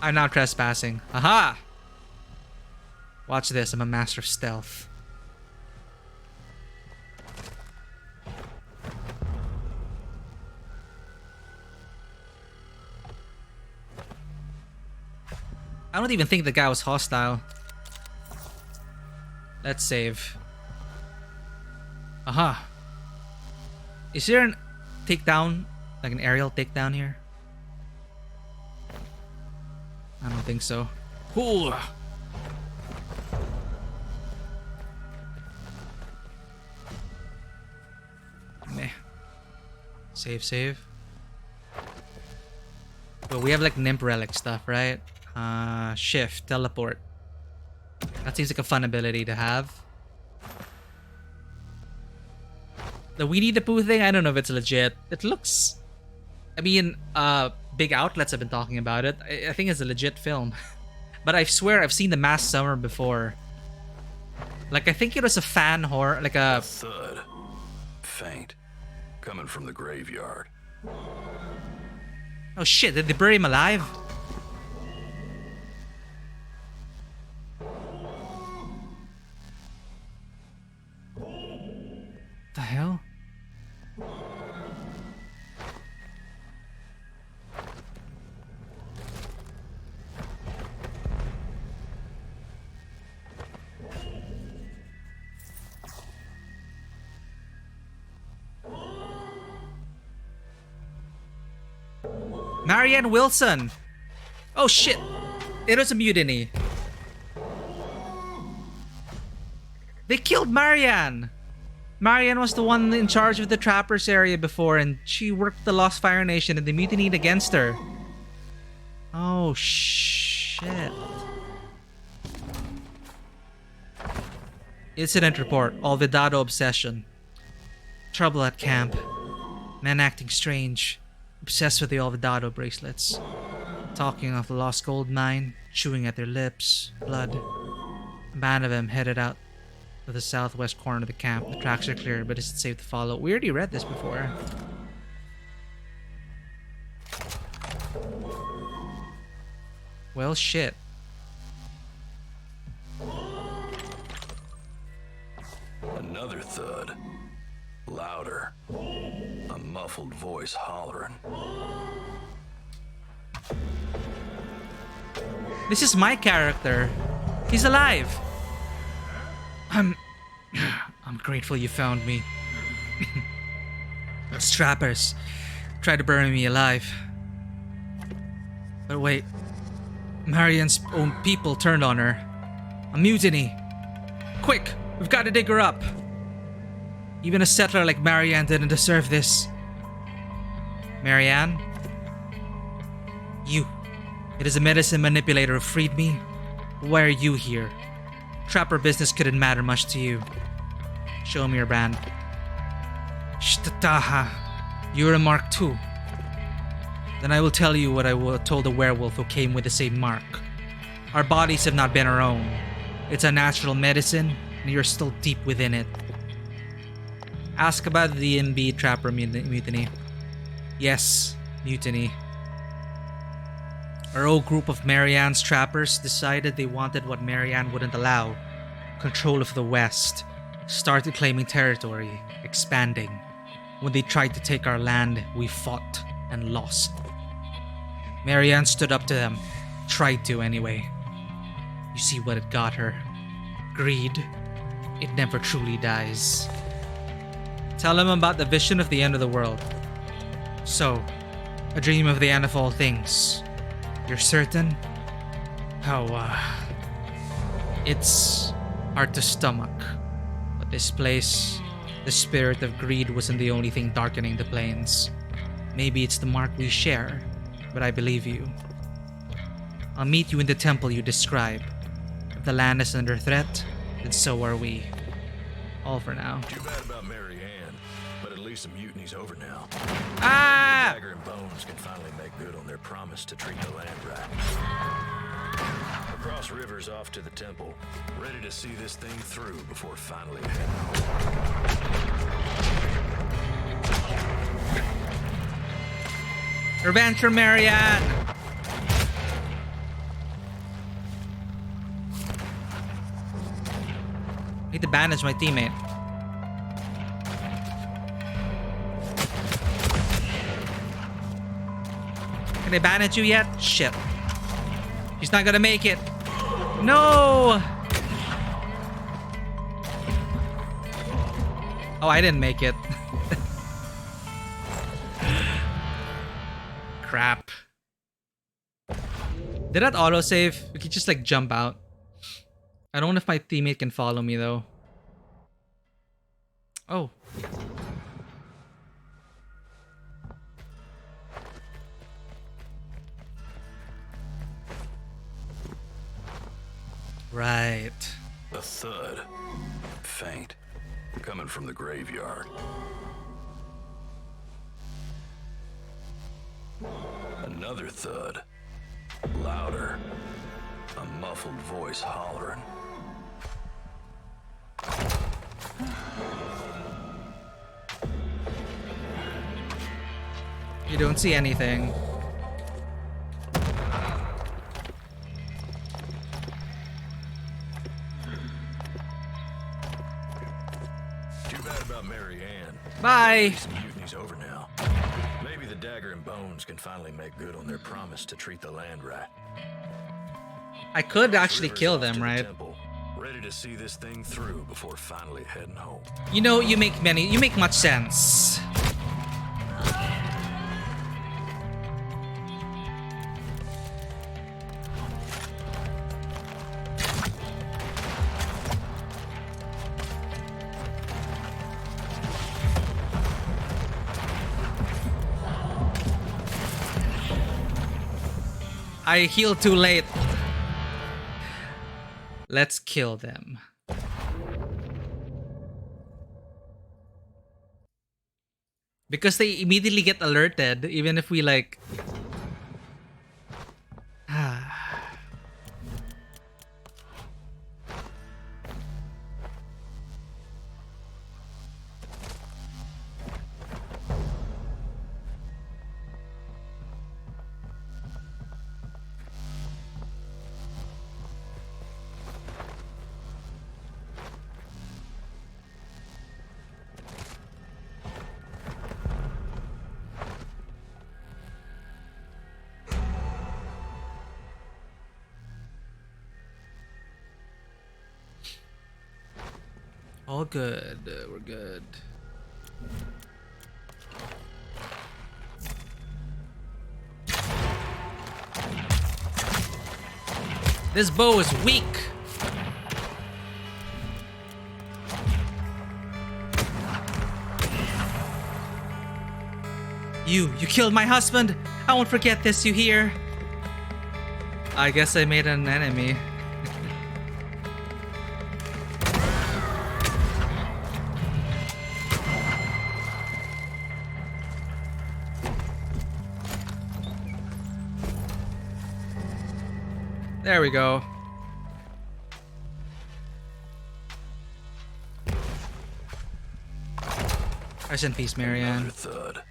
I'm now trespassing. Aha! Watch this, I'm a master of stealth. I don't even think the guy was hostile. Let's save. Aha! Is there an takedown? Like an aerial takedown here? I don't think so. Ooh. Meh. Save. But we have like Nymph Relic stuff, right? Shift, teleport. That seems like a fun ability to have. The Winnie the Pooh thing, I don't know if it's legit. It looks... I mean, big outlets have been talking about it. I think it's a legit film. But I swear I've seen The Masked Summer before. Like, I think it was a fan horror, like a... thud. Faint. Coming from the graveyard. Oh shit, did they bury him alive? The hell? Marianne Wilson! Oh shit! It was a mutiny. They killed Marianne! Marianne was the one in charge of the Trappers area before, and she worked the Lost Fire Nation and they mutinied against her. Oh shit. Incident report. Olvidado obsession. Trouble at camp. Men acting strange. Obsessed with the Olvidado bracelets. Talking of the lost gold mine. Chewing at their lips. Blood. A band of them headed out to the southwest corner of the camp. The tracks are clear, but it's safe to follow. We already read this before. Well, shit. Another thud. Louder. A muffled voice hollering. This is my character. He's alive. I'm grateful you found me. Those trappers tried to bury me alive. But wait, Marianne's own people turned on her. A mutiny. Quick, we've got to dig her up. Even a settler like Marianne didn't deserve this. Marianne? You. It is a medicine manipulator who freed me. Why are you here? Trapper business couldn't matter much to you. Show me your brand. Shtataha. You're a Mark II. Then I will tell you what I told the werewolf who came with the same mark. Our bodies have not been our own. It's a natural medicine, and you're still deep within it. Ask about the MB Trapper mutiny. Yes, mutiny. Our old group of Marianne's trappers decided they wanted what Marianne wouldn't allow. Control of the West. Started claiming territory, expanding. When they tried to take our land, we fought and lost. Marianne stood up to them. Tried to, anyway. You see what it got her. Greed. It never truly dies. Tell them about the vision of the end of the world. So, a dream of the end of all things. You're certain? It's hard to stomach. But this place, the spirit of greed wasn't the only thing darkening the plains. Maybe it's the mark we share, but I believe you. I'll meet you in the temple you describe. If the land is under threat, then so are we. All for now. Too bad about Mary Ann, but at least the mutiny's over now. Ah! Dagger and Bones can finally make good on their promise to treat the land right. Across rivers off to the temple, ready to see this thing through before finally heading home. Revenge for Marianne! Need to bandage my teammate. Can I bandage you yet? Shit. She's not gonna make it. No! Oh, I didn't make it. Crap. Did that autosave? We could just like jump out. I don't know if my teammate can follow me though. Oh. Right. A thud. Faint. Coming from the graveyard. Another thud. Louder. A muffled voice hollering. You don't see anything. Too bad about Mary Ann. Bye. The mutiny's over now. Maybe the Dagger and Bones can finally make good on their promise to treat the land right. I could actually Rivers kill off to them, the right? temple, ready to see this thing through before finally heading home. You know, you make much sense. I healed too late. Let's kill them. Because they immediately get alerted, even if we like... All good. We're good. This bow is weak. You killed my husband. I won't forget this, you hear? I guess I made an enemy. There we go. Rest in peace, Marianne. Another thud.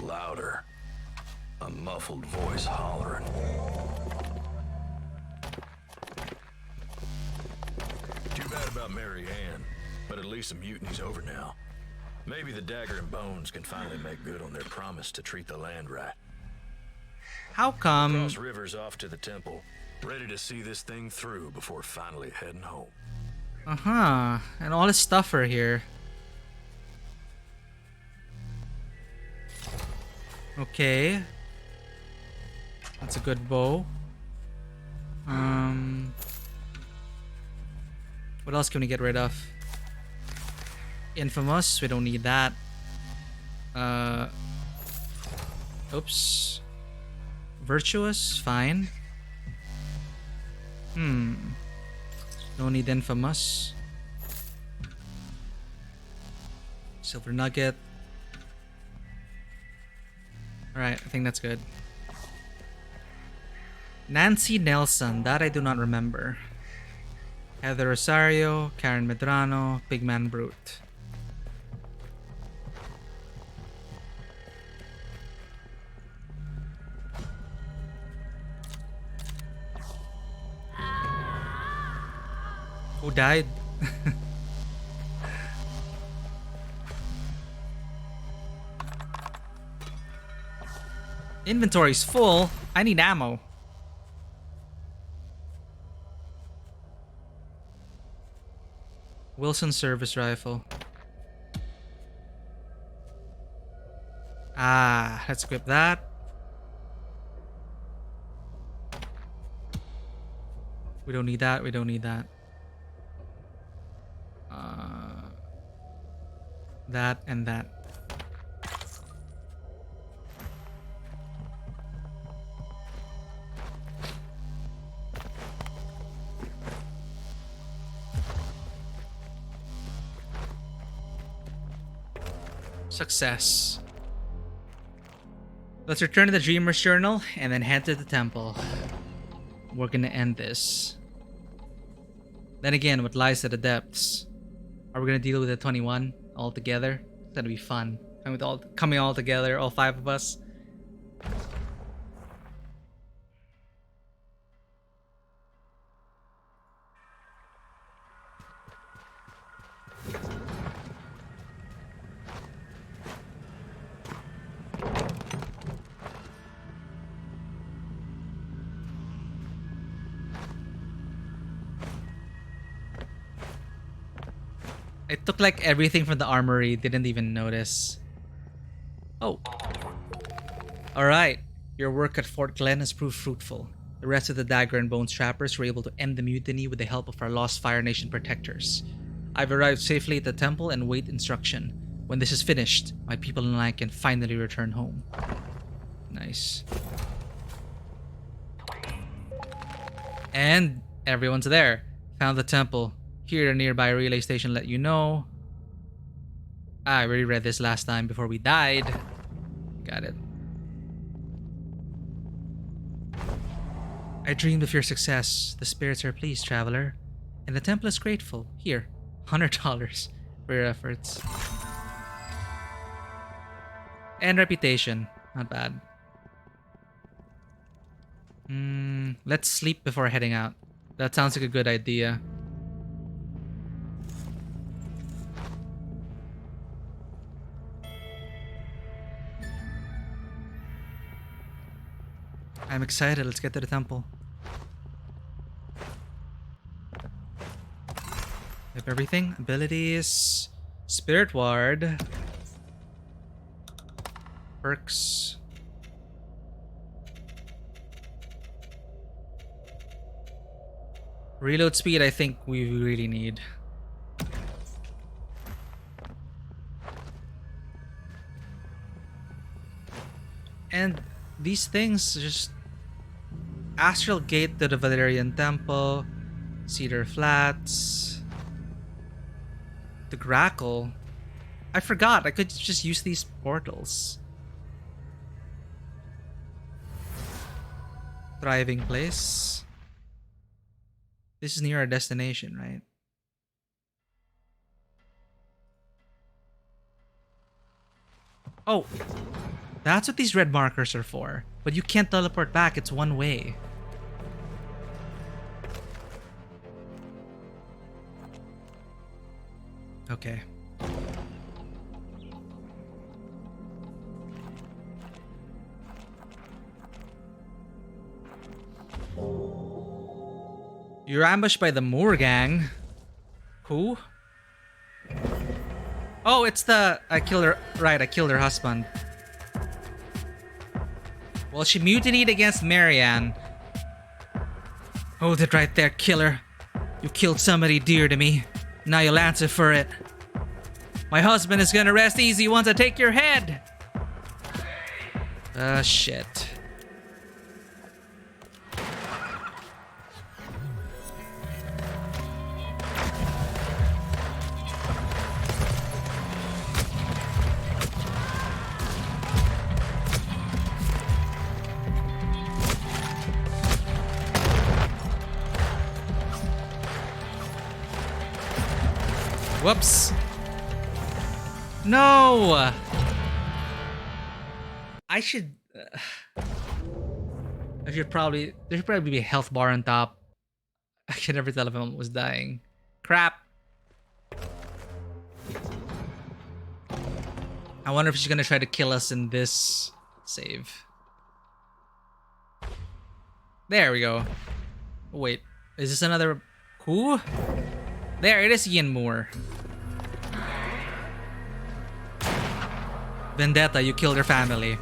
Louder. A muffled voice hollering. Too bad about Mary Ann, but at least the mutiny's over now. Maybe the Dagger and Bones can finally make good on their promise to treat the land right. How come? Cross River's off to the temple, ready to see this thing through before finally heading home. Uh-huh. And all this stuff are here. Okay. That's a good bow. What else can we get rid of? Infamous, we don't need that. Oops. Virtuous, fine. Don't need infamous. Silver nugget. Alright, I think that's good. Nancy Nelson, that I do not remember. Heather Rosario, Karen Medrano, Pigman Brute. Who died? Inventory's full. I need ammo. Wilson service rifle. Ah, let's equip that. We don't need that. We don't need that. That and that. Success. Let's return to the Dreamer's Journal and then head to the temple. We're gonna end this. Then again, what lies at the depths? Are we gonna deal with the 21 all together? It's gonna be fun. Coming all together, all 5 of us. I took like everything from the armory, didn't even notice. Oh. Alright, your work at Fort Glen has proved fruitful. The rest of the Dagger and Bones trappers were able to end the mutiny with the help of our lost Fire Nation protectors. I've arrived safely at the temple and wait instruction. When this is finished, my people and I can finally return home. Nice. And everyone's there. Found the temple. Here, a nearby relay station let you know. I already read this last time before we died. Got it. I dreamed of your success. The spirits are pleased, traveler. And the temple is grateful. Here, $100 for your efforts. And reputation. Not bad. Let's sleep before heading out. That sounds like a good idea. I'm excited. Let's get to the temple. Have everything. Abilities. Spirit Ward. Perks. Reload speed, I think we really need. And these things just... Astral Gate to the Valerian Temple. Cedar Flats. The Grackle. I forgot, I could just use these portals. Thriving Place. This is near our destination, right? Oh, that's what these red markers are for. But you can't teleport back, it's one way. Okay. You're ambushed by the Moor gang. Who? Oh, it's the... I killed her... Right, I killed her husband. Well, she mutinied against Marianne. Hold it right there, killer. You killed somebody dear to me. Now you'll answer for it. My husband is gonna rest easy once I take your head. Ah, shit. Whoops. No! I should... I should probably... There should probably be a health bar on top. I can never tell if I was dying. Crap. I wonder if she's gonna try to kill us in this save. There we go. Wait, is this another... Who? There, it is Ian Moore. Vendetta, you killed her family.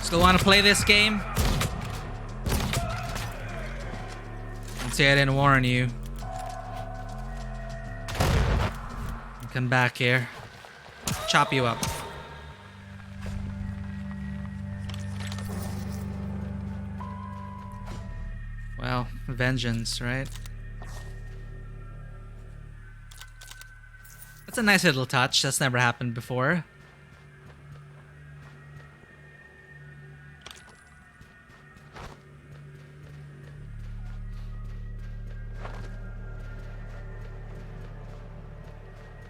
Still want to play this game? Don't say I didn't warn you. Come back here. Chop you up. Well, vengeance, right? That's a nice little touch. That's never happened before.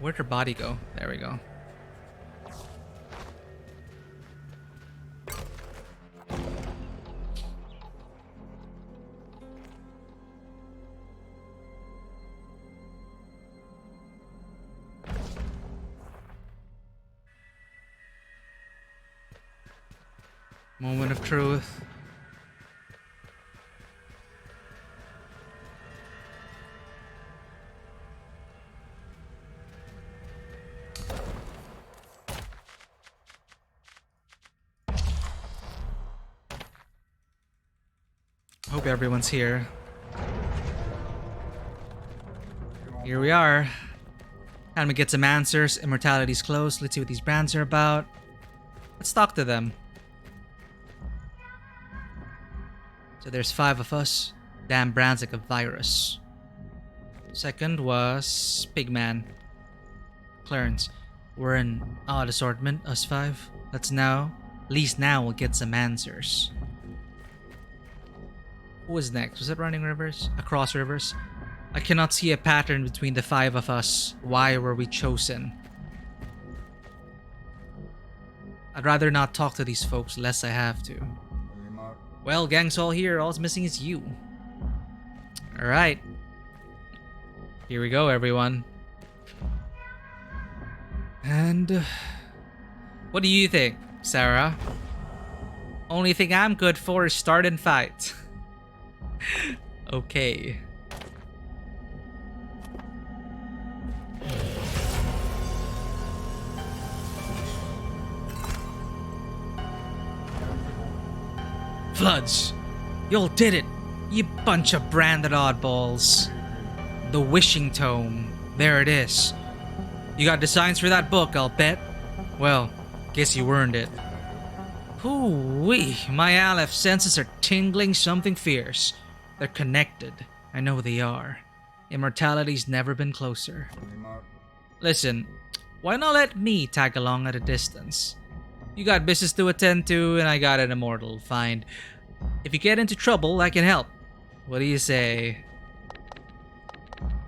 Where'd her body go? There we go. Moment of truth. Hope everyone's here. Here we are. Time to get some answers. Immortality's close. Let's see what these brands are about. Let's talk to them. So there's 5 of us. Damn, brand's like a virus. Second was Pigman. Clarence. We're an odd assortment, us 5. Let's now, at least now we'll get some answers. Who was next? Was it Running Rivers? Across Rivers? I cannot see a pattern between the 5 of us. Why were we chosen? I'd rather not talk to these folks lest I have to. Well, gang's all here. All's missing is you. Alright. Here we go, everyone. And What do you think, Sarah? Only thing I'm good for is start and fight. Okay. Floods, you all did it, you bunch of branded oddballs. The Wishing Tome, there it is. You got designs for that book, I'll bet. Well, guess you earned it. Hoo-wee, my Aleph senses are tingling something fierce. They're connected, I know they are. Immortality's never been closer. Listen, why not let me tag along at a distance? You got business to attend to, and I got an immortal to find. If you get into trouble, I can help. What do you say?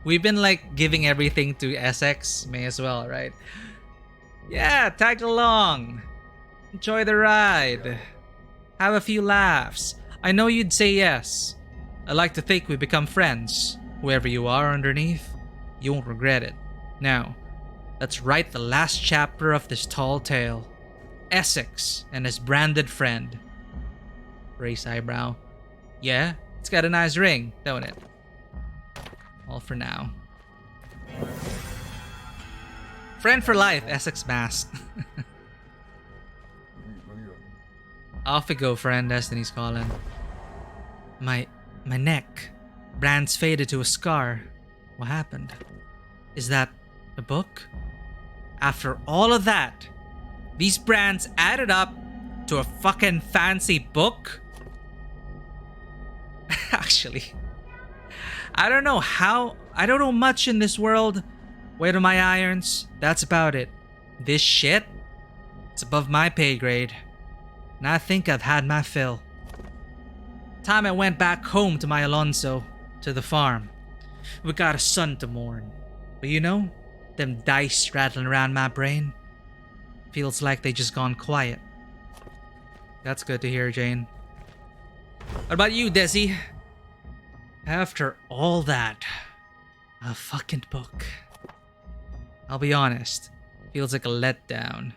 We've been like giving everything to Essex, may as well, right? Yeah, tag along. Enjoy the ride. Have a few laughs. I know you'd say yes. I like to think we become friends. Whoever you are underneath, you won't regret it. Now, let's write the last chapter of this tall tale. Essex and his branded friend. Raise eyebrow. Yeah, it's got a nice ring, don't it? All for now. Friend for life, Essex masked. Off we go, friend, Destiny's calling. My neck. Brands faded to a scar. What happened? Is that a book? After all of that, these brands added up to a fucking fancy book? Actually, I don't know much in this world. Where are my irons? That's about it. This shit? It's above my pay grade. And I think I've had my fill. Time I went back home to my Alonso, to the farm. We got a son to mourn. But you know, them dice rattling around my brain, feels like they just gone quiet. That's good to hear, Jane. What about you, Desi? After all that, a fucking book. I'll be honest, feels like a letdown.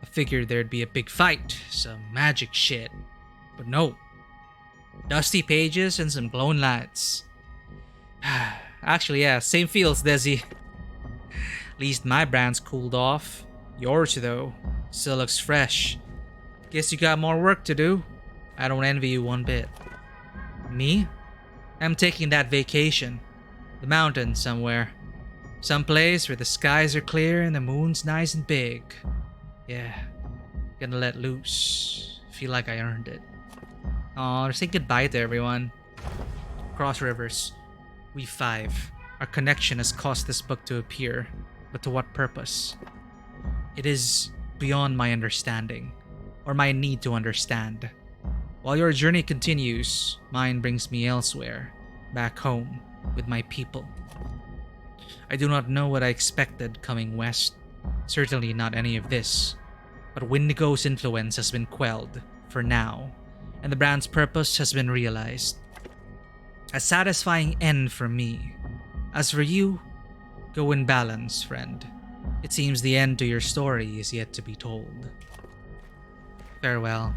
I figured there'd be a big fight, some magic shit. But no. Dusty pages and some glowing lights. Actually, yeah, same feels, Desi. At least my brand's cooled off. Yours, though, still looks fresh. Guess you got more work to do. I don't envy you one bit. Me? I'm taking that vacation. The mountains somewhere. Someplace where the skies are clear and the moon's nice and big. Yeah, gonna let loose. Feel like I earned it. Aw, say goodbye to everyone. Cross rivers. We five. Our connection has caused this book to appear. But to what purpose? It is beyond my understanding, or my need to understand. While your journey continues, mine brings me elsewhere, back home, with my people. I do not know what I expected coming west, certainly not any of this, but Wendigo's influence has been quelled, for now, and the brand's purpose has been realized. A satisfying end for me. As for you, go in balance, friend. It seems the end to your story is yet to be told. Farewell.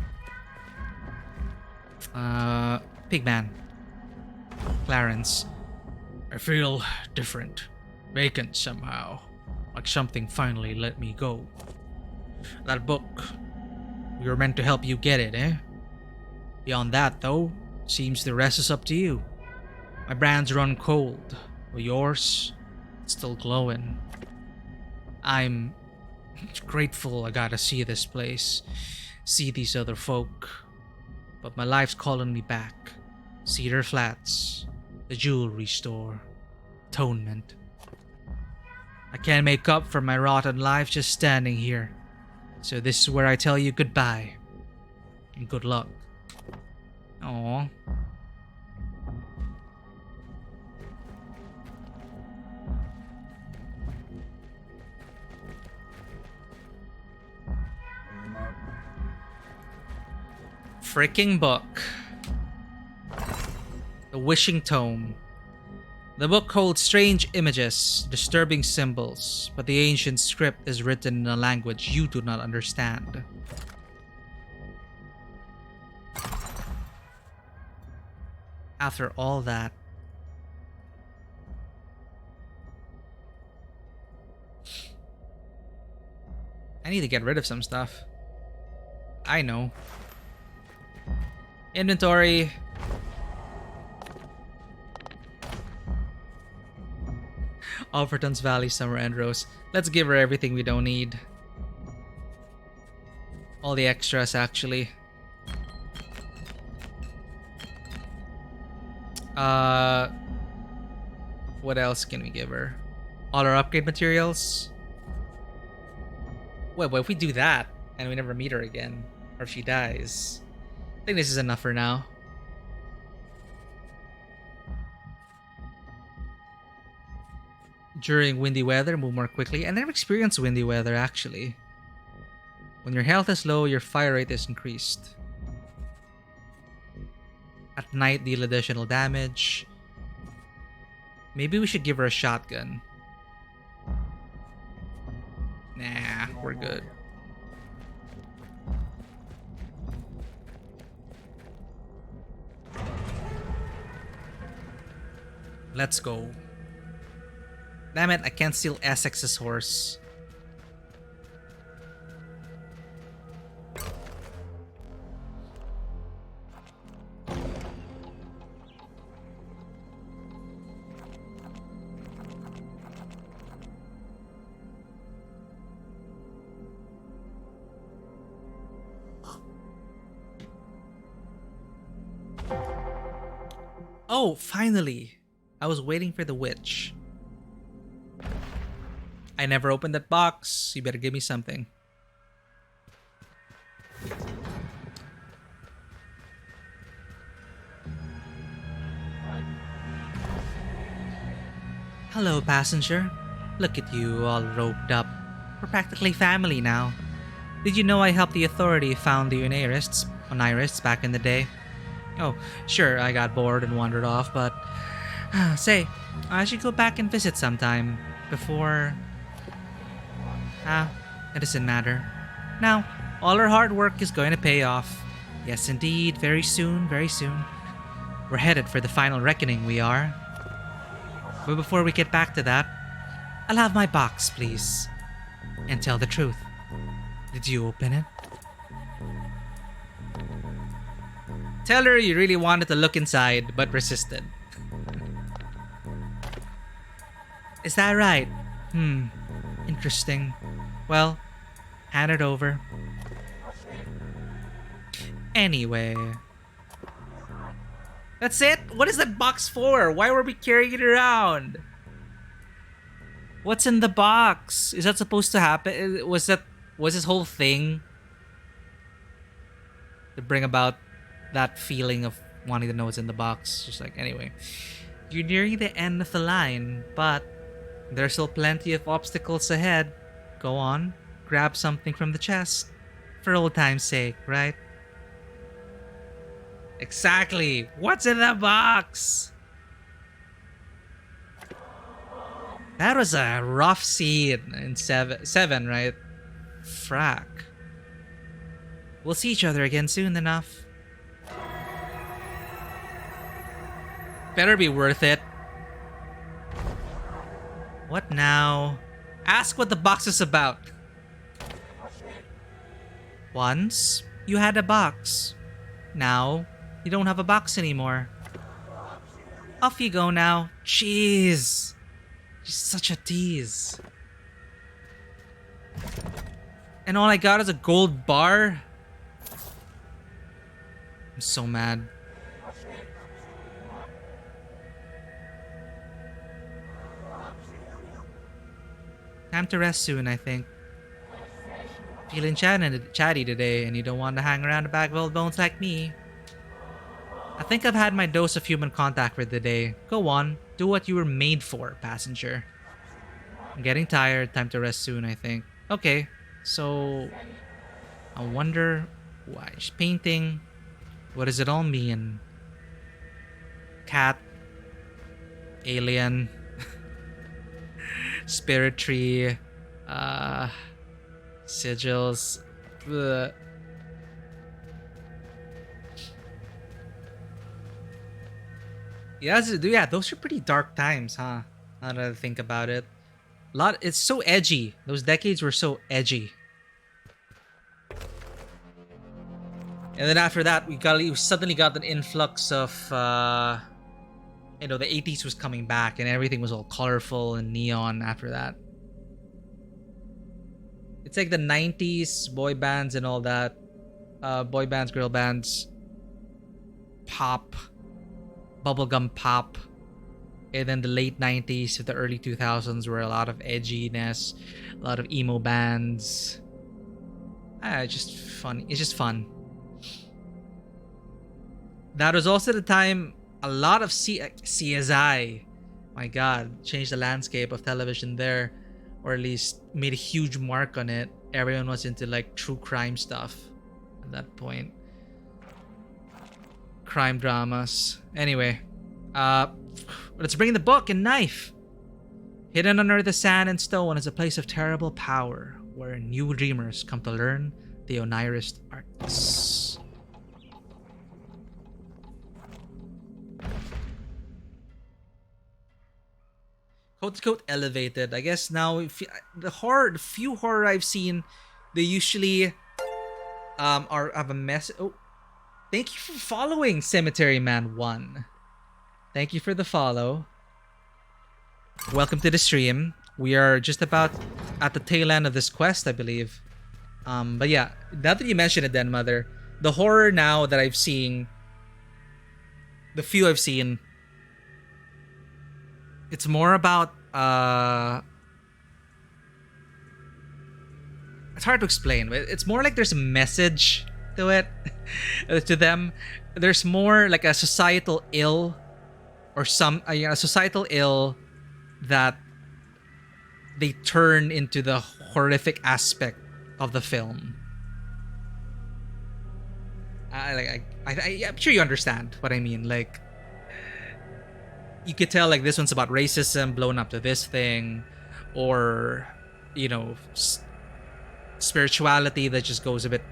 Pigman. Clarence. I feel different. Vacant somehow. Like something finally let me go. That book. We were meant to help you get it, eh? Beyond that, though, seems the rest is up to you. My brands run cold. But yours, it's still glowing. I'm grateful I got to see this place. See these other folk. But my life's calling me back. Cedar Flats. The jewelry store. Atonement. I can't make up for my rotten life just standing here. So this is where I tell you goodbye. And good luck. Aww. Freaking book. The Wishing Tome. The book holds strange images, disturbing symbols, but the ancient script is written in a language you do not understand. After all that, I need to get rid of some stuff. I know. Inventory. Alfreton's Valley, Summer and Rose. Let's give her everything we don't need. All the extras, actually. What else can we give her? All our upgrade materials? Wait, what if we do that and we never meet her again? Or if she dies? I think this is enough for now. During windy weather, move more quickly. I never experienced windy weather, actually. When your health is low, your fire rate is increased. At night, deal additional damage. Maybe we should give her a shotgun. Nah, we're good. Let's go. Damn it, I can't steal Essex's horse. Oh, finally! I was waiting for the witch. I never opened that box. You better give me something. Hello, passenger. Look at you, all roped up. We're practically family now. Did you know I helped the authority found the Onirists back in the day? Oh, sure, I got bored and wandered off, but... say, I should go back and visit sometime. Before... it doesn't matter. Now, all our hard work is going to pay off. Yes, indeed, very soon, very soon. We're headed for the final reckoning, we are. But before we get back to that, I'll have my box, please. And tell the truth. Did you open it? Tell her you really wanted to look inside, but resisted. Is that right? Interesting. Well, hand it over. Anyway. That's it? What is that box for? Why were we carrying it around? What's in the box? Is that supposed to happen? Was this whole thing to bring about that feeling of wanting to know what's in the box? Just like, anyway. You're nearing the end of the line, but there's still plenty of obstacles ahead. Go on, grab something from the chest. For old time's sake, right? Exactly. What's in the box? That was a rough scene in seven, right? Frack. We'll see each other again soon enough. Better be worth it. What now? Ask what the box is about. Once, you had a box. Now, you don't have a box anymore. Off you go now. Jeez. She's such a tease. And all I got is a gold bar? I'm so mad. Time to rest soon, I think. Feeling chatty today, and you don't want to hang around a bag of old bones like me. I think I've had my dose of human contact for the day. Go on, do what you were made for, passenger. I'm getting tired, time to rest soon, I think. Okay, so... I wonder why she's painting. What does it all mean? Cat. Alien, Spirit Tree, Sigils. Ugh. Yeah, those are pretty dark times, huh? Now that I think about it. It's so edgy. Those decades were so edgy. And then after that, we suddenly got an influx of, the 80s was coming back and everything was all colorful and neon after that. It's like the 90s boy bands and all that. Boy bands, girl bands, pop, bubblegum pop. And then the late 90s to the early 2000s were a lot of edginess, a lot of emo bands. It's just fun. It's just fun. That was also the time a lot of CSI, my god, changed the landscape of television there, or at least made a huge mark on it. Everyone was into like true crime stuff at that point. Crime dramas. Anyway, let's bring the book and knife. Hidden under the sand and stone is a place of terrible power where new dreamers come to learn the Onirist arts. Quote to quote elevated. I guess now the few horror I've seen, they usually are have a mess. Oh, thank you for following Cemetery Man 1. Thank you for the follow. Welcome to the stream. We are just about at the tail end of this quest, I believe. But yeah, now that you mention it, Den Mother, the horror now that I've seen, the few I've seen, it's more about it's hard to explain, but it's more like there's a message to it to them. There's more like a societal ill or a societal ill that they turn into the horrific aspect of the film. I'm sure you understand what I mean. Like, you could tell like this one's about racism blown up to this thing, or spirituality that just goes a bit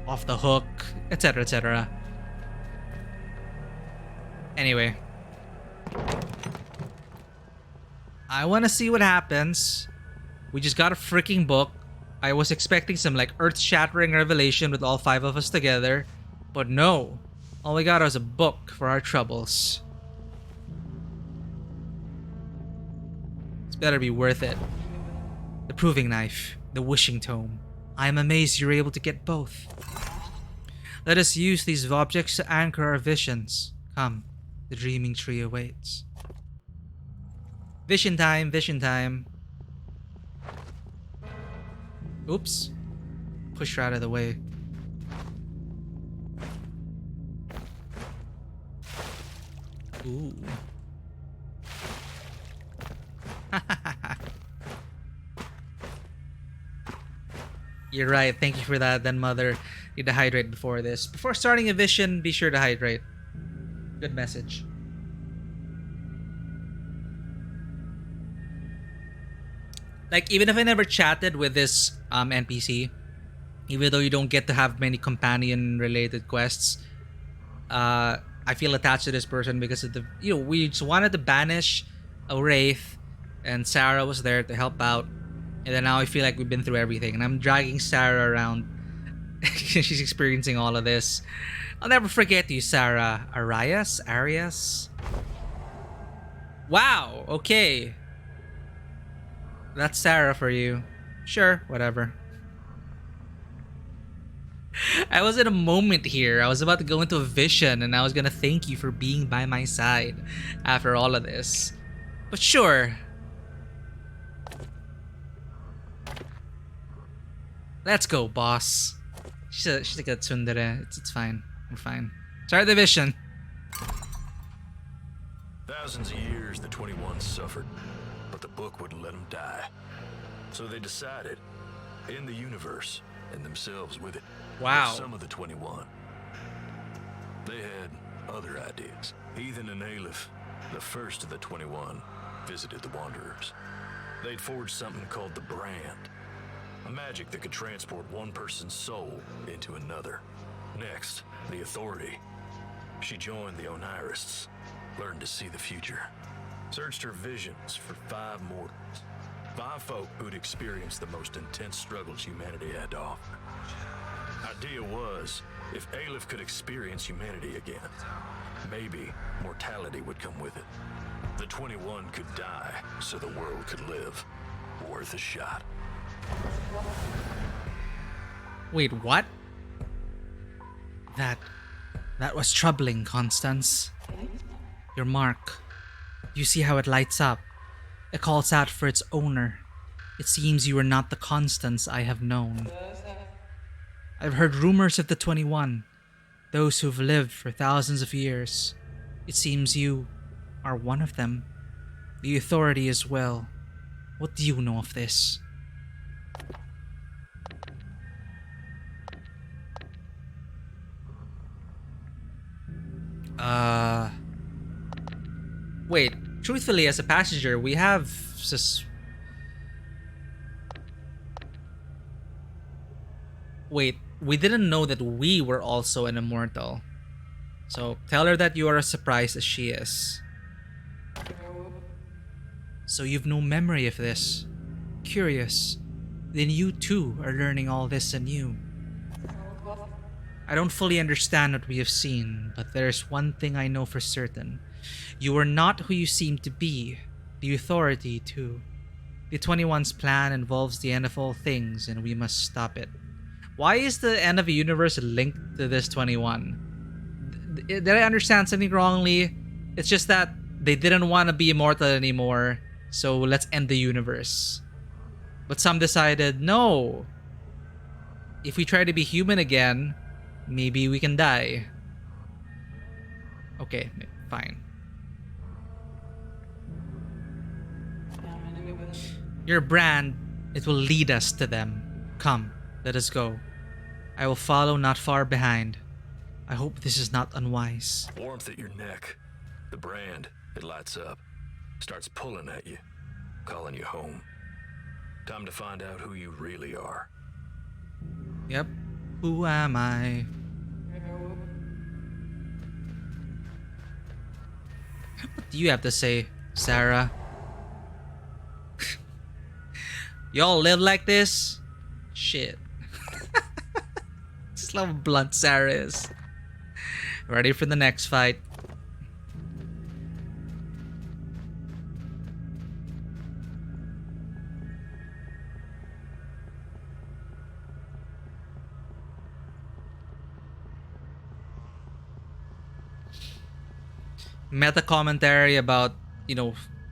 off the hook, etc., etc. Anyway, I want to see what happens. We just got a freaking book. I was expecting some like earth-shattering revelation with all 5 of us together, but no. All we got was a book for our troubles. It's better be worth it. The proving knife, the wishing tome. I am amazed you're able to get both. Let us use these objects to anchor our visions. Come, the dreaming tree awaits. Vision time, vision time. Oops. Push her out of the way. Ooh. You're right. Thank you for that, then, Mother. Need to hydrate before this. Before starting a vision, be sure to hydrate. Good message. Like, even if I never chatted with this NPC, even though you don't get to have many companion-related quests, I feel attached to this person because of the... we just wanted to banish a wraith, and Sarah was there to help out. And then now I feel like we've been through everything, and I'm dragging Sarah around. She's experiencing all of this. I'll never forget you, Sarah. Arias? Wow, okay. That's Sarah for you. Sure, whatever. I was in a moment here. I was about to go into a vision, and I was gonna thank you for being by my side after all of this. But sure. Let's go, boss. She's like a tsundere. It's fine. We're fine. Start the vision. Thousands of years the 21 suffered, but the book wouldn't let them die. So they decided, in the universe, and themselves with it. Wow. With some of the 21. They had other ideas. Ethan and Aleph The first of the 21 visited the Wanderers. They'd forged something called the Brand, a magic that could transport one person's soul into another. Next, the Authority. She joined the Onirists, learned to see the future, searched her visions for 5 mortals. 5 folk who'd experienced the most intense struggles humanity had to offer. Idea was, if Aleph could experience humanity again, maybe mortality would come with it. The 21 could die so the world could live. Worth a shot. Wait, what? That was troubling, Constance. Your mark. You see how it lights up? It calls out for its owner. It seems you are not the Constance I have known. I've heard rumors of the 21, those who've lived for thousands of years. It seems you are one of them. The Authority as well. What do you know of this? Wait, truthfully, as a passenger, we have Wait, we didn't know that we were also an immortal. So tell her that you are as surprised as she is. So you've no memory of this. Curious. Then you too are learning all this anew. I don't fully understand what we have seen, but there's one thing I know for certain. You are not who you seem to be. The Authority too. The 21's plan involves the end of all things, and we must stop it. Why is the end of the universe linked to this 21? Did I understand something wrongly? It's just that they didn't want to be immortal anymore, so let's end the universe. But some decided, no. If we try to be human again, maybe we can die. Okay, fine. Your brand, it will lead us to them. Come, let us go. I will follow not far behind. I hope this is not unwise. Warmth at your neck. The brand, it lights up. Starts pulling at you. Calling you home. Time to find out who you really are. Yep. Who am I? What do you have to say, Sarah? Y'all live like this? Shit. Just love how blunt Sarah is. Ready for the next fight. Meta commentary about,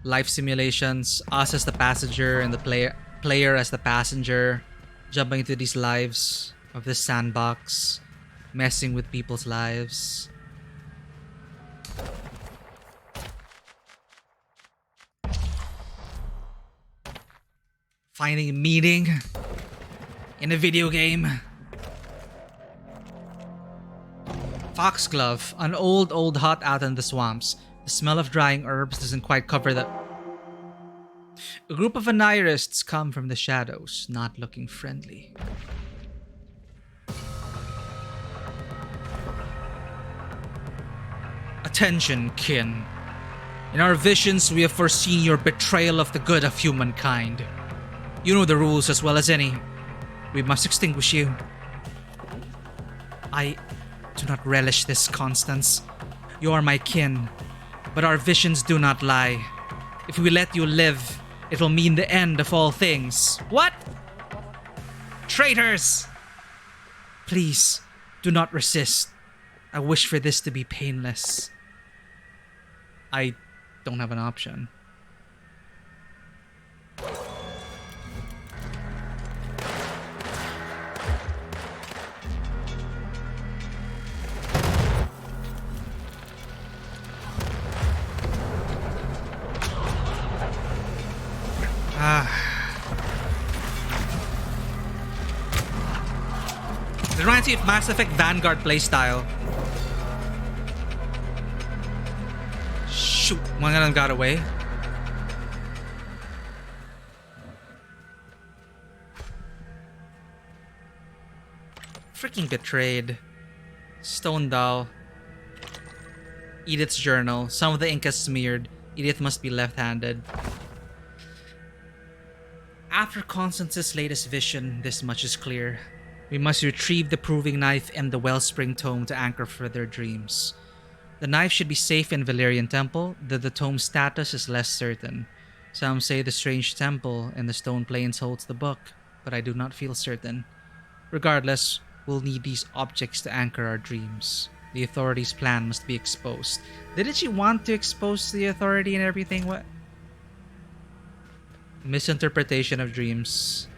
life simulations, us as the passenger and the player as the passenger, jumping into these lives of this sandbox, messing with people's lives. Finding meaning in a video game. Foxglove, an old hut out in the swamps. The smell of drying herbs doesn't quite cover the... A group of Onirists come from the shadows, not looking friendly. Attention, kin. In our visions, we have foreseen your betrayal of the good of humankind. You know the rules as well as any. We must extinguish you. I do not relish this, Constance. You are my kin, but our visions do not lie. If we let you live, it will mean the end of all things. What? Traitors! Please, do not resist. I wish for this to be painless. I don't have an option. It reminds me of Mass Effect Vanguard playstyle. shoot, one of them got away. Freaking betrayed. Stone doll. Edith's journal. Some of the ink is smeared. Edith must be left-handed. After Constance's latest vision, this much is clear. We must retrieve the proving knife and the wellspring tome to anchor further dreams. The knife should be safe in Valerian Temple, though the tome's status is less certain. Some say the strange temple in the Stone Plains holds the book, but I do not feel certain. Regardless, we'll need these objects to anchor our dreams. The authorities' plan must be exposed. Didn't she want to expose the authority and everything? What? Misinterpretation of dreams.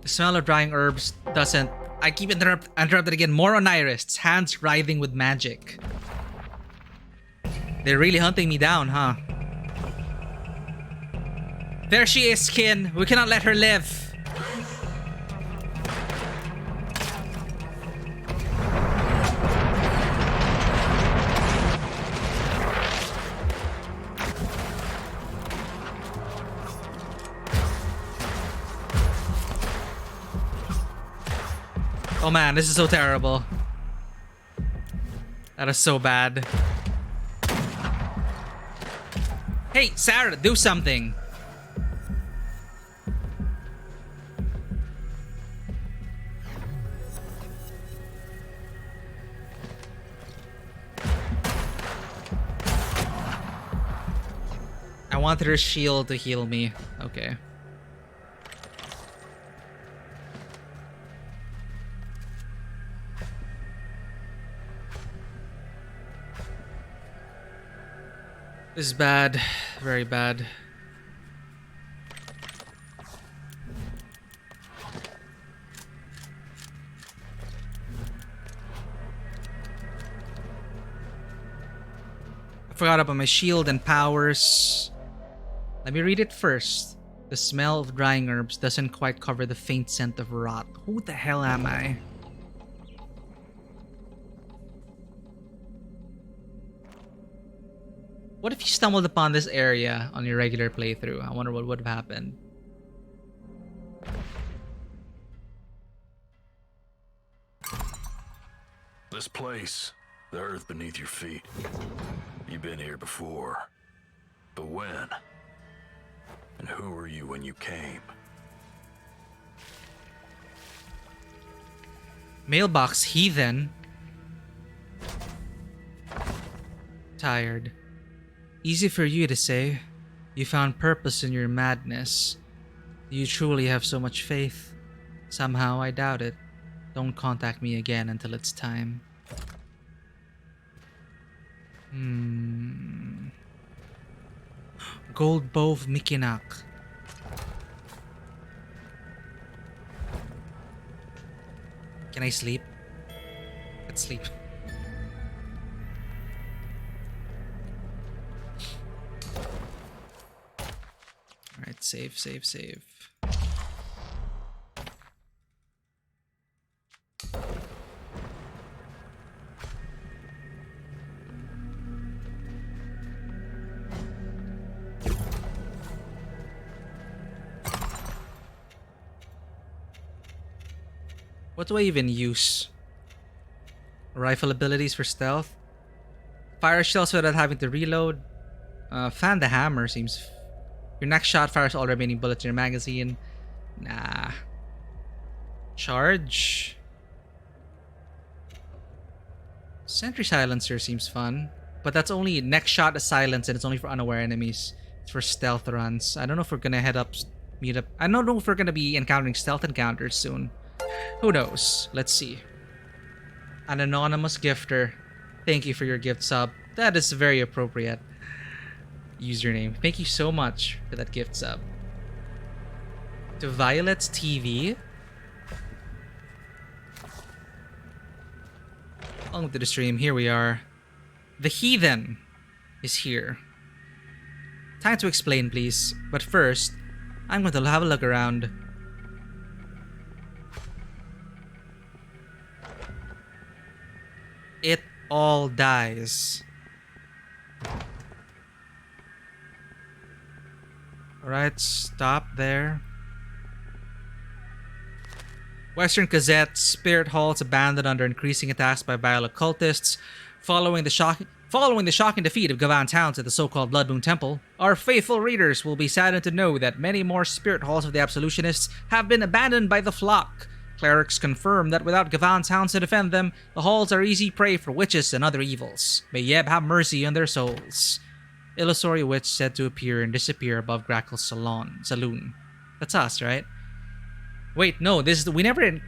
The smell of drying herbs doesn't... I keep interrupted again. More onirists, hands writhing with magic. They're really hunting me down, huh? There she is, Kin. We cannot let her live. Oh man, this is so terrible. That is so bad. Hey, Sarah, do something. I wanted her shield to heal me. Okay. This is bad. Very bad. I forgot about my shield and powers. Let me read it first. The smell of drying herbs doesn't quite cover the faint scent of rot. Who the hell am I? What if you stumbled upon this area on your regular playthrough? I wonder what would have happened. This place, the earth beneath your feet. You've been here before. But when? And who were you when you came? Mailbox heathen. Tired. Easy for you to say. You found purpose in your madness. You truly have so much faith. Somehow I doubt it. Don't contact me again until it's time. Gold Bove Mikinak. Can I sleep? Let's sleep. Alright, save, save, save. What do I even use? Rifle abilities for stealth? Fire shells without having to reload? Fan the hammer seems... Your next shot fires all remaining bullets in your magazine. Nah. Charge? Sentry silencer seems fun. But that's only next shot is silence and it's only for unaware enemies. It's for stealth runs. I don't know if we're gonna meet up. I don't know if we're gonna be encountering stealth encounters soon. Who knows? Let's see. An anonymous gifter. Thank you for your gift sub. That is very appropriate username. Thank you so much for that gift sub. To Violet's TV. Welcome to the stream. Here we are. The heathen is here. Time to explain, please. But first, I'm going to have a look around. It all dies. Alright, stop there. Western Gazette, spirit halls abandoned under increasing attacks by vile occultists. Following the shocking defeat of Gavan Towns at the so-called Blood Moon Temple, our faithful readers will be saddened to know that many more spirit halls of the Absolutionists have been abandoned by the flock. Clerics confirm that without Gavan Towns to defend them, the halls are easy prey for witches and other evils. May Yeb have mercy on their souls. Illusory witch said to appear and disappear above Grackle's saloon. That's us, right? Wait, no, this is we never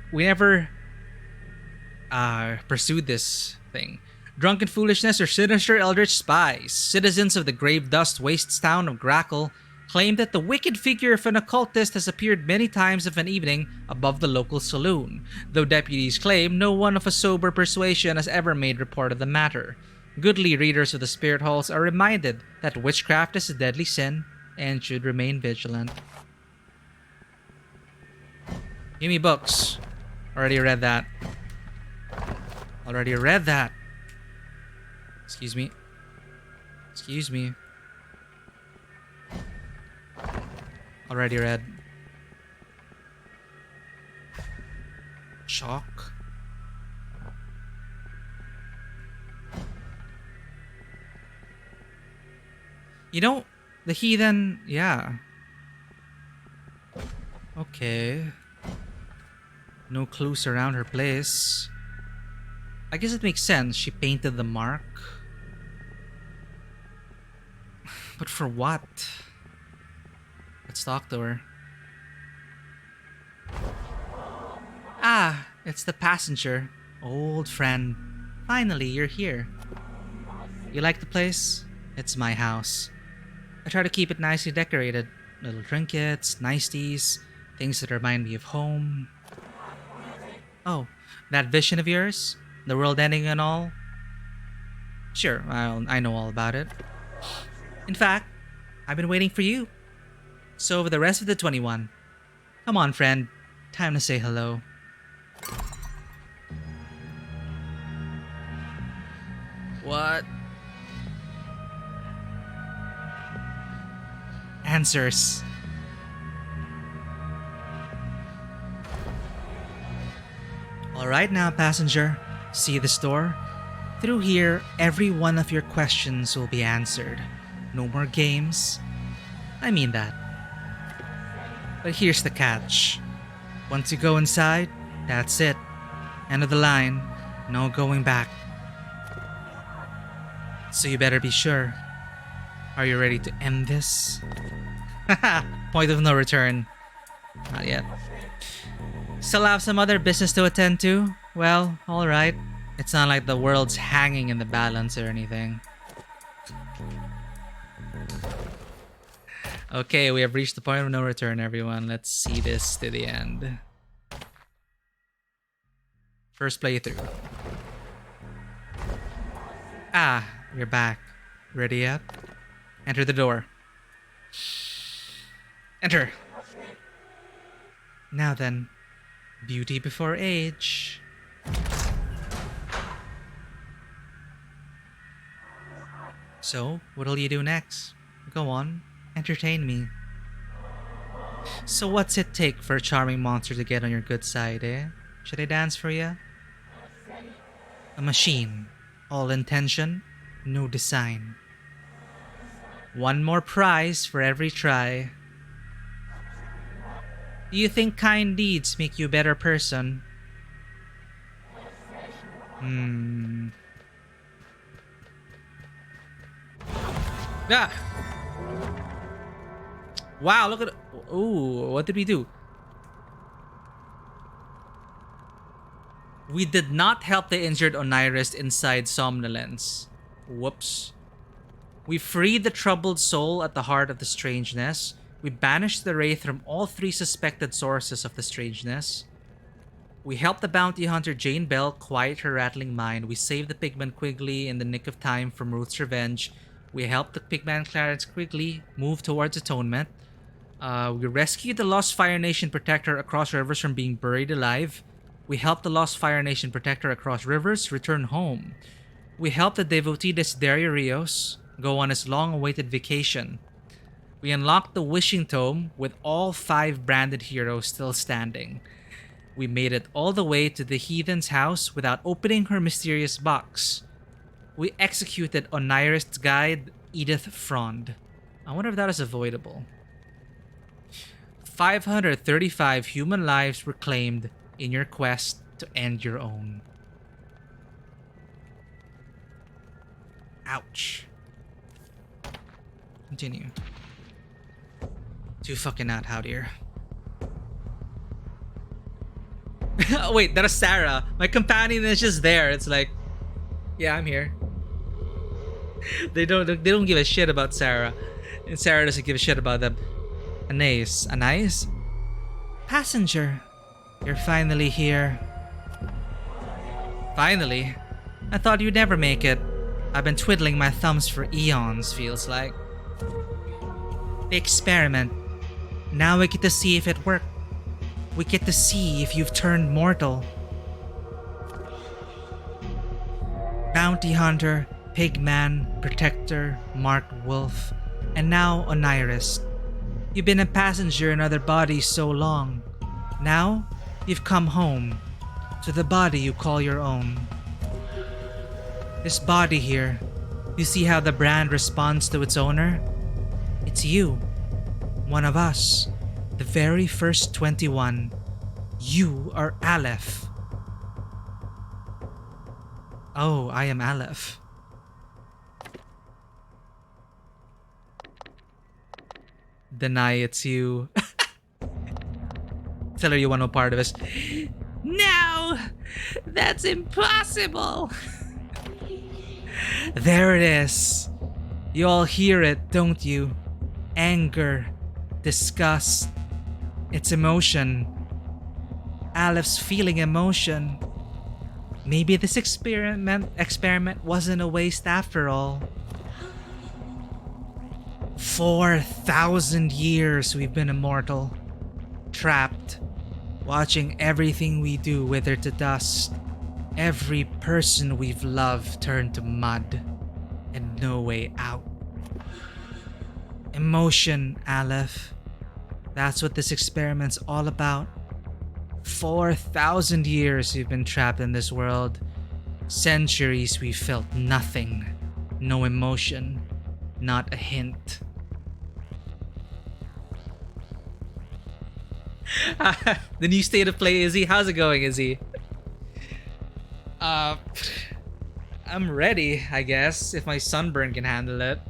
pursued this thing. Drunken foolishness or sinister eldritch spies. Citizens of the grave dust wastes town of Grackle claim that the wicked figure of an occultist has appeared many times of an evening above the local saloon, though deputies claim no one of a sober persuasion has ever made report of the matter. Goodly readers of the spirit halls are reminded that witchcraft is a deadly sin and should remain vigilant. Give me books. Already read that. Excuse me. Already read. Chalk. You know, the heathen, yeah. Okay. No clues around her place. I guess it makes sense. She painted the mark. But for what? Let's talk to her. Ah, it's the passenger. Old friend. Finally, you're here. You like the place? It's my house. I try to keep it nicely decorated. Little trinkets, niceties, things that remind me of home. Oh, that vision of yours? The world ending and all? Sure, I know all about it. In fact, I've been waiting for you. So over the rest of the 21. Come on, friend. Time to say hello. What? Answers. Alright now, passenger. See the store? Through here, every one of your questions will be answered. No more games. I mean that. But here's the catch. Once you go inside, that's it. End of the line. No going back. So you better be sure. Are you ready to end this? Haha, point of no return. Not yet. Still have some other business to attend to? Well, alright. It's not like the world's hanging in the balance or anything. Okay, we have reached the point of no return, everyone. Let's see this to the end. First playthrough. Ah, you're back. Ready yet? Enter the door. Enter. Now then, beauty before age. So, what'll you do next? Go on, entertain me. So what's it take for a charming monster to get on your good side, eh? Should I dance for ya? A machine. All intention, no design. One more prize for every try. Do you think kind deeds make you a better person? Ah! Wow, look at... Ooh, what did we do? We did not help the injured Onirist inside Somnolence. Whoops. We freed the troubled soul at the heart of the strangeness. We banished the wraith from all three suspected sources of the strangeness. We helped the bounty hunter Jane Bell quiet her rattling mind. We saved the pigman Quigley in the nick of time from Ruth's revenge. We helped the pigman Clarence Quigley move towards atonement. We rescued the Lost Fire Nation Protector across rivers from being buried alive. We helped the Lost Fire Nation Protector across rivers return home. We helped the devotee Desiderio Rios go on his long-awaited vacation. We unlocked the Wishing Tome with all 5 branded heroes still standing. We made it all the way to the heathen's house without opening her mysterious box. We executed Onirist's guide, Edith Frond. I wonder if that is avoidable. 535 human lives were claimed in your quest to end your own. Ouch. Continue. Too fucking out, how dear. Oh, wait, that is Sarah. My companion is just there. It's like, yeah, I'm here. They don't give a shit about Sarah, and Sarah doesn't give a shit about them. Anais? Passenger, you're finally here. Finally? I thought you'd never make it. I've been twiddling my thumbs for eons, feels like. The experiment. Now we get to see if it worked. We get to see if you've turned mortal. Bounty hunter, pigman, protector, marked wolf, and now Onirist. You've been a passenger in other bodies so long. Now, you've come home, to the body you call your own. This body here, you see how the brand responds to its owner? It's you, one of us, the very first 21. You are Aleph. Oh, I am Aleph. Deny it's you. Tell her you want no part of us. No! That's impossible! There it is. You all hear it, don't you? Anger, disgust. It's emotion. Aleph's feeling emotion. Maybe this experiment wasn't a waste after all. 4,000 years we've been immortal. Trapped. Watching everything we do wither to dust. Every person we've loved turn to mud. And no way out. Emotion, Aleph. That's what this experiment's all about. 4,000 years we've been trapped in this world. Centuries we've felt nothing. No emotion. Not a hint. The new state of play, Izzy. How's it going, Izzy? I'm ready, I guess, if my sunburn can handle it.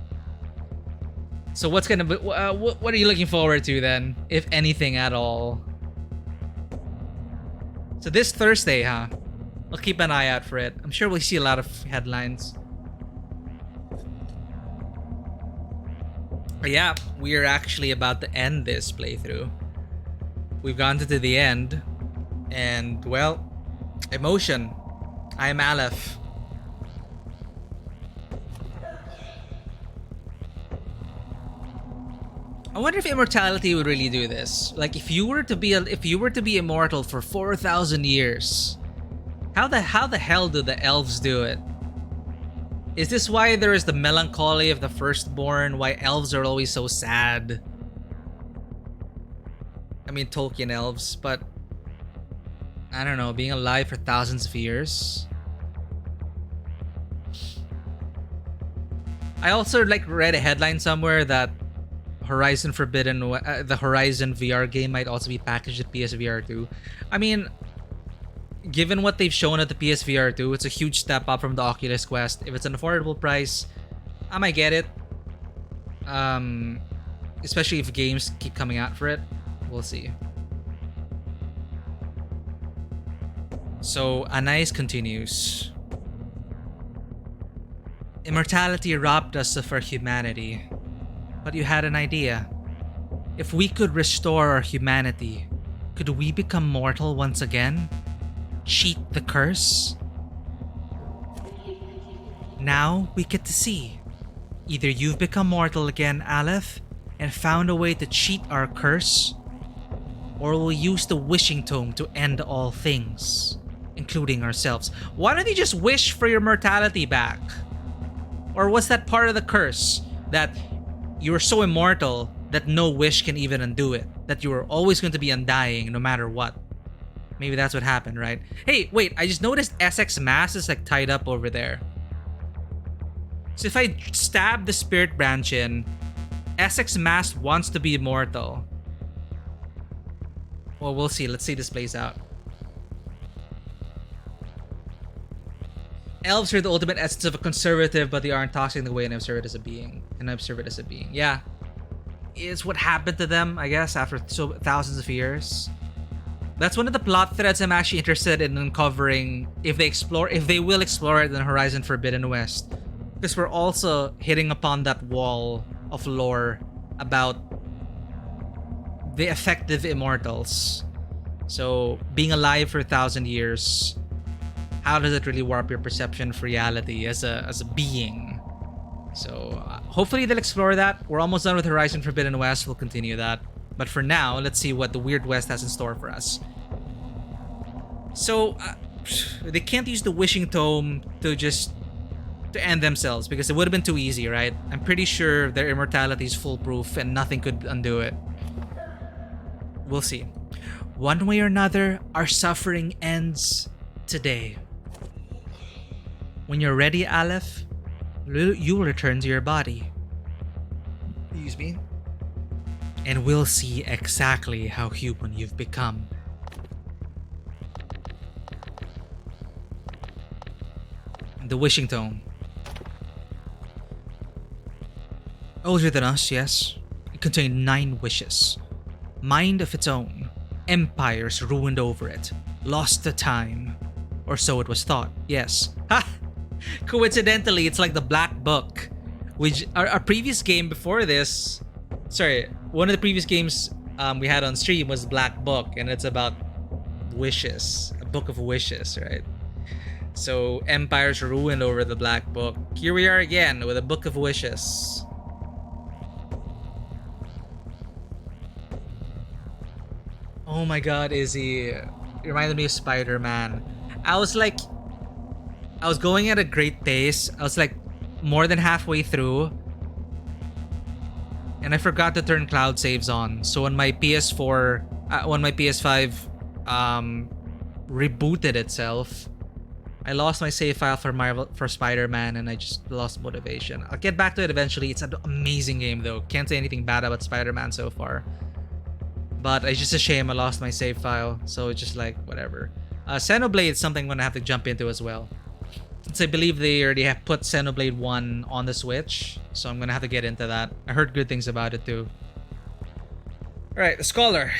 So what's gonna be, what are you looking forward to then, if anything at all? So this Thursday, huh? I'll keep an eye out for it. I'm sure we'll see a lot of headlines. But yeah, we are actually about to end this playthrough. We've gone to the end, and well, emotion. I am Aleph. I wonder if immortality would really do this. Like, if you were to be immortal for 4,000 years, how the hell do the elves do it? Is this why there is the melancholy of the firstborn? Why elves are always so sad? I mean, Tolkien elves, but I don't know, being alive for thousands of years. I also read a headline somewhere that Horizon Forbidden, the Horizon VR game might also be packaged with PSVR 2. I mean, given what they've shown at the PSVR 2, it's a huge step up from the Oculus Quest. If it's an affordable price, I might get it. Especially if games keep coming out for it. We'll see. So Anais continues. Immortality robbed us of our humanity. But you had an idea. If we could restore our humanity, could we become mortal once again? cheat the curse? Now we get to see. Either you've become mortal again, Aleph, and found a way to cheat our curse, or we'll use the wishing tome to end all things, including ourselves. Why don't you just wish for your mortality back? Or was that part of the curse, that you are so immortal that no wish can even undo it? That you are always going to be undying no matter what? Maybe that's what happened, right? Hey, wait, I just noticed Essex Mass is like tied up over there. So if I stab the spirit branch in, Essex Mass wants to be immortal. Well, we'll see. Let's see this plays out. Elves are the ultimate essence of a conservative, but they aren't toxic in the way and observe it as a being. And observe it as a being. Yeah. It's what happened to them, I guess, after thousands of years. That's one of the plot threads I'm actually interested in uncovering if they will explore it in Horizon Forbidden West. Because we're also hitting upon that wall of lore about the effective immortals. So being alive for 1,000 years, how does it really warp your perception of reality as a being? So hopefully they'll explore that. We're almost done with Horizon Forbidden West. We'll continue that. But for now, let's see what the Weird West has in store for us. So they can't use the Wishing Tome to end themselves, because it would have been too easy, right? I'm pretty sure their immortality is foolproof and nothing could undo it. We'll see. One way or another, our suffering ends today. When you're ready, Aleph, you will return to your body. Excuse me. And we'll see exactly how human you've become. The Wishing Tome. Older than us, yes. It contained 9 wishes. Mind of its own. Empires ruined over it. Lost to time. Or so it was thought, yes. Ha! Coincidentally, it's like the Black Book. Which, our previous game before this... Sorry, one of the previous games we had on stream was Black Book. And it's about wishes. A book of wishes, right? So, empires ruined over the Black Book. Here we are again with a book of wishes. Oh my god, Izzy. It reminded me of Spider-Man. I was going at a great pace. I was like more than halfway through. And I forgot to turn cloud saves on. So when my PS4, when my PS5 rebooted itself, I lost my save file for Spider-Man, and I just lost motivation. I'll get back to it eventually. It's an amazing game though. Can't say anything bad about Spider-Man so far. But it's just a shame I lost my save file. So it's just like, whatever. Xenoblade is something I'm going to have to jump into as well. Since I believe they already have put Xenoblade 1 on the Switch. So I'm going to have to get into that. I heard good things about it too. Alright, the Scholar.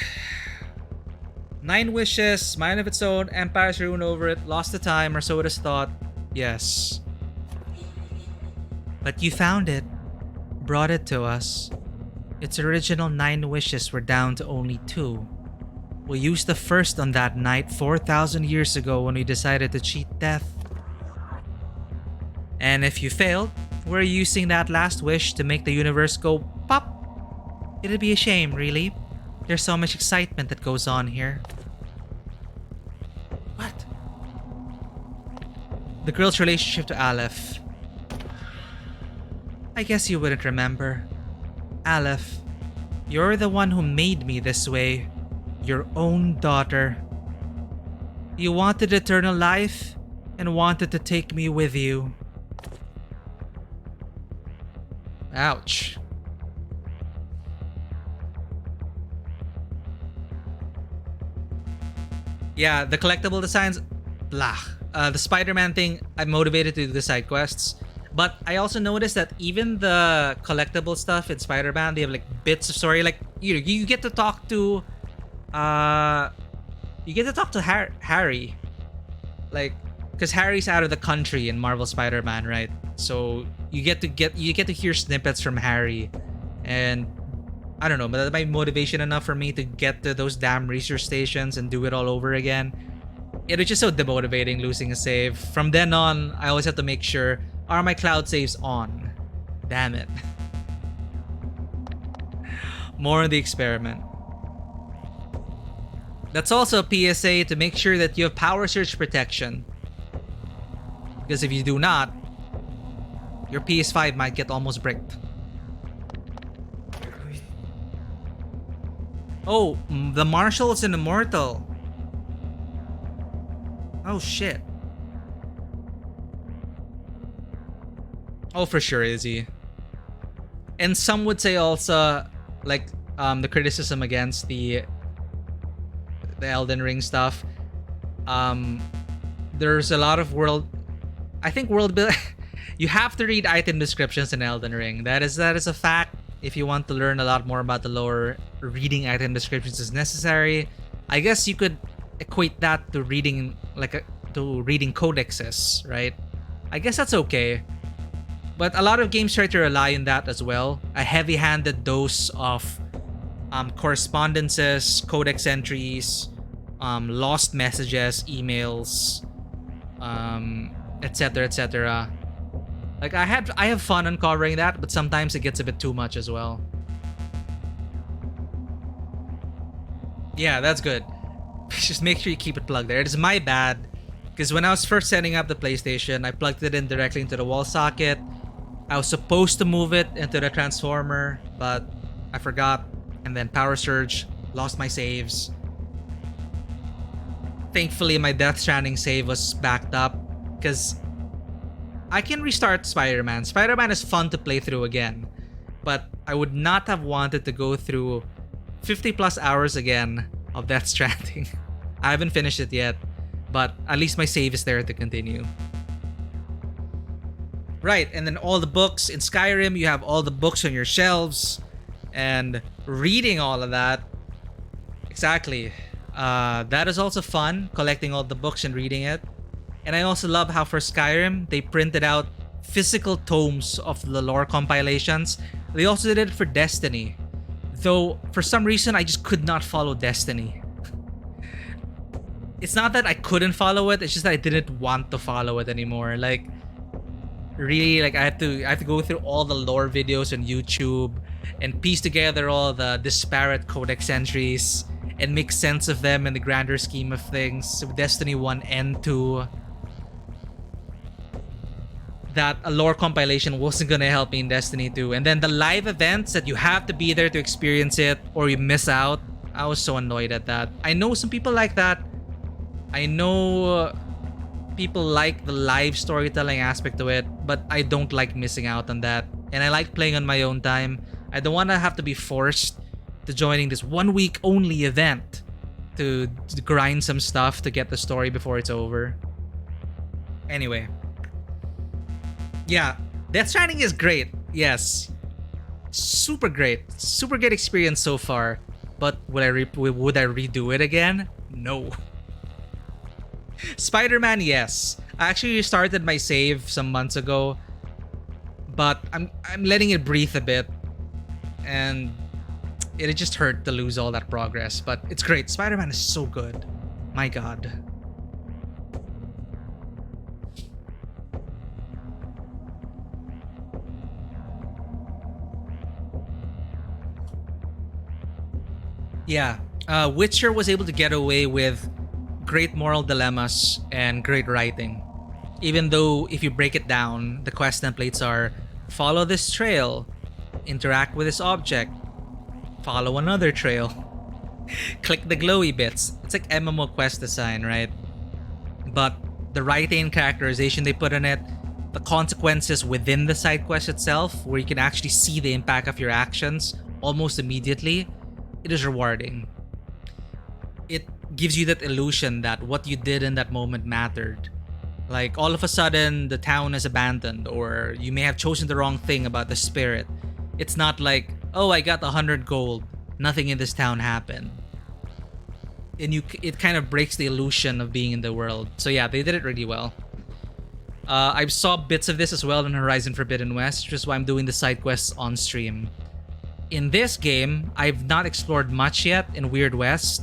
9 wishes, mind of its own, empires ruined over it, lost to time, or so it is thought. Yes. But you found it. Brought it to us. Its original 9 wishes were down to only 2. We used the first on that night 4,000 years ago when we decided to cheat death. And if you failed, we're using that last wish to make the universe go pop. It'd be a shame, really. There's so much excitement that goes on here. What? The girl's relationship to Aleph. I guess you wouldn't remember. Aleph, you're the one who made me this way. Your own daughter. You wanted eternal life and wanted to take me with you. Ouch. Yeah, the collectible designs, blah. The Spider-Man thing, I'm motivated to do the side quests. But I also noticed that even the collectible stuff in Spider-Man, they have like bits of story. Like you get to talk to, Harry, like, because Harry's out of the country in Marvel Spider-Man, right? So you get to hear snippets from Harry, and I don't know, but that might be motivation enough for me to get to those damn research stations and do it all over again. It was just so demotivating losing a save. From then on, I always have to make sure, are my cloud saves on? Damn it. More on the experiment. That's also a PSA to make sure that you have power surge protection. Because if you do not, your PS5 might get almost bricked. Oh, the Marshal is an immortal. Oh shit. Oh, for sure is he. And some would say also, like, the criticism against the Elden Ring stuff. There's a lot of I think world build. You have to read item descriptions in Elden Ring. That is a fact. If you want to learn a lot more about the lore, reading item descriptions is necessary. I guess you could equate that to reading reading codexes, right? I guess that's okay. But a lot of games try to rely on that as well. A heavy-handed dose of correspondences, codex entries, lost messages, emails, etc., etc. Like I have fun uncovering that, but sometimes it gets a bit too much as well. Yeah, that's good. Just make sure you keep it plugged there. It is my bad, because when I was first setting up the PlayStation, I plugged it in directly into the wall socket. I was supposed to move it into the transformer, but I forgot, and then power surge, lost my saves. Thankfully, my Death Stranding save was backed up, because I can restart Spider-Man. Spider-Man is fun to play through again, but I would not have wanted to go through 50 plus hours again of Death Stranding. I haven't finished it yet, but at least my save is there to continue. Right, and then all the books in Skyrim, you have all the books on your shelves, and reading all of that. Exactly. That is also fun, collecting all the books and reading it. And I also love how for Skyrim, they printed out physical tomes of the lore compilations. They also did it for Destiny. Though, for some reason, I just could not follow Destiny. It's not that I couldn't follow it, it's just that I didn't want to follow it anymore. Like, really, like I have to go through all the lore videos on YouTube and piece together all the disparate codex entries and make sense of them in the grander scheme of things. With Destiny 1 and 2, that a lore compilation wasn't gonna help me in Destiny 2. And then the live events that you have to be there to experience it or you miss out. I was so annoyed at that. I know some people like that. I know people like the live storytelling aspect to it, but I don't like missing out on that. And I like playing on my own time. I don't want to have to be forced to joining this 1 week only event to grind some stuff to get the story before it's over. Anyway. Yeah, Death Stranding is great. Yes. Super great. Super great experience so far. But would I redo it again? No. Spider-Man, yes. I actually restarted my save some months ago, but I'm letting it breathe a bit, and it just hurt to lose all that progress. But it's great. Spider-Man is so good. My God. Yeah, Witcher was able to get away with great moral dilemmas and great writing. Even though if you break it down, the quest templates are follow this trail, interact with this object, follow another trail, click the glowy bits. It's like MMO quest design, right? But the writing and characterization they put in it, the consequences within the side quest itself, where you can actually see the impact of your actions almost immediately, it is rewarding. It gives you that illusion that what you did in that moment mattered. Like all of a sudden the town is abandoned, or you may have chosen the wrong thing about the spirit. It's not like, oh, I got 100 gold, nothing in this town happened. And it kind of breaks the illusion of being in the world. So yeah, they did it really well. I saw bits of this as well in Horizon Forbidden West, which is why I'm doing the side quests on stream. In this game, I've not explored much yet in Weird West.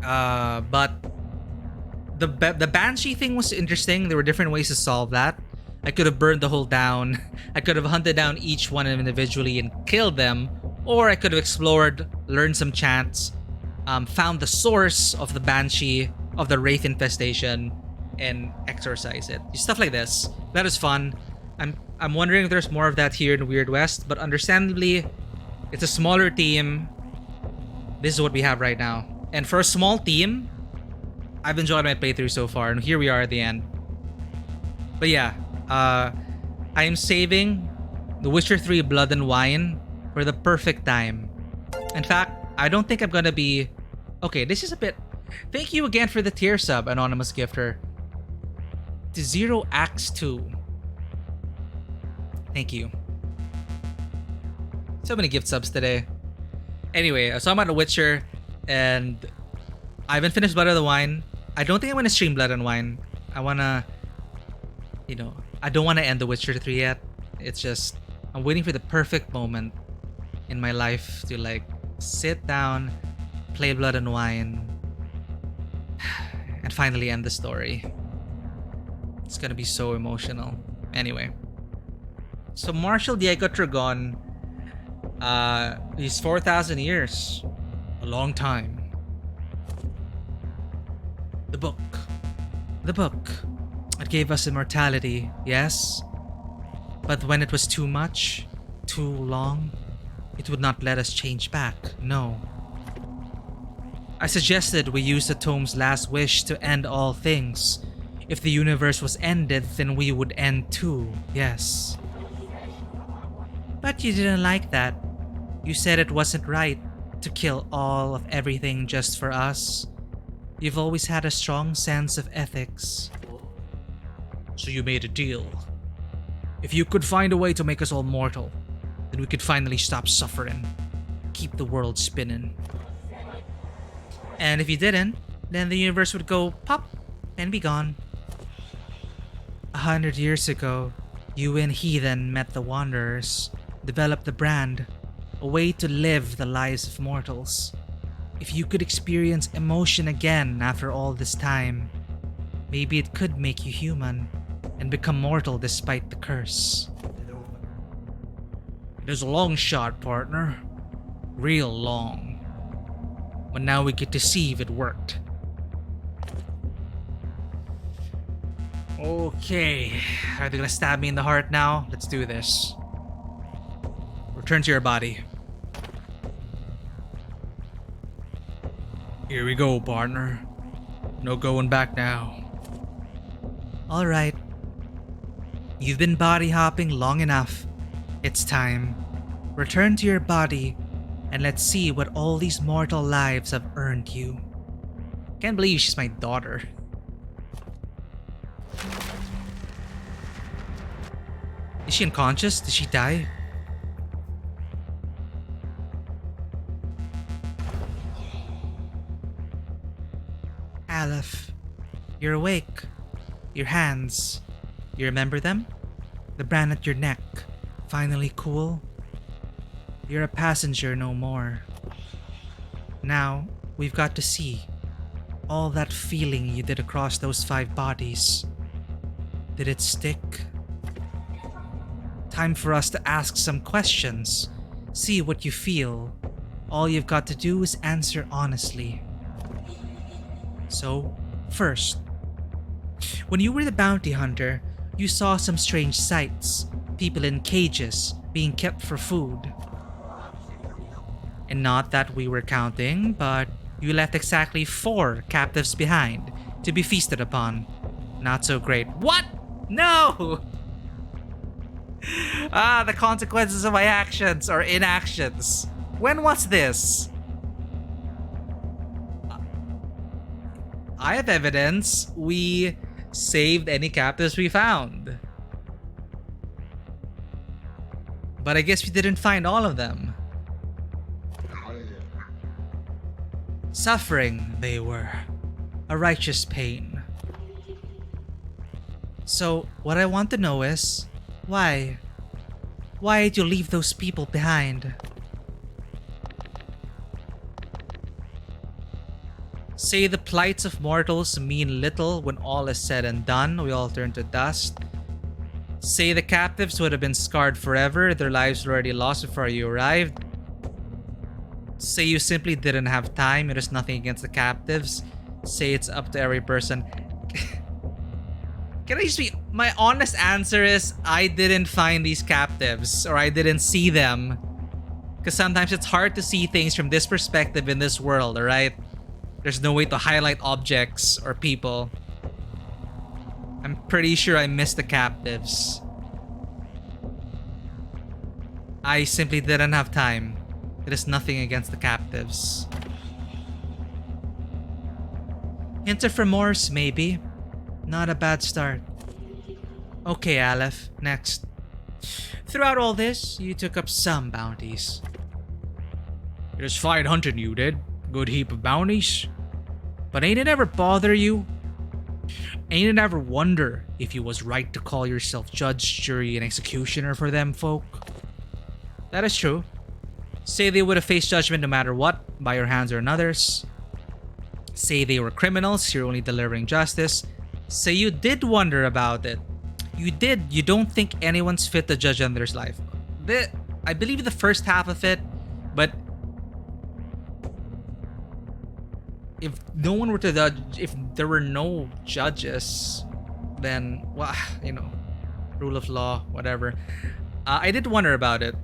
But the Banshee thing was interesting. There were different ways to solve that. I could have burned the whole down. I could have hunted down each one individually and killed them. Or I could have explored, learned some chants, found the source of the Banshee, of the Wraith infestation, and exorcise it. Stuff like this. That is fun. I'm wondering if there's more of that here in Weird West, but understandably, it's a smaller team. This is what we have right now. And for a small team, I've enjoyed my playthrough so far, and here we are at the end. But yeah, I am saving The Witcher 3 Blood and Wine for the perfect time. In fact, I don't think I'm gonna be... Okay, this is a bit... Thank you again for the tier sub, Anonymous Gifter. To Zero Axe 2. Thank you. So many gift subs today. Anyway, so I'm at The Witcher, and I haven't finished Blood and Wine. I don't think I'm gonna stream Blood and Wine. I wanna... You know, I don't want to end The Witcher 3 yet. It's just... I'm waiting for the perfect moment in my life to like sit down, play Blood and Wine, and finally end the story. It's gonna be so emotional. Anyway. So Marshal Diego Dragon, he's 4,000 years. A long time. The book. The book. It gave us immortality, yes? But when it was too much, too long, it would not let us change back, no. I suggested we use the tome's last wish to end all things. If the universe was ended, then we would end too, yes. But you didn't like that. You said it wasn't right to kill all of everything just for us. You've always had a strong sense of ethics. So you made a deal. If you could find a way to make us all mortal, then we could finally stop suffering, keep the world spinning. And if you didn't, then the universe would go pop and be gone. 100 years ago, you and Heathen met the Wanderers, developed the brand, a way to live the lives of mortals. If you could experience emotion again after all this time, maybe it could make you human and become mortal despite the curse. It is a long shot, partner. Real long. But now we get to see if it worked. Okay, are they gonna stab me in the heart now? Let's do this. Return to your body. Here we go, partner. No going back now. Alright. You've been body hopping long enough. It's time. Return to your body and let's see what all these mortal lives have earned you. Can't believe she's my daughter. Is she unconscious? Did she die? Aleph, you're awake. Your hands. You remember them? The brand at your neck. Finally cool? You're a passenger no more. Now, we've got to see. All that feeling you did across those 5 bodies. Did it stick? Time for us to ask some questions. See what you feel. All you've got to do is answer honestly. So, first, when you were the bounty hunter, you saw some strange sights. People in cages, being kept for food. And not that we were counting, but you left exactly 4 captives behind to be feasted upon. Not so great. What? No! The consequences of my actions or inactions. When was this? I have evidence. We saved any captives we found. But I guess we didn't find all of them. Suffering, they were. A righteous pain. So, what I want to know is, why? Why did you leave those people behind? Say the plights of mortals mean little when all is said and done. We all turn to dust. Say the captives would have been scarred forever. Their lives were already lost before you arrived. Say you simply didn't have time. It is nothing against the captives. Say it's up to every person. Can I just be... My honest answer is I didn't find these captives, or I didn't see them. Because sometimes it's hard to see things from this perspective in this world, alright? There's no way to highlight objects or people. I'm pretty sure I missed the captives. I simply didn't have time. It is nothing against the captives. Hint of remorse, maybe. Not a bad start. Okay, Aleph, next. Throughout all this, you took up some bounties. It was fine hunting you did. Good heap of bounties. But ain't it ever bother you? Ain't it ever wonder if you was right to call yourself judge, jury, and executioner for them folk? That is true. Say they would have faced judgment no matter what, by your hands or another's. Say they were criminals, you're only delivering justice. Say you did wonder about it. You did. You don't think anyone's fit to judge another's life. I believe the first half of it, but if no one were to judge, if there were no judges, then, well, you know, rule of law, whatever. I did wonder about it.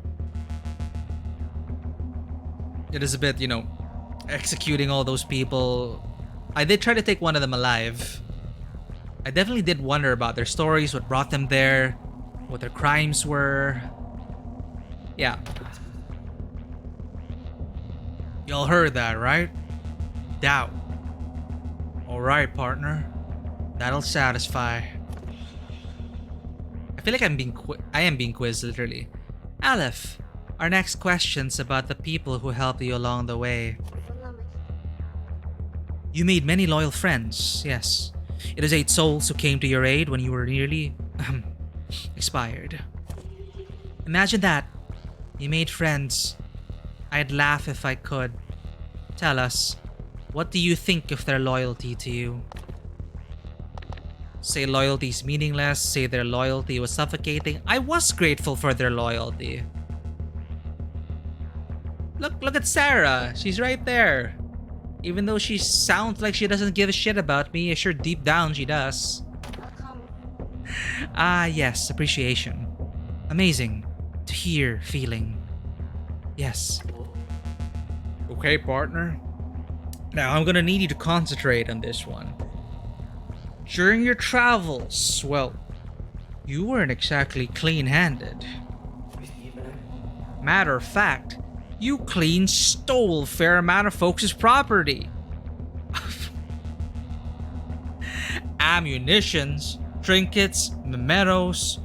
It is a bit, you know, executing all those people. I did try to take one of them alive. I definitely did wonder about their stories, what brought them there, what their crimes were. Yeah. Y'all heard that, right? Doubt. Alright, partner. That'll satisfy. I feel like I am being quizzed, literally. Aleph, our next question's about the people who helped you along the way. You made many loyal friends, yes. It is 8 souls who came to your aid when you were nearly expired. Imagine that. You made friends. I'd laugh if I could. Tell us, what do you think of their loyalty to you? Say loyalty's meaningless, say their loyalty was suffocating. I was grateful for their loyalty. Look at Sarah. She's right there. Even though she sounds like she doesn't give a shit about me, sure deep down she does. Ah, yes, appreciation. Amazing. To hear, feeling. Yes. Okay, partner. Now I'm gonna need you to concentrate on this one. During your travels, well, you weren't exactly clean-handed. Matter of fact, you clean stole a fair amount of folks' property. Ammunitions, trinkets, mementos.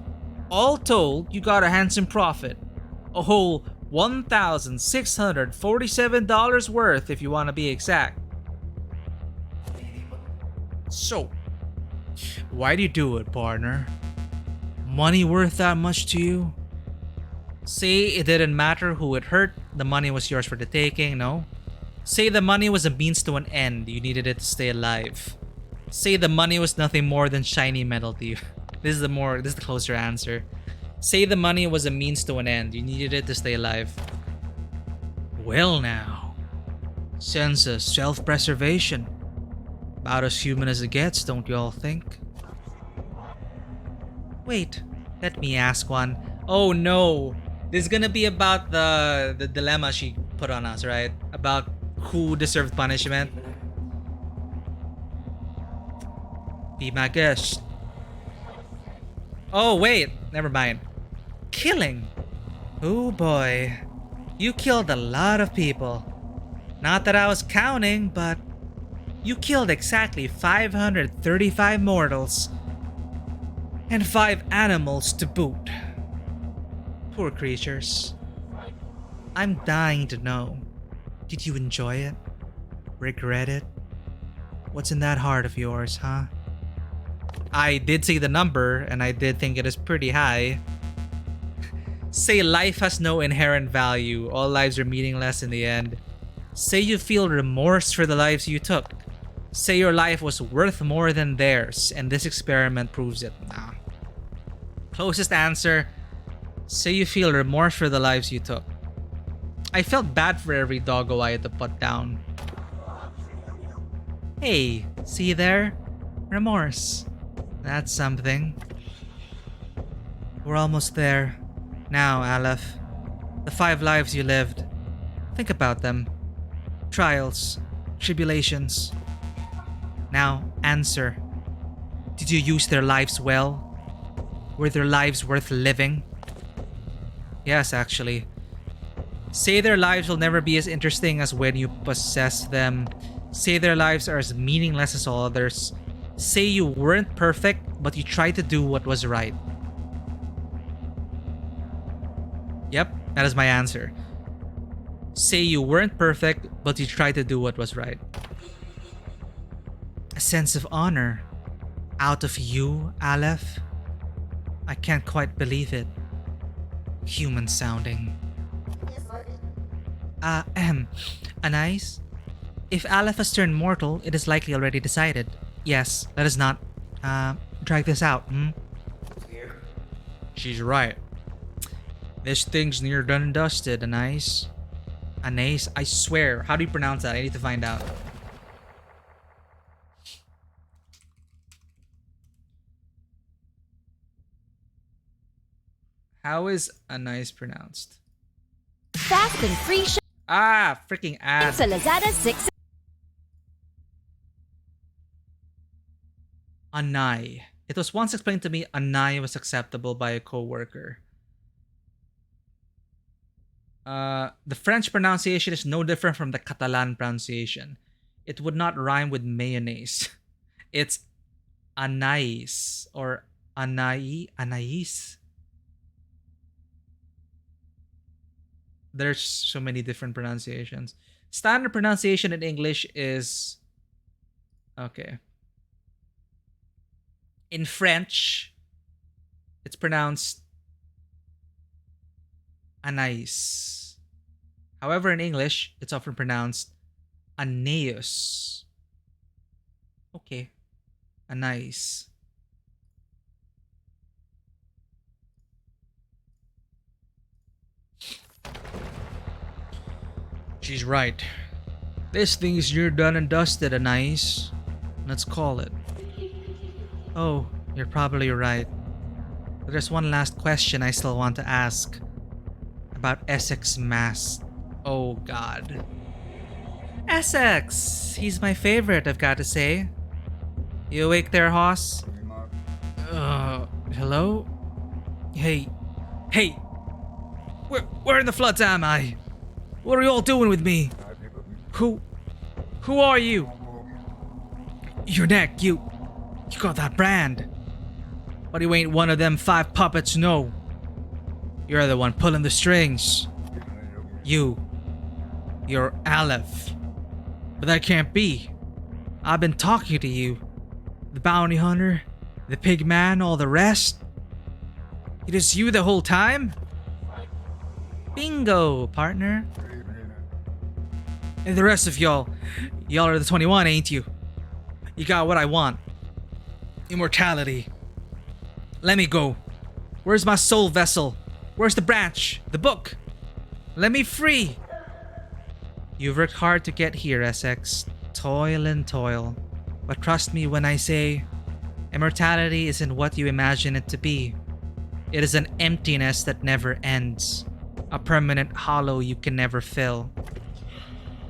All told, you got a handsome profit. A whole $1,647 worth if you want to be exact. So, why do you do it, partner? Money worth that much to you? Say it didn't matter who it hurt, the money was yours for the taking, no? Say the money was a means to an end, you needed it to stay alive. Say the money was nothing more than shiny metal to you. This is the closer answer. Say the money was a means to an end, you needed it to stay alive. Well now. Sense of self-preservation. About as human as it gets, don't you all think? Wait, let me ask one. Oh no! This is gonna be about the dilemma she put on us, right? About who deserved punishment. Be my guest. Oh wait, never mind. Killing? Oh boy. You killed a lot of people. Not that I was counting, but you killed exactly 535 mortals. And 5 animals to boot. Poor creatures. I'm dying to know. Did you enjoy it? Regret it? What's in that heart of yours, huh? I did see the number, and I did think it is pretty high. Say life has no inherent value. All lives are meaningless in the end. Say you feel remorse for the lives you took. Say your life was worth more than theirs, and this experiment proves it. Nah. Closest answer, say you feel remorse for the lives you took. I felt bad for every doggo I had to put down. Hey, see there? Remorse. That's something. We're almost there. Now, Aleph. The 5 lives you lived. Think about them. Trials. Tribulations. Now, answer. Did you use their lives well? Were their lives worth living? Yes, actually. Say their lives will never be as interesting as when you possess them. Say their lives are as meaningless as all others. Say you weren't perfect, but you tried to do what was right. Yep, that is my answer. Say you weren't perfect, but you tried to do what was right. A sense of honor. Out of you, Aleph? I can't quite believe it. Human sounding. Anais? If Aleph has turned mortal, it is likely already decided. Yes, let us not, drag this out, She's right. This thing's near done and dusted, Anais. Anais? I swear. How do you pronounce that? I need to find out. How is Anais pronounced? Fast and free Freaking ad. sa Lazada 6. Anay. It was once explained to me Anay was acceptable by a co-worker. The French pronunciation is no different from the Catalan pronunciation. It would not rhyme with mayonnaise. It's Anais or Anais. There's so many different pronunciations. Standard pronunciation in English is... Okay. In French, it's pronounced Anais. However, in English, it's often pronounced Aeneas. Okay. Anais. She's right. This thing is near done and dusted, Anais. Let's call it. Oh, you're probably right. But there's one last question I still want to ask. About Essex Mask. Oh god. Essex! He's my favorite, I've got to say. You awake there, Hoss? Hello? Hey. Where in the floods am I? What are you all doing with me? Who are you? Your neck, you got that brand. But you ain't one of them 5 puppets, no. You're the one pulling the strings. You're Aleph. But that can't be. I've been talking to you. The bounty hunter, the pig man, all the rest. It is you the whole time? Bingo, partner. And the rest of y'all are the 21, ain't you? You got what I want. Immortality. Let me go. Where's my soul vessel? Where's the branch? The book? Let me free. You've worked hard to get here, Essex. Toil and toil. But trust me when I say, immortality isn't what you imagine it to be. It is an emptiness that never ends. A permanent hollow you can never fill.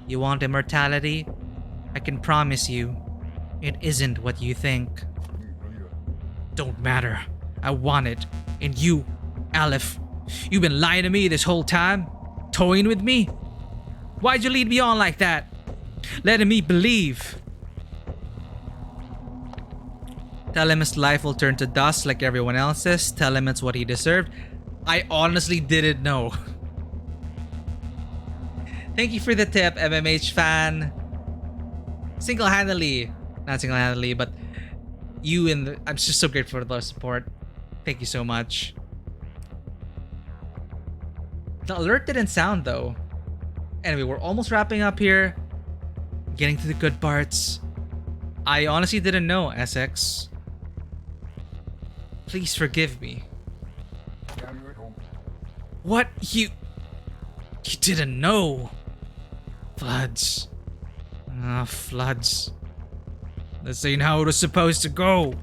You want immortality? I can promise you, it isn't what you think. Don't matter. I want it. And you, Aleph, you've been lying to me this whole time? Toying with me? Why'd you lead me on like that? Letting me believe. Tell him his life will turn to dust like everyone else's. Tell him it's what he deserved. I honestly didn't know. Thank you for the tip, MMH fan. Single-handedly, not single-handedly, but you and I'm just so grateful for the support. Thank you so much. The alert didn't sound though. Anyway, we're almost wrapping up here. Getting to the good parts. I honestly didn't know, Essex. Please forgive me. What? You didn't know? Floods. Ah, floods. This ain't how it was supposed to go.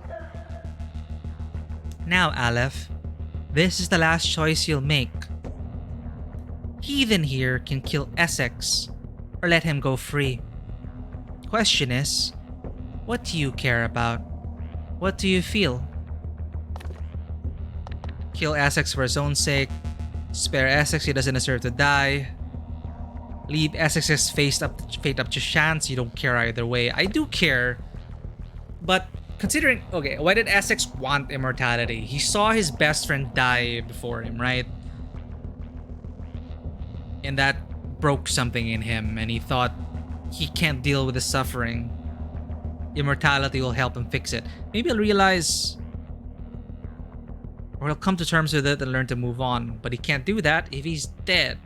Now, Aleph, this is the last choice you'll make. Heathen here can kill Essex, or let him go free. Question is, what do you care about? What do you feel? Kill Essex for his own sake. Spare Essex, he doesn't deserve to die. Leave Essex's fate up to chance, you don't care either way. I do care. But considering, okay, why did Essex want immortality? He saw his best friend die before him, right? And that broke something in him, and he thought he can't deal with the suffering. Immortality will help him fix it. Maybe he'll realize, or he'll come to terms with it and learn to move on. But he can't do that if he's dead.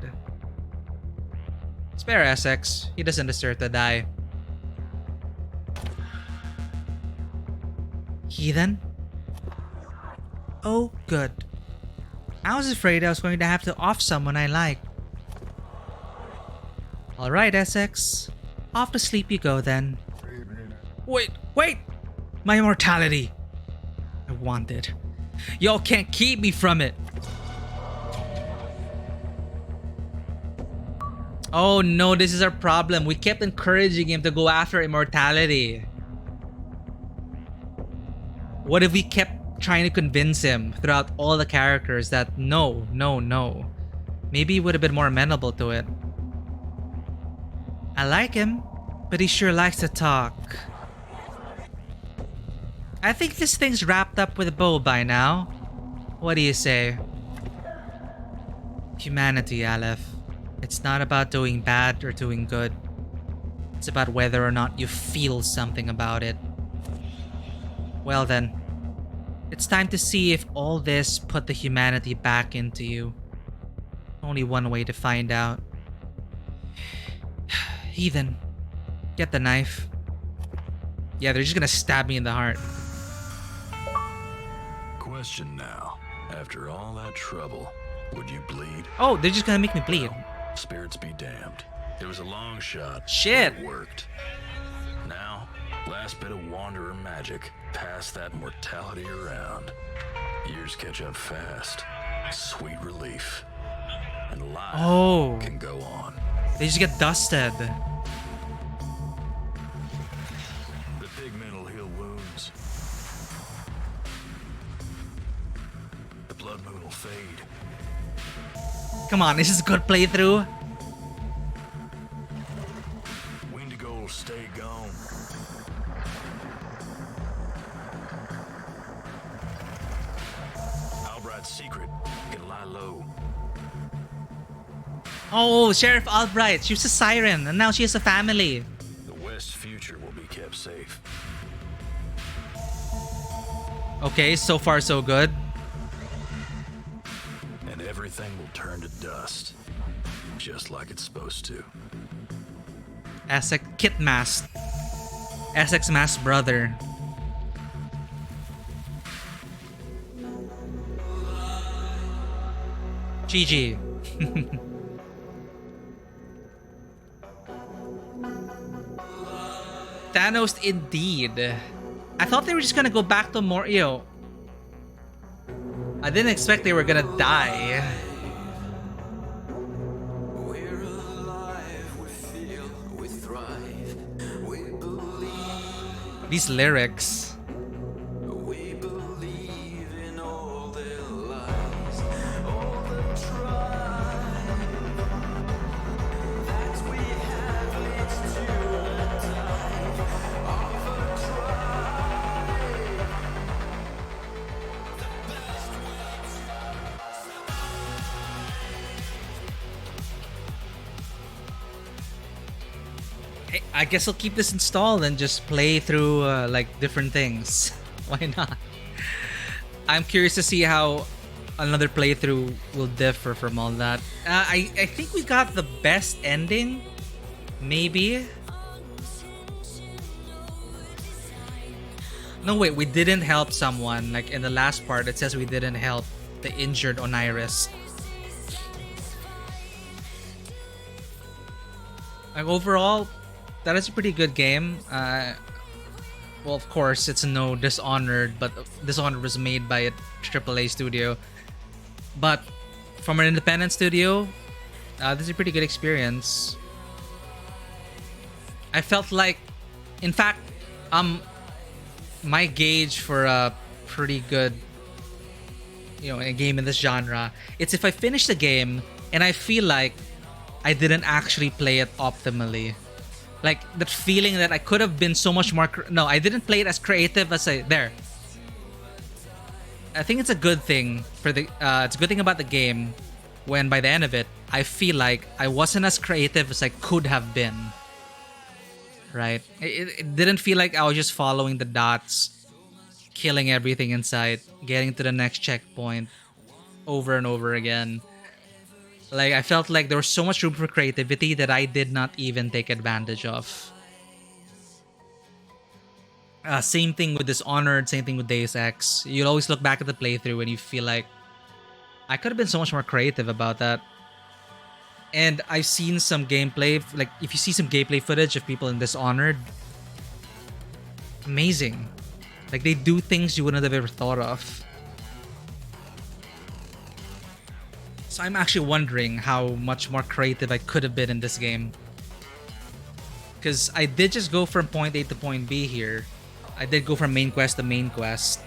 Spare Essex. He doesn't deserve to die. Heathen? Oh, good. I was afraid I was going to have to off someone I like. Alright, Essex. Off to sleep you go then. Wait! My immortality! I want it. Y'all can't keep me from it! Oh no, this is our problem. We kept encouraging him to go after immortality. What if we kept trying to convince him throughout all the characters that no. Maybe he would have been more amenable to it. I like him, but he sure likes to talk. I think this thing's wrapped up with a bow by now. What do you say? Humanity, Aleph. It's not about doing bad or doing good. It's about whether or not you feel something about it. Well then, it's time to see if all this put the humanity back into you. Only one way to find out. Heathen, get the knife. Yeah, they're just gonna stab me in the heart. Question now. After all that trouble, would you bleed? Oh, they're just gonna make me bleed. Spirits be damned. It was a long shot. Shit. But it worked. Now, last bit of wanderer magic. Pass that mortality around. Years catch up fast. Sweet relief. And life can go on. They just get dusted. The pigment will heal wounds. The blood moon will fade. Come on, this is a good playthrough. Wendigo will stay gone. Albright's secret can lie low. Oh, Sheriff Albright. She was a siren, and now she has a family. The West's future will be kept safe. Okay, so far so good. And everything will turn to dust. Just like it's supposed to. Essex Kit Mask. Essex Mask brother. GG. Thanos indeed. I thought they were just gonna go back to more, I didn't expect they were gonna die. We're alive, we feel, we thrive, we believe, These lyrics. we believe in all their lies, all the tribe that we have leads to a dive of a tribe. I guess I'll keep this installed and just play through like different things. Why not? I'm curious to see how another playthrough will differ from all that. I think we got the best ending, maybe. No, wait, we didn't help someone. Like in the last part, it says we didn't help the injured Oniris. Like overall, that is a pretty good game. Well, of course, it's no Dishonored, but Dishonored was made by a AAA studio. But from an independent studio, this is a pretty good experience. I felt like, in fact, my gauge for a pretty good, a game in this genre, it's if I finish the game and I feel like I didn't actually play it optimally. Like that feeling that I could have been so much more. No, I didn't play it as creative as I there. I think it's a good thing for the. It's a good thing about the game when by the end of it, I feel like I wasn't as creative as I could have been. Right? It didn't feel like I was just following the dots, killing everything in sight, getting to the next checkpoint over and over again. Like I felt like there was so much room for creativity that I did not even take advantage of. Same thing with Dishonored, same thing with Deus Ex. You'll always look back at the playthrough and you feel like I could have been so much more creative about that. And I've seen some gameplay, like if you see some gameplay footage of people in Dishonored, amazing. Like they do things you wouldn't have ever thought of. So I'm actually wondering how much more creative I could have been in this game. Because I did just go from point A to point B here. I did go from main quest to main quest.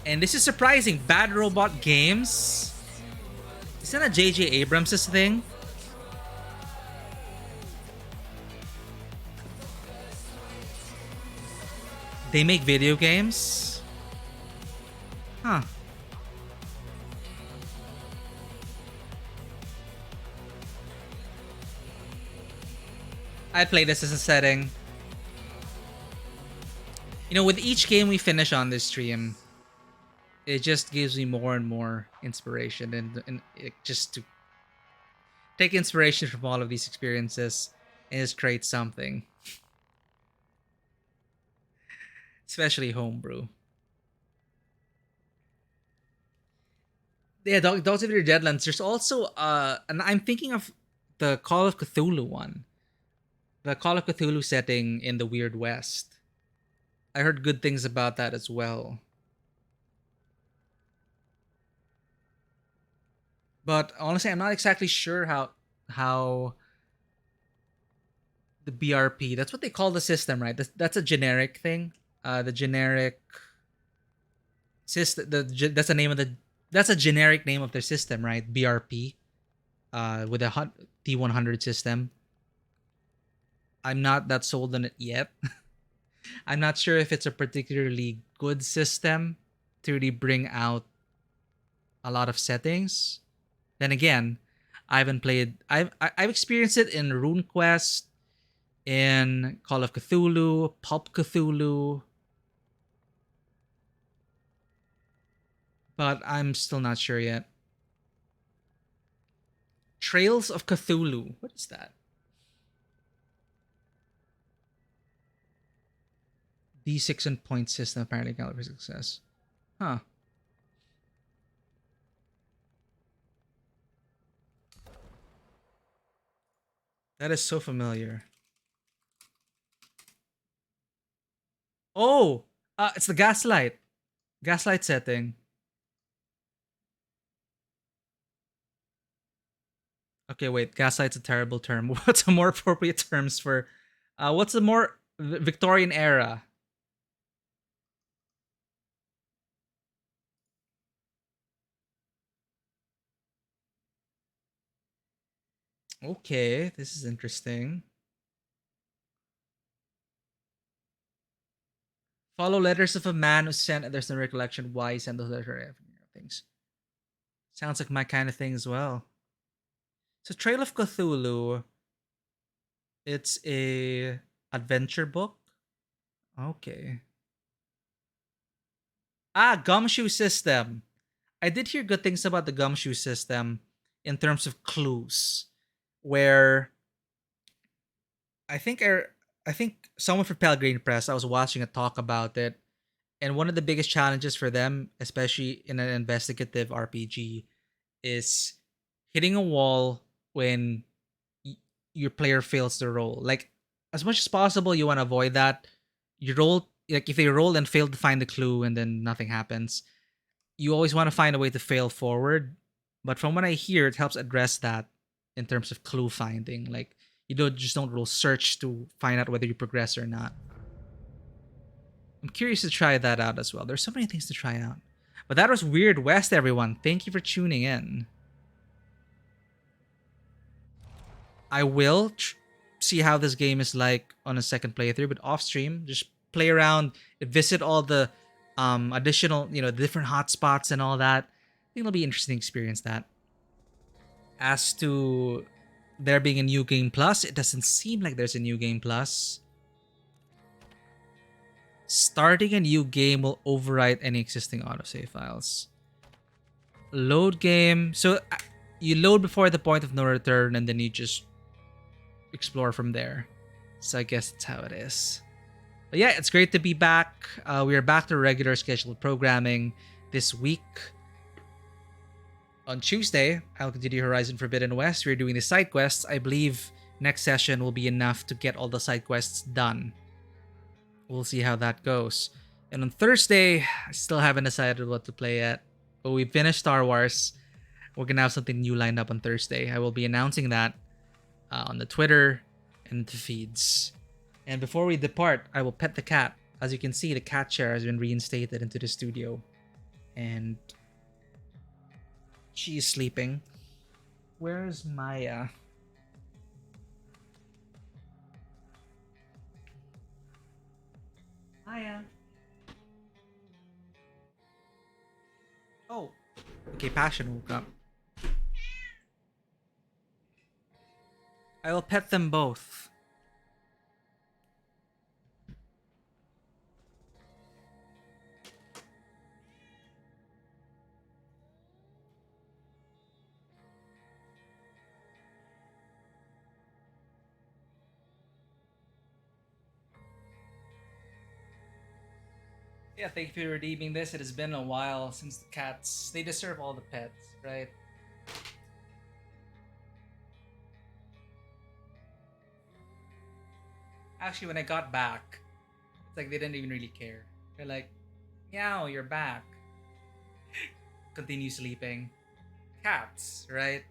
And this is surprising. Bad Robot Games? Is that a J.J. Abrams' thing? They make video games? Huh. I'd play this as a setting. With each game we finish on this stream, it just gives me more and more inspiration and it just to take inspiration from all of these experiences and just create something. Especially homebrew. Yeah, Dogs of the Deadlands. There's also and I'm thinking of the Call of Cthulhu one. The Call of Cthulhu setting in the Weird West. I heard good things about that as well. But honestly, I'm not exactly sure how the BRP, that's what they call the system, right? That's a generic thing. The generic system, that's the name of the that's a generic name of their system, right? BRP. With a T100 system. I'm not that sold on it yet. I'm not sure if it's a particularly good system to really bring out a lot of settings. Then again, I haven't played. I've experienced it in RuneQuest, in Call of Cthulhu, Pulp Cthulhu, but I'm still not sure yet. Trails of Cthulhu. What is that? D6 and point system apparently count for success. Huh. That is so familiar. Oh! It's the gaslight. Gaslight setting. Okay, wait. Gaslight's a terrible term. What's a more appropriate terms for... what's a more Victorian era? Okay, this is interesting. Follow letters of a man who sent and there's no recollection why he sent those letters. Things. Sounds like my kind of thing as well. So Trail of Cthulhu. It's a adventure book. Okay. Gumshoe system. I did hear good things about the gumshoe system in terms of clues, where I think someone from Pelgrane Press, I was watching a talk about it, And one of the biggest challenges for them, especially in an investigative RPG, is hitting a wall when y- your player fails to roll. Like, as much as possible, you want to avoid that. You roll, like, if they roll and fail to find the clue and then nothing happens, you always want to find a way to fail forward. But from what I hear, it helps address that in terms of clue finding. Like, you don't roll search to find out whether you progress or not. I'm curious to try that out as well. There's so many things to try out. But that was Weird West, everyone. Thank you for tuning in. I will see how this game is like on a second playthrough, but off stream, just play around, visit all the additional, different hotspots and all that. I think it'll be interesting to experience that. As to there being a new game plus, it doesn't seem like there's a new game plus. Starting a new game will overwrite any existing autosave files. Load game. So you load before the point of no return and then you just explore from there. So I guess that's how it is. But yeah, it's great to be back. We are back to regular scheduled programming this week. On Tuesday, I'll continue Horizon Forbidden West. We're doing the side quests. I believe next session will be enough to get all the side quests done. We'll see how that goes. And on Thursday, I still haven't decided what to play yet. But we finished Star Wars. We're going to have something new lined up on Thursday. I will be announcing that on the Twitter and the feeds. And before we depart, I will pet the cat. As you can see, the cat chair has been reinstated into the studio. And she's sleeping. Where's Maya? Maya. Oh. Okay, Passion woke up. I will pet them both. Yeah, thank you for redeeming this. It has been a while since the cats. They deserve all the pets, right? Actually, when I got back, it's like they didn't even really care. They're like, meow, you're back. Continue sleeping. Cats, right?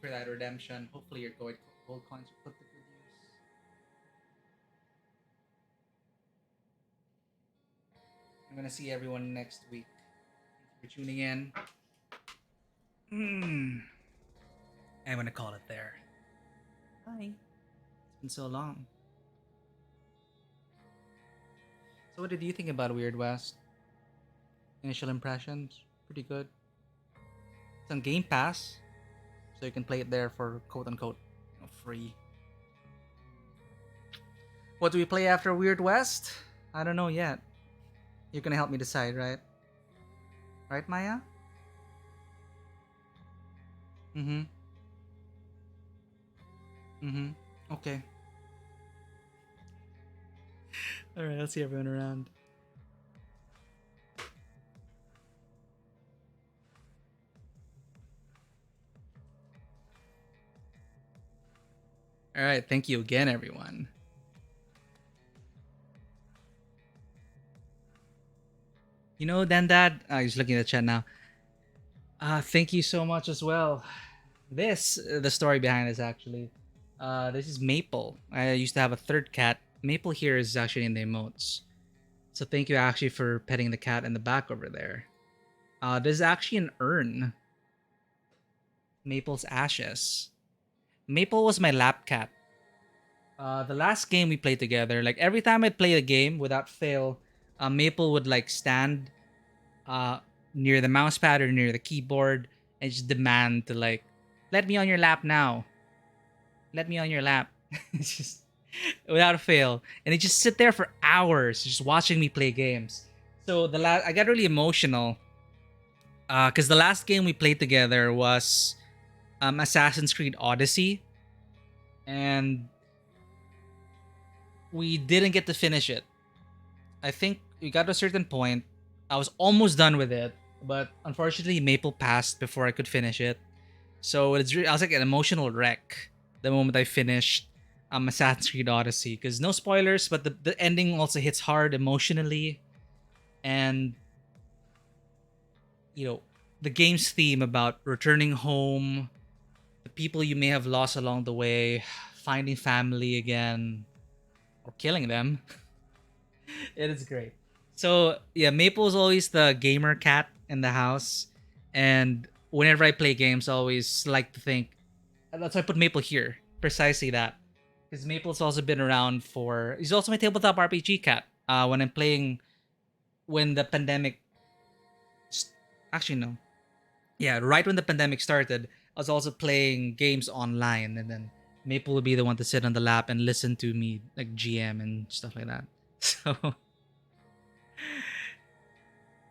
Thank you for that redemption. Hopefully your gold coins will put to good use. I'm gonna see everyone next week. Thank you for tuning in. I'm gonna call it there. Bye. It's been so long. So what did you think about Weird West? Initial impressions? Pretty good. It's on Game Pass, so you can play it there for quote unquote free. What do we play after Weird West? I don't know yet. You're gonna help me decide, right? Right, Maya? Mm-hmm. Mm-hmm. Okay. Alright, I'll see everyone around. Alright, thank you again, everyone. You know, Dandad, he's looking at the chat now. Thank you so much as well. The story behind this actually. This is Maple. I used to have a third cat. Maple here is actually in the emotes. So thank you actually for petting the cat in the back over there. There's actually an urn. Maple's ashes. Maple was my lap cat. The last game we played together, like every time I'd play a game without fail, Maple would like stand uh near the mouse pad or near the keyboard and just demand to like, let me on your lap now. Let me on your lap. It's just without fail. And they just sit there for hours just watching me play games. So I got really emotional because the last game we played together was Assassin's Creed Odyssey, and we didn't get to finish it. I think we got to a certain point. I was almost done with it, but unfortunately, Maple passed before I could finish it. So I was like an emotional wreck the moment I finished Assassin's Creed Odyssey. Because no spoilers, but the ending also hits hard emotionally. And, you know, the game's theme about returning home, the people you may have lost along the way, finding family again, or killing them. It is great. So yeah, Maple's always the gamer cat in the house, and whenever I play games, I always like to think that's why I put Maple here. Precisely that, because Maple's also been around for. He's also my tabletop RPG cat. When I'm playing, when the pandemic, actually no, yeah, right when the pandemic started, I was also playing games online, and then Maple would be the one to sit on the lap and listen to me like GM and stuff like that. So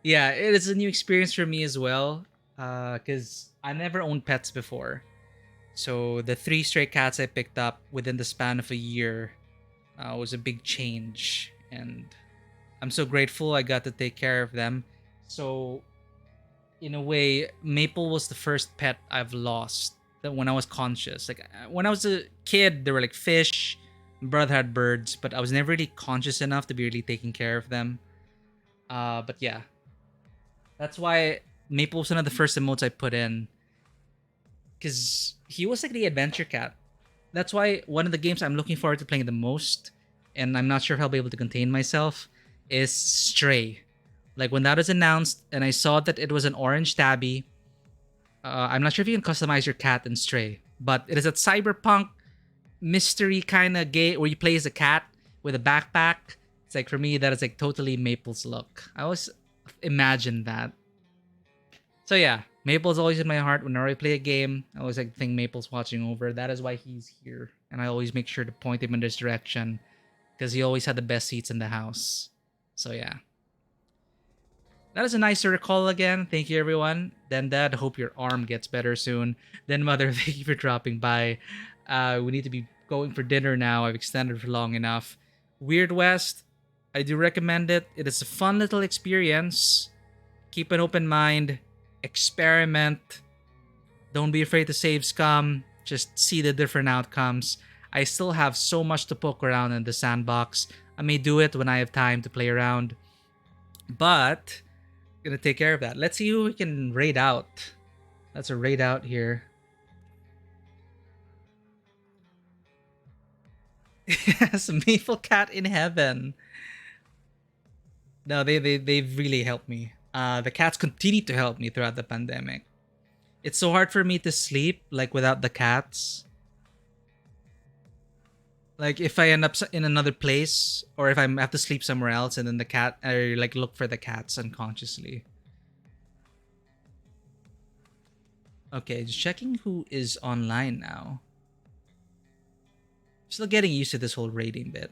yeah, it is a new experience for me as well. Because I never owned pets before. So the three stray cats I picked up within the span of a year was a big change. And I'm so grateful I got to take care of them. So, in a way, Maple was the first pet I've lost that when I was conscious. Like, when I was a kid, there were like fish, my brother had birds, but I was never really conscious enough to be really taking care of them. But yeah, that's why Maple was one of the first emotes I put in. Because he was like the adventure cat. That's why one of the games I'm looking forward to playing the most, and I'm not sure if I'll be able to contain myself, is Stray. Like when that was announced and I saw that it was an orange tabby, I'm not sure if you can customize your cat in Stray, but it is a cyberpunk mystery kind of game where you play as a cat with a backpack. It's like for me, that is like totally Maple's look. I always imagine that. So yeah, Maple's always in my heart. Whenever I play a game, I always like think Maple's watching over. That is why he's here, and I always make sure to point him in this direction because he always had the best seats in the house. So yeah, that is a nice to recall again. Thank you everyone. Then Dad, hope your arm gets better soon. Then Mother, thank you for dropping by. We need to be going for dinner now. I've extended for long enough. Weird West, I do recommend it. It is a fun little experience. Keep an open mind. Experiment. Don't be afraid to save scum. Just see the different outcomes. I still have so much to poke around in the sandbox. I may do it when I have time to play around. But I'm gonna take care of that. Let's see who we can raid out. That's a raid out here. Yes, Maple Cat in heaven. No, they've really helped me. The cats continue to help me throughout the pandemic. It's so hard for me to sleep like without the cats. Like if I end up in another place or if I have to sleep somewhere else and then the cat I like look for the cats unconsciously. Okay, just checking who is online now. Still getting used to this whole raiding bit.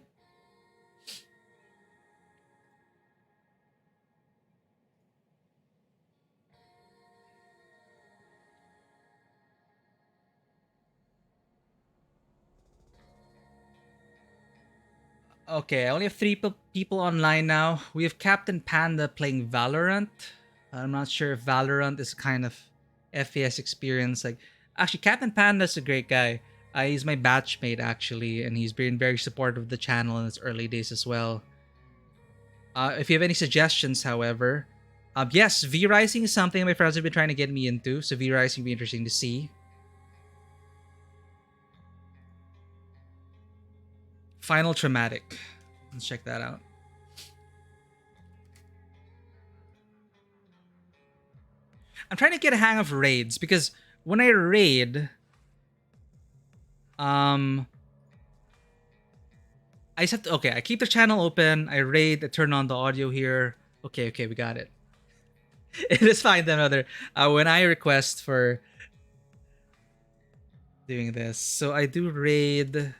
Okay, I only have three people online now. We have Captain Panda playing Valorant. I'm not sure if Valorant is kind of FPS experience. Like, actually, Captain Panda's a great guy. He's my batchmate actually, and he's been very supportive of the channel in its early days as well. If you have any suggestions, however, yes, V Rising is something my friends have been trying to get me into. So V Rising would be interesting to see. Final Traumatic. Let's check that out. I'm trying to get a hang of raids because when I raid, I just have to, okay, I keep the channel open. I raid, I turn on the audio here. Okay, we got it. It is fine then, other. When I request for doing this, so I do raid.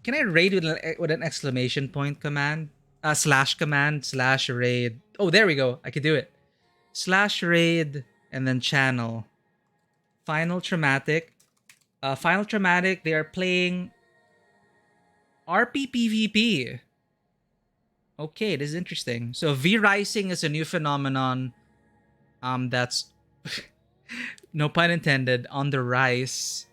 Can I raid with an exclamation point command? Slash command, slash raid. Oh, there we go. I could do it. Slash raid and then channel. Final Traumatic. Final Traumatic, they are playing RPPVP. Okay, this is interesting. So V-Rising is a new phenomenon that's no pun intended on the rise.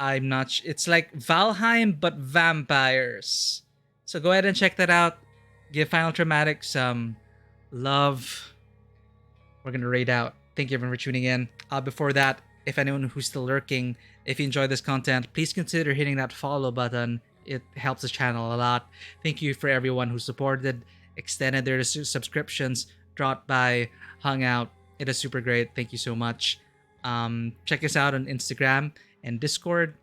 I'm not it's like Valheim but vampires. So go ahead and check that out. Give Final Traumatic some love. We're gonna raid out. Thank you everyone for tuning in. Before that, if anyone who's still lurking, if you enjoy this content, please consider hitting that follow button. It helps the channel a lot. Thank you for everyone who supported, extended their subscriptions, dropped by, hung out. It is super great. Thank you so much. Check us out on Instagram and Discord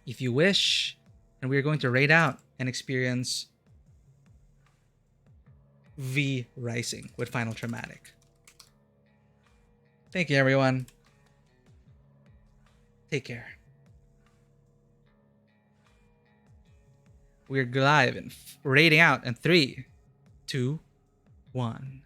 if you wish. And we're going to raid out and experience V Rising with Final Traumatic. Thank you, everyone. Take care. We're live and raiding out in 3, 2, 1.